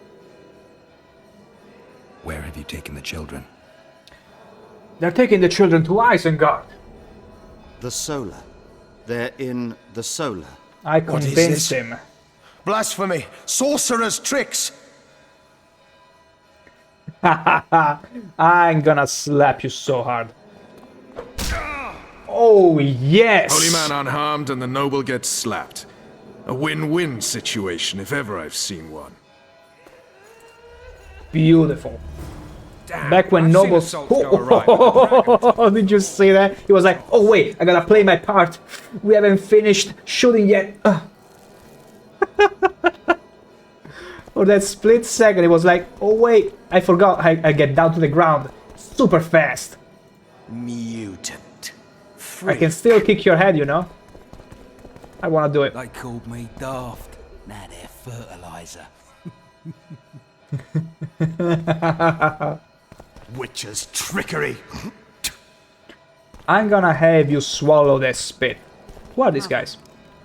Where have you taken the children? They're taking the children to Isengard. The Solar. They're in the Solar. I What is convinced this? him. Blasphemy! Sorcerer's tricks! I'm gonna slap you so hard. Oh, yes! Holy man unharmed and the noble gets slapped. A win-win situation, if ever I've seen one. Beautiful. Damn, Back when I've seen nobles... assaults go awry. Did you see that? He was like, oh wait, I gotta play my part. We haven't finished shooting yet. For that split second, it was like, oh wait, I forgot I get down to the ground super fast. Mutant. I can still kick your head, you know? I wanna do it. They called me daft. Now they're fertilizer. Witcher's trickery. I'm gonna have you swallow that spit. Who are these guys?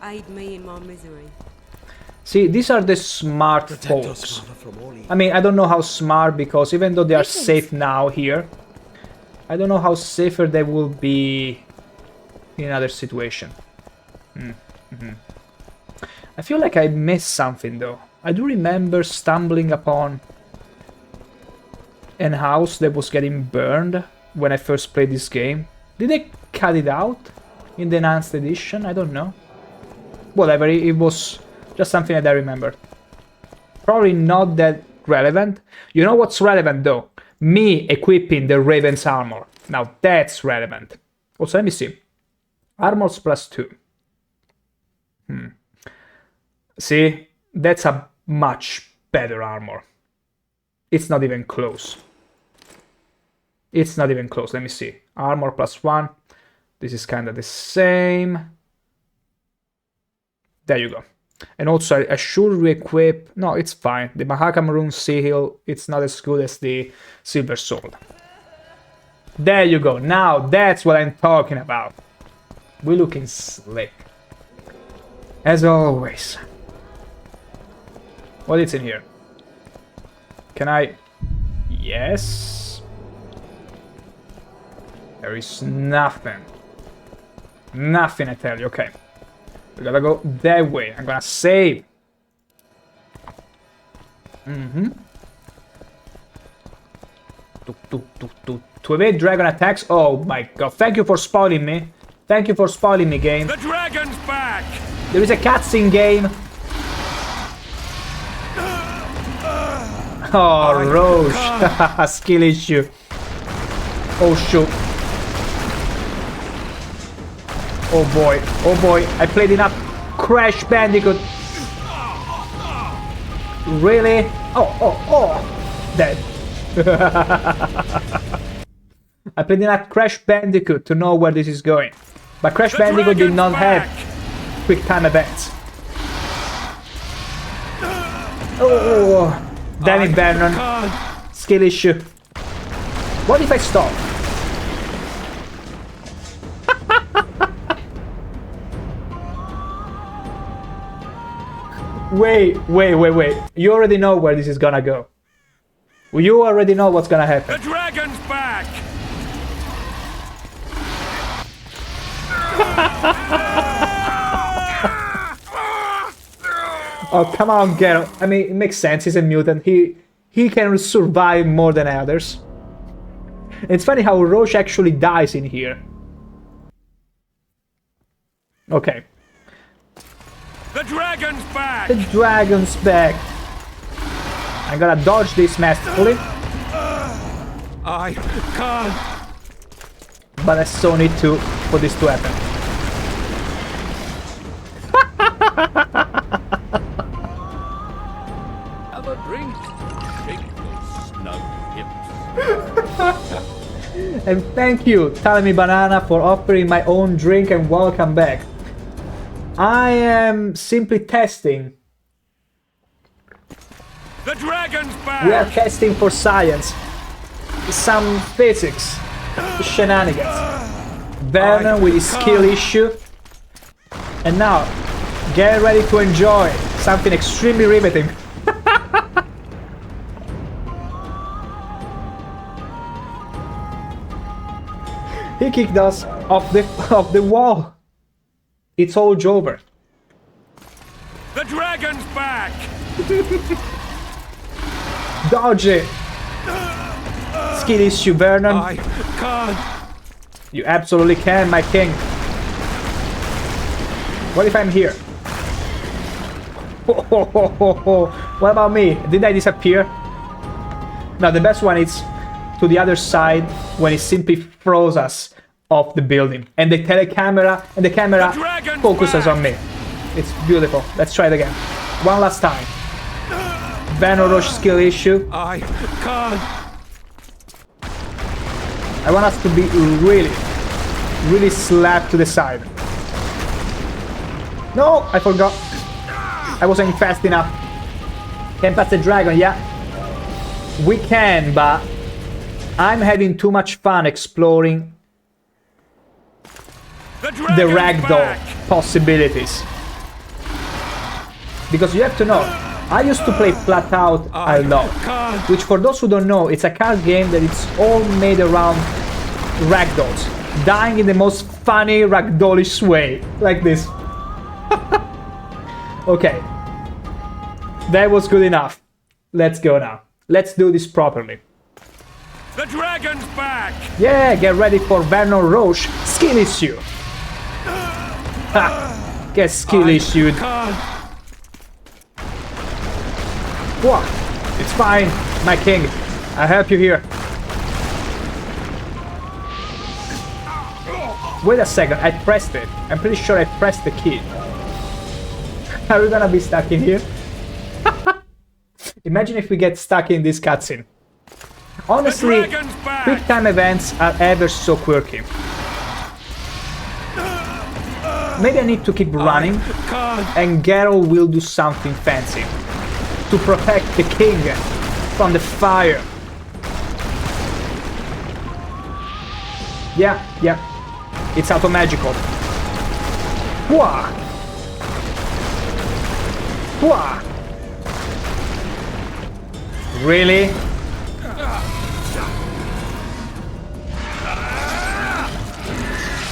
Aid me in my misery. See, these are the smart folks. I mean, I don't know how smart, because even though they are safe now here, I don't know how safer they will be in another situation. I feel like I missed something though. I do remember stumbling upon an house that was getting burned when I first played this game. Did they cut it out in the enhanced edition? I don't know. Whatever, it was just something that I remembered. Probably not that relevant. You know what's relevant though? Me equipping the Raven's armor. Now that's relevant. Also, let me see. Armors +2. See? That's a much better armor. It's not even close. It's not even close. Let me see. Armor +1. This is kind of the same. There you go. And also, I should re-equip... No, it's fine. The Mahakam Rune Seal, it's not as good as the Silver Sword. There you go. Now, that's what I'm talking about. We're looking slick. As always. What is in here? Can I... Yes. There is nothing. Nothing, I tell you. Okay. We gotta go that way. I'm gonna save. To evade dragon attacks. Oh my god. Thank you for spoiling me. Thank you for spoiling me, game. The dragon's back! There is a cutscene game. Oh, Roche. Skill issue. Oh, shoot. Oh boy, oh boy, I played enough Crash Bandicoot. Really? Oh, dead. I played enough Crash Bandicoot to know where this is going. But Crash Bandicoot did not have quick time events. Oh, damn it, Vernon. Skill issue. What if I stop? Wait. You already know where this is gonna go. You already know what's gonna happen. The dragon's back! Oh, come on, Geralt. I mean, it makes sense. He's a mutant. He can survive more than others. It's funny how Roche actually dies in here. Okay. The dragon's back! The dragon's back. I'm gonna dodge this masterfully. I can't. But I so need to for this to happen. Have a drink. Shake those snug hips. And thank you, Telling Me Banana, for offering my own drink and welcome back. I am simply testing. The dragon's back! We are testing for science. Some physics. Shenanigans. Vernon with his skill issue. And now, get ready to enjoy something extremely riveting. He kicked us off the wall. It's all over. The dragon's back! Dodge it! Skill issue, Vernon. I can't. You absolutely can, my king. What if I'm here? What about me? Did I disappear? No, the best one is to the other side when it simply froze us off the building. And the camera focuses on me. It's beautiful. Let's try it again. One last time. Vernon Roche skill issue. I can't. I want us to be really slapped to the side. No, I forgot. I wasn't fast enough. Can't pass the dragon, yeah. We can, but I'm having too much fun exploring the ragdoll possibilities. Because you have to know, I used to play Flat Out a lot, which for those who don't know, it's a card game that it's all made around ragdolls, dying in the most funny ragdollish way, like this. Okay, that was good enough. Let's go now. Let's do this properly. The dragon's back! Yeah, get ready for Vernon Roche skill issue. Ha! Get skill issued. What? It's fine, my king. I'll help you here. Wait a second, I pressed it. I'm pretty sure I pressed the key. Are we gonna be stuck in here? Imagine if we get stuck in this cutscene. Honestly, quick time events are ever so quirky. Maybe I need to keep running, and Geralt will do something fancy to protect the king from the fire. Yeah, it's auto-magical. Wah! Wah! Really?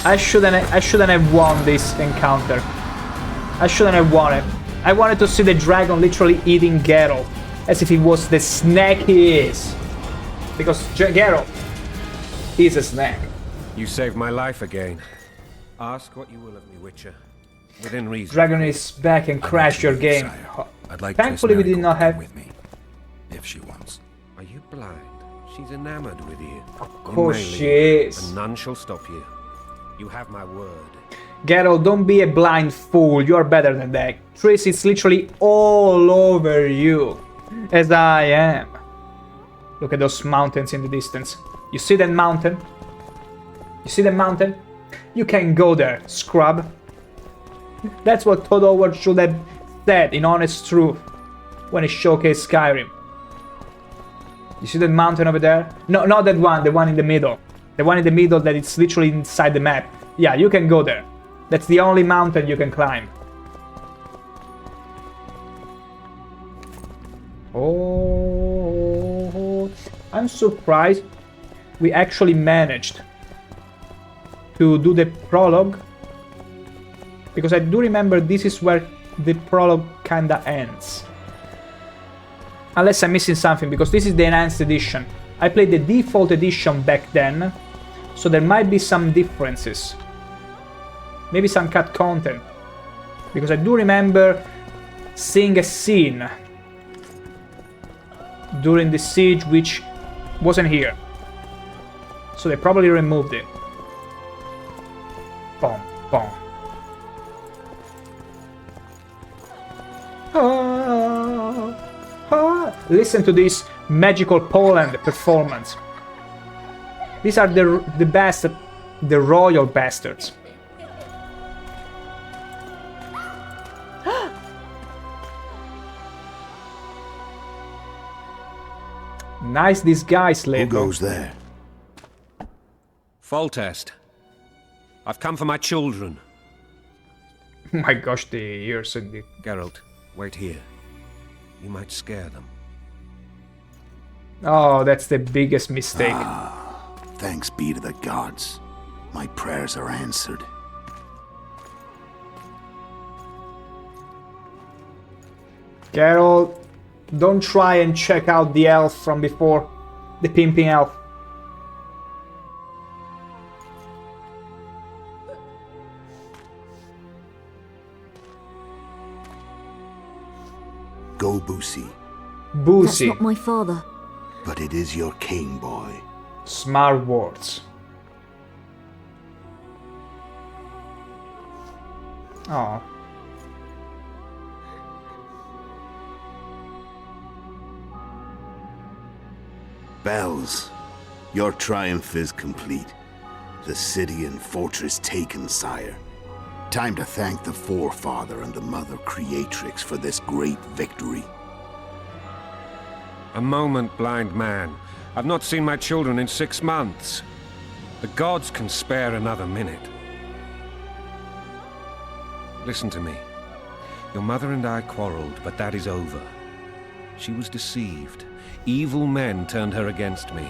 I shouldn't have won this encounter. I shouldn't have won it. I wanted to see the dragon literally eating Geralt, as if he was the snack he is. Because Geralt is a snack. You saved my life again. Ask what you will of me, Witcher. Within reason. Dragon is back and crashed your game. I'd like Thankfully we did not have... with me, if she wants. Are you blind? She's enamored with you. Of course she is. And none shall stop you. You have my word. Geralt, don't be a blind fool. You're better than that. Triss is literally all over you. As I am. Look at those mountains in the distance. You see that mountain? You see the mountain? You can go there, scrub. That's what Todd Howard should have said in Honest Truth when he showcased Skyrim. You see that mountain over there? No, not that one, the one in the middle. The one in the middle that it's literally inside the map. Yeah, you can go there. That's the only mountain you can climb. Oh, I'm surprised we actually managed to do the prologue, because I do remember this is where the prologue kinda ends. Unless I'm missing something, because this is the enhanced edition. I played the default edition back then, so there might be some differences. Maybe some cut content, because I do remember seeing a scene during the siege which wasn't here. So they probably removed it. Boom, boom. Listen to this magical Poland performance. These are the best, the royal bastards. Nice disguise, lady. Who goes there? Foltest. I've come for my children. My gosh, the ears and the... Geralt, wait here. You might scare them. Oh, that's the biggest mistake. Thanks be to the gods. My prayers are answered. Geralt, don't try and check out the elf from before. The pimping elf. Go, Boosie. Boosie. That's not my father. But it is your king, boy. Smart words. Oh. Bells, your triumph is complete. The city and fortress taken, sire. Time to thank the Forefather and the Mother Creatrix for this great victory. A moment, blind man. I've not seen my children in 6 months. The gods can spare another minute. Listen to me. Your mother and I quarreled, but that is over. She was deceived. Evil men turned her against me.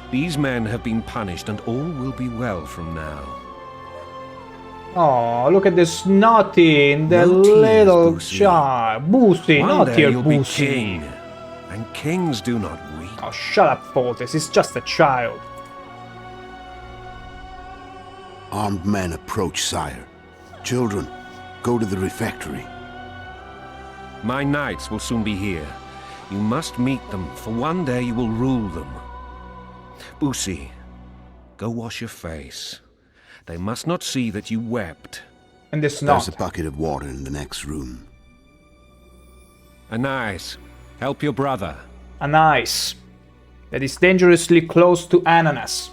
These men have been punished, and all will be well from now. Oh, look at the snotty, the little child. Boosie, not here, Boosie. I and kings do not weep. Oh, shut up, Foltest. He's just a child. Armed men approach, sire. Children, go to the refectory. My knights will soon be here. You must meet them, for one day you will rule them. Boosie, go wash your face. They must not see that you wept. And There's a bucket of water in the next room. Anais, help your brother. Anais. That is dangerously close to ananas,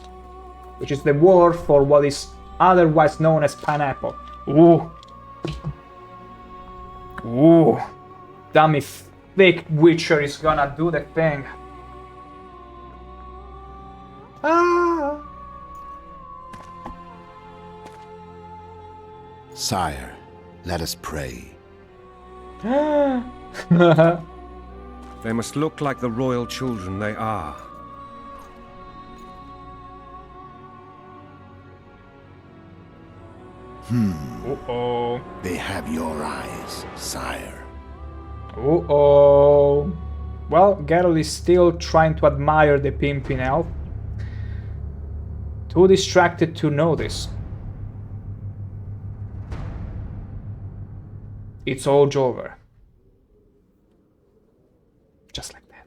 which is the word for what is otherwise known as pineapple. Ooh. Ooh. Dummy fake Witcher is gonna do the thing. Ah. Sire, let us pray. They must look like the royal children they are. Uh-oh. They have your eyes, sire. Uh-oh. Well, Geralt is still trying to admire the pimping elf. Too distracted to notice. It's all over. Just like that.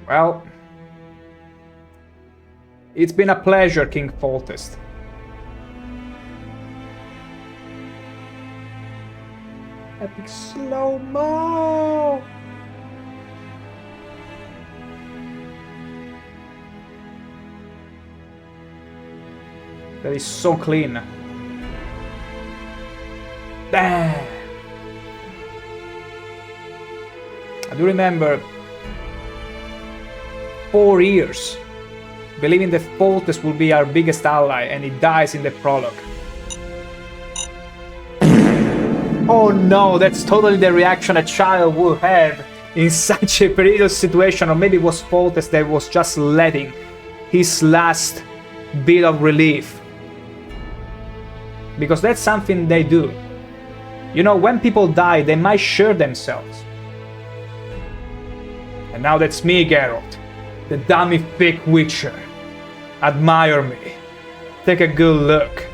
Well, it's been a pleasure, King Foltest. Epic slow-mo! That is so clean. Damn! I do remember 4 years believing that Foltest will be our biggest ally, and he dies in the prologue. Oh no, that's totally the reaction a child would have in such a perilous situation, or maybe it was Foltest that was just letting his last bit of relief. Because that's something they do. You know, when people die, they might share themselves. And now that's me, Geralt, the dummy fake Witcher. Admire me. Take a good look.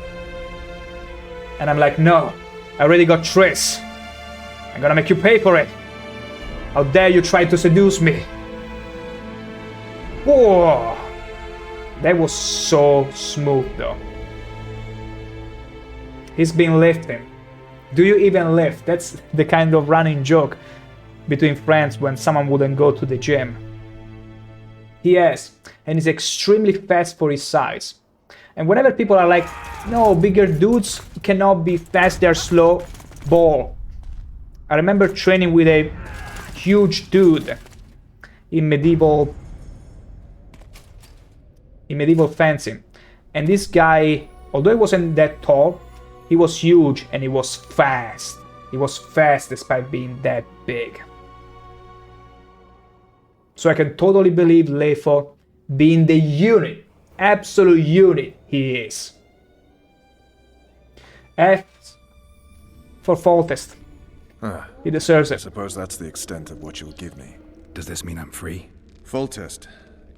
And I'm like, no, I already got Triss. I'm gonna make you pay for it. How dare you try to seduce me? Whoa! That was so smooth though. He's been lifting. Do you even lift? That's the kind of running joke between friends when someone wouldn't go to the gym. He has, and he's extremely fast for his size. And whenever people are like, no, bigger dudes cannot be fast, they're slow, ball. I remember training with a huge dude in medieval fencing. And this guy, although he wasn't that tall, he was huge and he was fast. He was fast despite being that big. So I can totally believe Leifo being the unit, absolute unit he is. F for Foltest. He deserves it. I suppose that's the extent of what you'll give me. Does this mean I'm free? Foltest,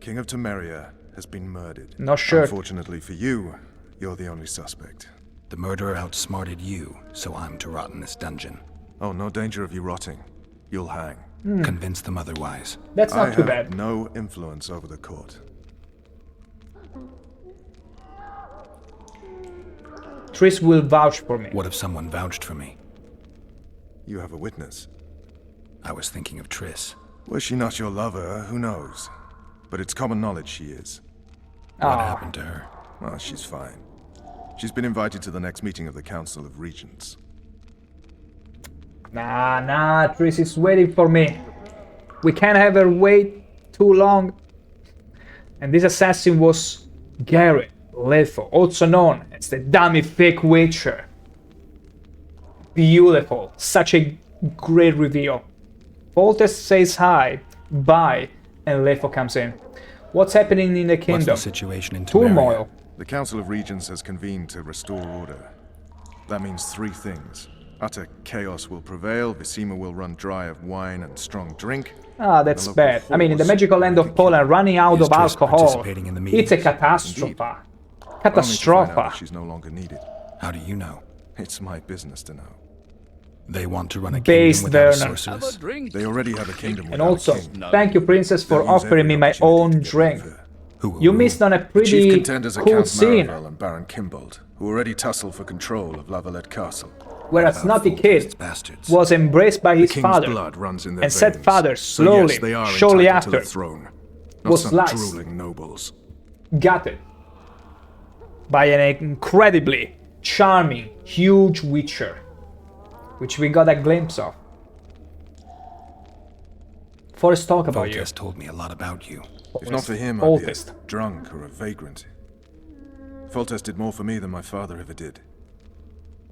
King of Temeria, has been murdered. Not sure. Unfortunately for you, you're the only suspect. The murderer outsmarted you, so I'm to rot in this dungeon. Oh, no danger of you rotting. You'll hang. Convince them otherwise. That's not too bad. I have no influence over the court. Triss will vouch for me. What if someone vouched for me? You have a witness. I was thinking of Triss. Was she not your lover? Who knows? But it's common knowledge she is. What happened to her? Well, she's fine. She's been invited to the next meeting of the Council of Regents. Nah, Triss is waiting for me. We can't have her wait too long. And this assassin was Garrett Leifo, also known as the dummy fake Witcher. Beautiful, such a great reveal. Foltest says hi. by, and Letho comes in. What's happening in the kingdom? What's the situation in Turmoil. The Council of Regents has convened to restore order. That means three things. Utter chaos will prevail, Visima will run dry of wine and strong drink. Ah, that's bad. I mean, in the magical land of Poland, running out of alcohol, it's a catastrophe. Catastrophe. She's no longer needed. How do you know? It's my business to know. They want to run a Based kingdom without a Werner. sorceress? They already have a kingdom And without also, a king. thank you, princess, for offering me my own drink. You missed on a Chief pretty contenders are cool Count scene. Maravel and Baron Kimbold, who already tussle for control of Lavalette Castle. Whereas Naughty Kid bastards? was embraced by his The king's father, blood runs in their and said veins. father So slowly, yes, they are shortly entitled to after, the throne, not was some sliced, drooling nobles. gutted by an incredibly charming, huge Witcher, which we got a glimpse of. Forrest, talk about you. Foltest told me a lot about you. If not for him, I'd be a Foltest. drunk or a vagrant. Foltest did more for me than my father ever did.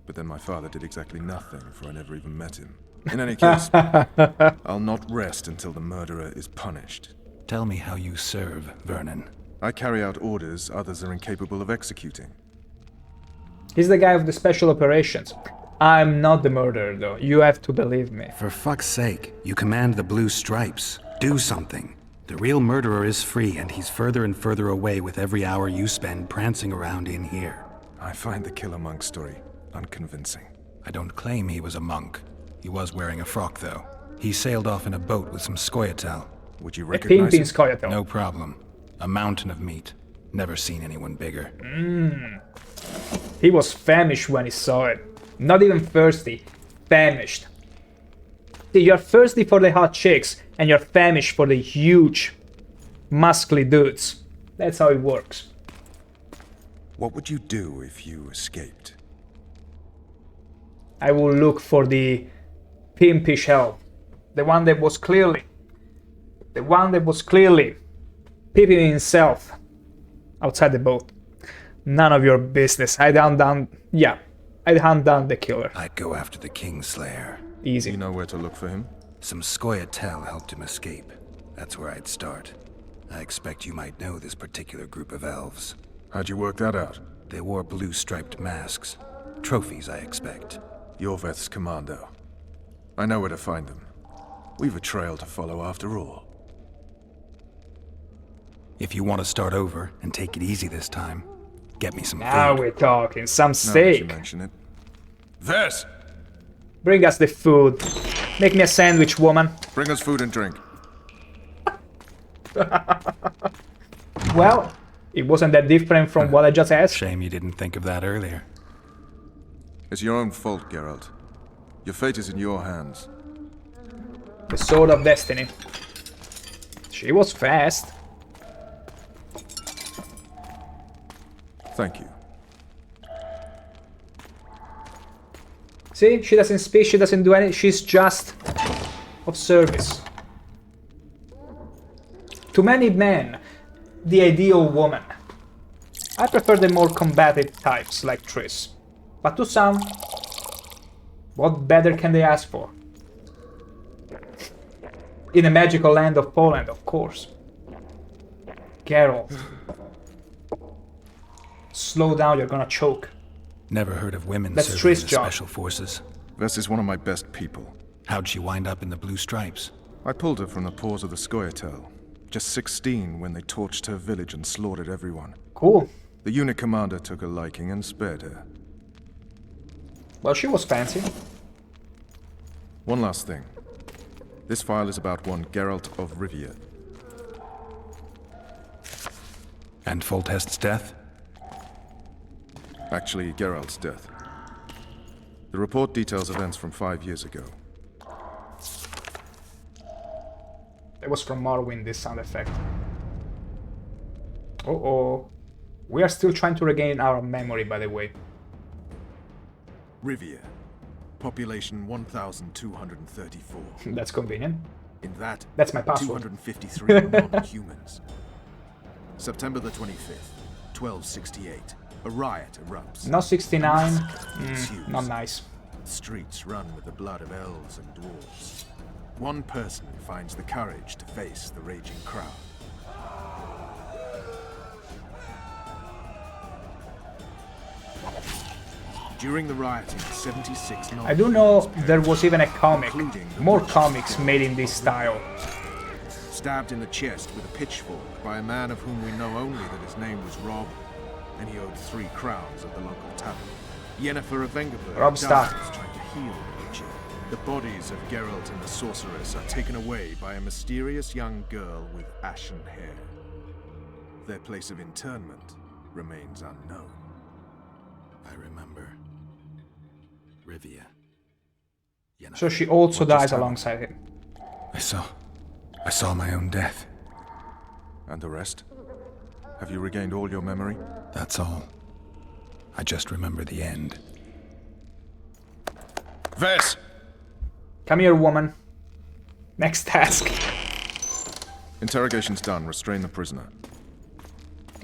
But then my father did exactly nothing, for I never even met him. In any case, I'll not rest until the murderer is punished. Tell me how you serve, Vernon. I carry out orders others are incapable of executing. He's the guy of the special operations. I'm not the murderer, though. You have to believe me. For fuck's sake, you command the Blue Stripes. Do something. The real murderer is free, and he's further and further away with every hour you spend prancing around in here. I find the Killer Monk story unconvincing. I don't claim he was a monk. He was wearing a frock, though. He sailed off in a boat with some Scoia'tael. Would you A recognize pimpin' him? Scoia'tael. No problem. A mountain of meat. Never seen anyone bigger. He was famished when he saw it. Not even thirsty. Famished. See, you're thirsty for the hot chicks, and you're famished for the huge, muscly dudes. That's how it works. What would you do if you escaped? I will look for the pimpish hell. The one that was clearly pimping himself outside the boat. None of your business. I'd hunt down the killer. I'd go after the Kingslayer. Easy. You know where to look for him? Some Scoia'tael helped him escape. That's where I'd start. I expect you might know this particular group of elves. How'd you work that out? They wore blue striped masks. Trophies, I expect. Yorveth's commando. I know where to find them. We've a trail to follow after all. If you want to start over and take it easy this time, get me some Now food. we're talking. Some Now that you steak. mention it. Vess! Bring us the food. Make me a sandwich, woman. Bring us food and drink. Well, it wasn't that different from what I just asked. Shame you didn't think of that earlier. It's your own fault, Geralt. Your fate is in your hands. The Sword of Destiny. She was fast. Thank you. See, she doesn't speak, she doesn't do anything, she's just of service. To many men, the ideal woman. I prefer the more combative types like Triss. But to some, what better can they ask for? In the magical land of Poland, of course. Geralt. Slow down, you're gonna choke. Never heard of women That's serving Triss' in the job. special forces. Vess is one of my best people. How'd she wind up in the Blue Stripes? I pulled her from the paws of the Scoia'tael. Just 16 when they torched her village and slaughtered everyone. Cool. The unit commander took a liking and spared her. Well, she was fancy. One last thing. This file is about one Geralt of Rivia. And Foltest's death? Actually, Geralt's death. The report details events from 5 years ago. It was from Morrowind, this sound effect. Uh-oh. We are still trying to regain our memory, by the way. Rivia. Population 1,234. That's convenient. In that, That's my password. 253 are non-humans. September the 25th, 1268. A riot erupts. Not 69. Ensues. Not nice. The streets run with the blood of elves and dwarves. one person finds the courage to face the raging crowd. During the rioting, 76 I do know there was even a comic, more comics made in this style. Stabbed in the chest with a pitchfork by a man of whom we know only that his name was Rob, and he owed 3 crowns at the local tavern. Yennefer of Vengerberg Rob dies trying to heal the witcher. The bodies of Geralt and the sorceress are taken away by a mysterious young girl with ashen hair. Their place of interment remains unknown. I remember. Rivia. So she also dies alongside him. I saw my own death. And the rest? Have you regained all your memory? That's all. I just remember the end. Ves! Come here, woman. Next task. Interrogation's done. Restrain the prisoner.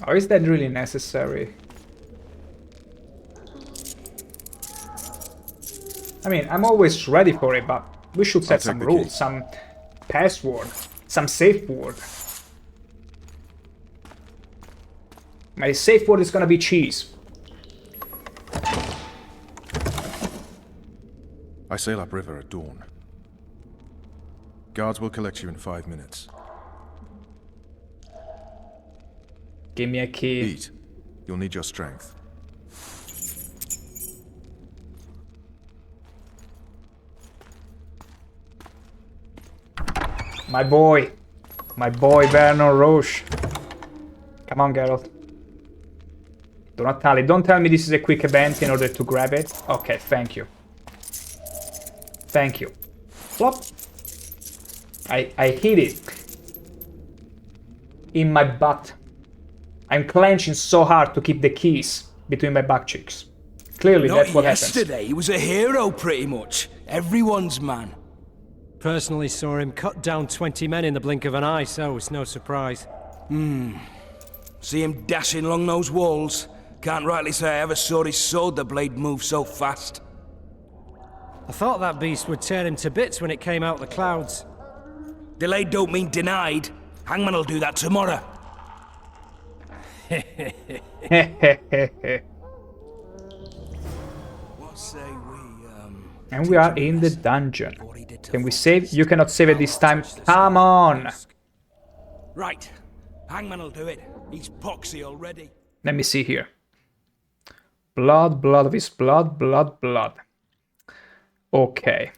Or is that really necessary? I mean, I'm always ready for it, but we should set some rules, some password, some safe word. My safe word is gonna be cheese. I sail upriver at dawn. Guards will collect you in 5 minutes. Give me a key. Eat. You'll need your strength. My boy Vernon Roche. Come on, Geralt. Do not tell it. Don't tell me this is a quick event in order to grab it. Okay, thank you. Thank you. Flop. I hit it. In my butt. I'm clenching so hard to keep the keys between my butt cheeks. Clearly, that's what happens. Yesterday, he was a hero, pretty much. Everyone's man. Personally saw him cut down 20 men in the blink of an eye, so it's no surprise. See him dashing along those walls. Can't rightly say I ever saw his sword the blade move so fast. I thought that beast would tear him to bits when it came out of the clouds. Delayed don't mean denied. Hangman'll do that tomorrow. What say we, And we are in the dungeon. Can we save? You cannot save it this time. Come on! Right. Hangman'll do it. He's poxy already. Let me see here. Blood, blood of his blood, blood, blood. Okay.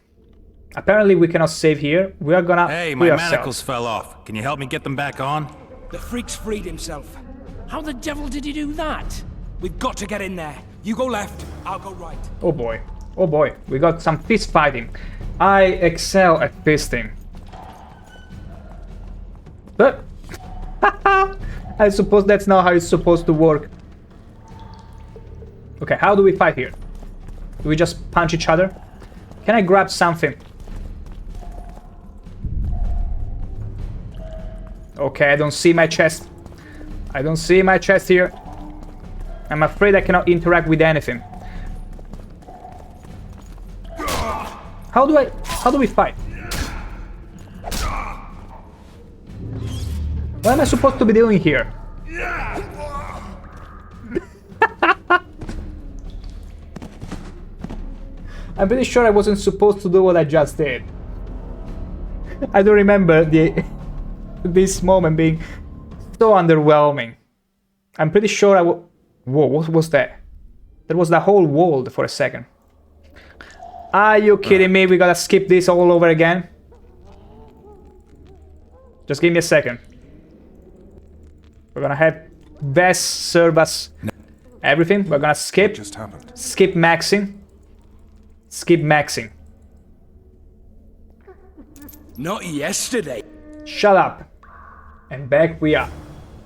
Apparently we cannot save here. We are gonna... Hey, my manacles fell off. Can you help me get them back on? The freak's freed himself. How the devil did he do that? We've got to get in there. You go left, I'll go right. Oh boy. Oh boy. We got some fist fighting. I excel at fisting. But... I suppose that's not how it's supposed to work. Okay, how do we fight here? Do we just punch each other? Can I grab something? Okay, I don't see my chest. I don't see my chest here. I'm afraid I cannot interact with anything. How do we fight? What am I supposed to be doing here? I'm pretty sure I wasn't supposed to do what I just did. I don't remember this moment being so underwhelming. I'm pretty sure Whoa, what was that? There was the whole world for a second. Are you kidding me? We gotta skip this all over again? Just give me a second. We're gonna have Ves serve us everything. We're gonna skip. What just happened? Skip maxing. Skip maxing. Not yesterday. Shut up. And back we are.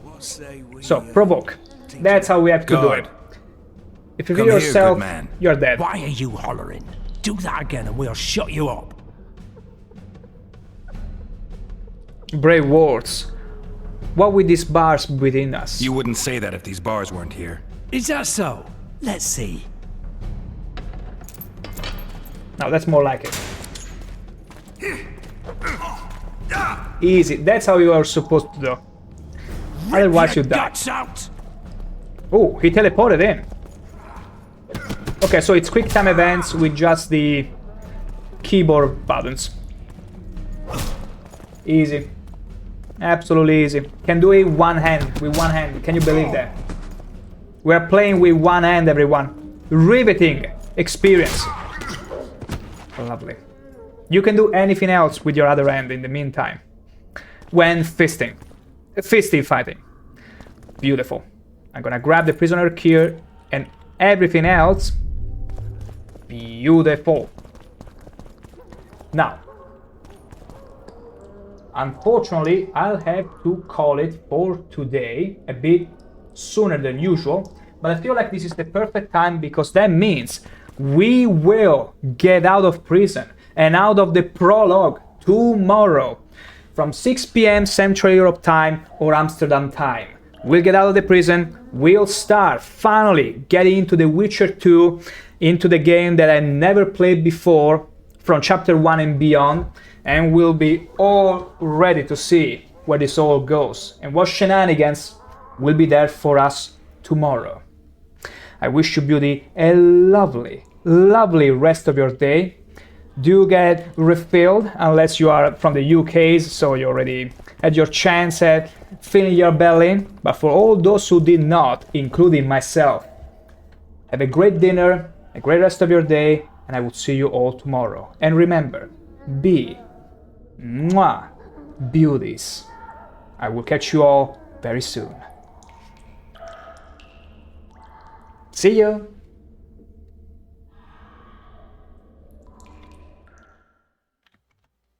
What say we, So, provoke. That's how we have to do it. If you feel yourself, you're dead. Why are you hollering? Do that again and we'll shut you up. Brave words. What with these bars within us? You wouldn't say that if these bars weren't here. Is that so? Let's see. No, that's more like it. Easy. That's how you are supposed to do. Otherwise you die. Oh, he teleported in. Okay, so it's quick time events with just the keyboard buttons. Easy. Absolutely easy. Can do it with one hand. Can you believe that? We are playing with one hand, everyone. Riveting experience. Lovely. You can do anything else with your other hand in the meantime. When fisting. Fisty fighting. Beautiful. I'm gonna grab the prisoner here and everything else. Beautiful. Now, unfortunately, I'll have to call it for today a bit sooner than usual, but I feel like this is the perfect time because that means we will get out of prison and out of the prologue tomorrow from 6 p.m. Central Europe time or Amsterdam time. We'll get out of the prison, we'll start finally getting into The Witcher 2, into the game that I never played before, from chapter 1 and beyond, and we'll be all ready to see where this all goes and what shenanigans will be there for us tomorrow. I wish you, beauty, a lovely, lovely rest of your day. Do get refilled unless you are from the UKs, so you already had your chance at filling your belly. But for all those who did not, including myself, have a great dinner, a great rest of your day, and I will see you all tomorrow. And remember, be beauties. I will catch you all very soon. See you!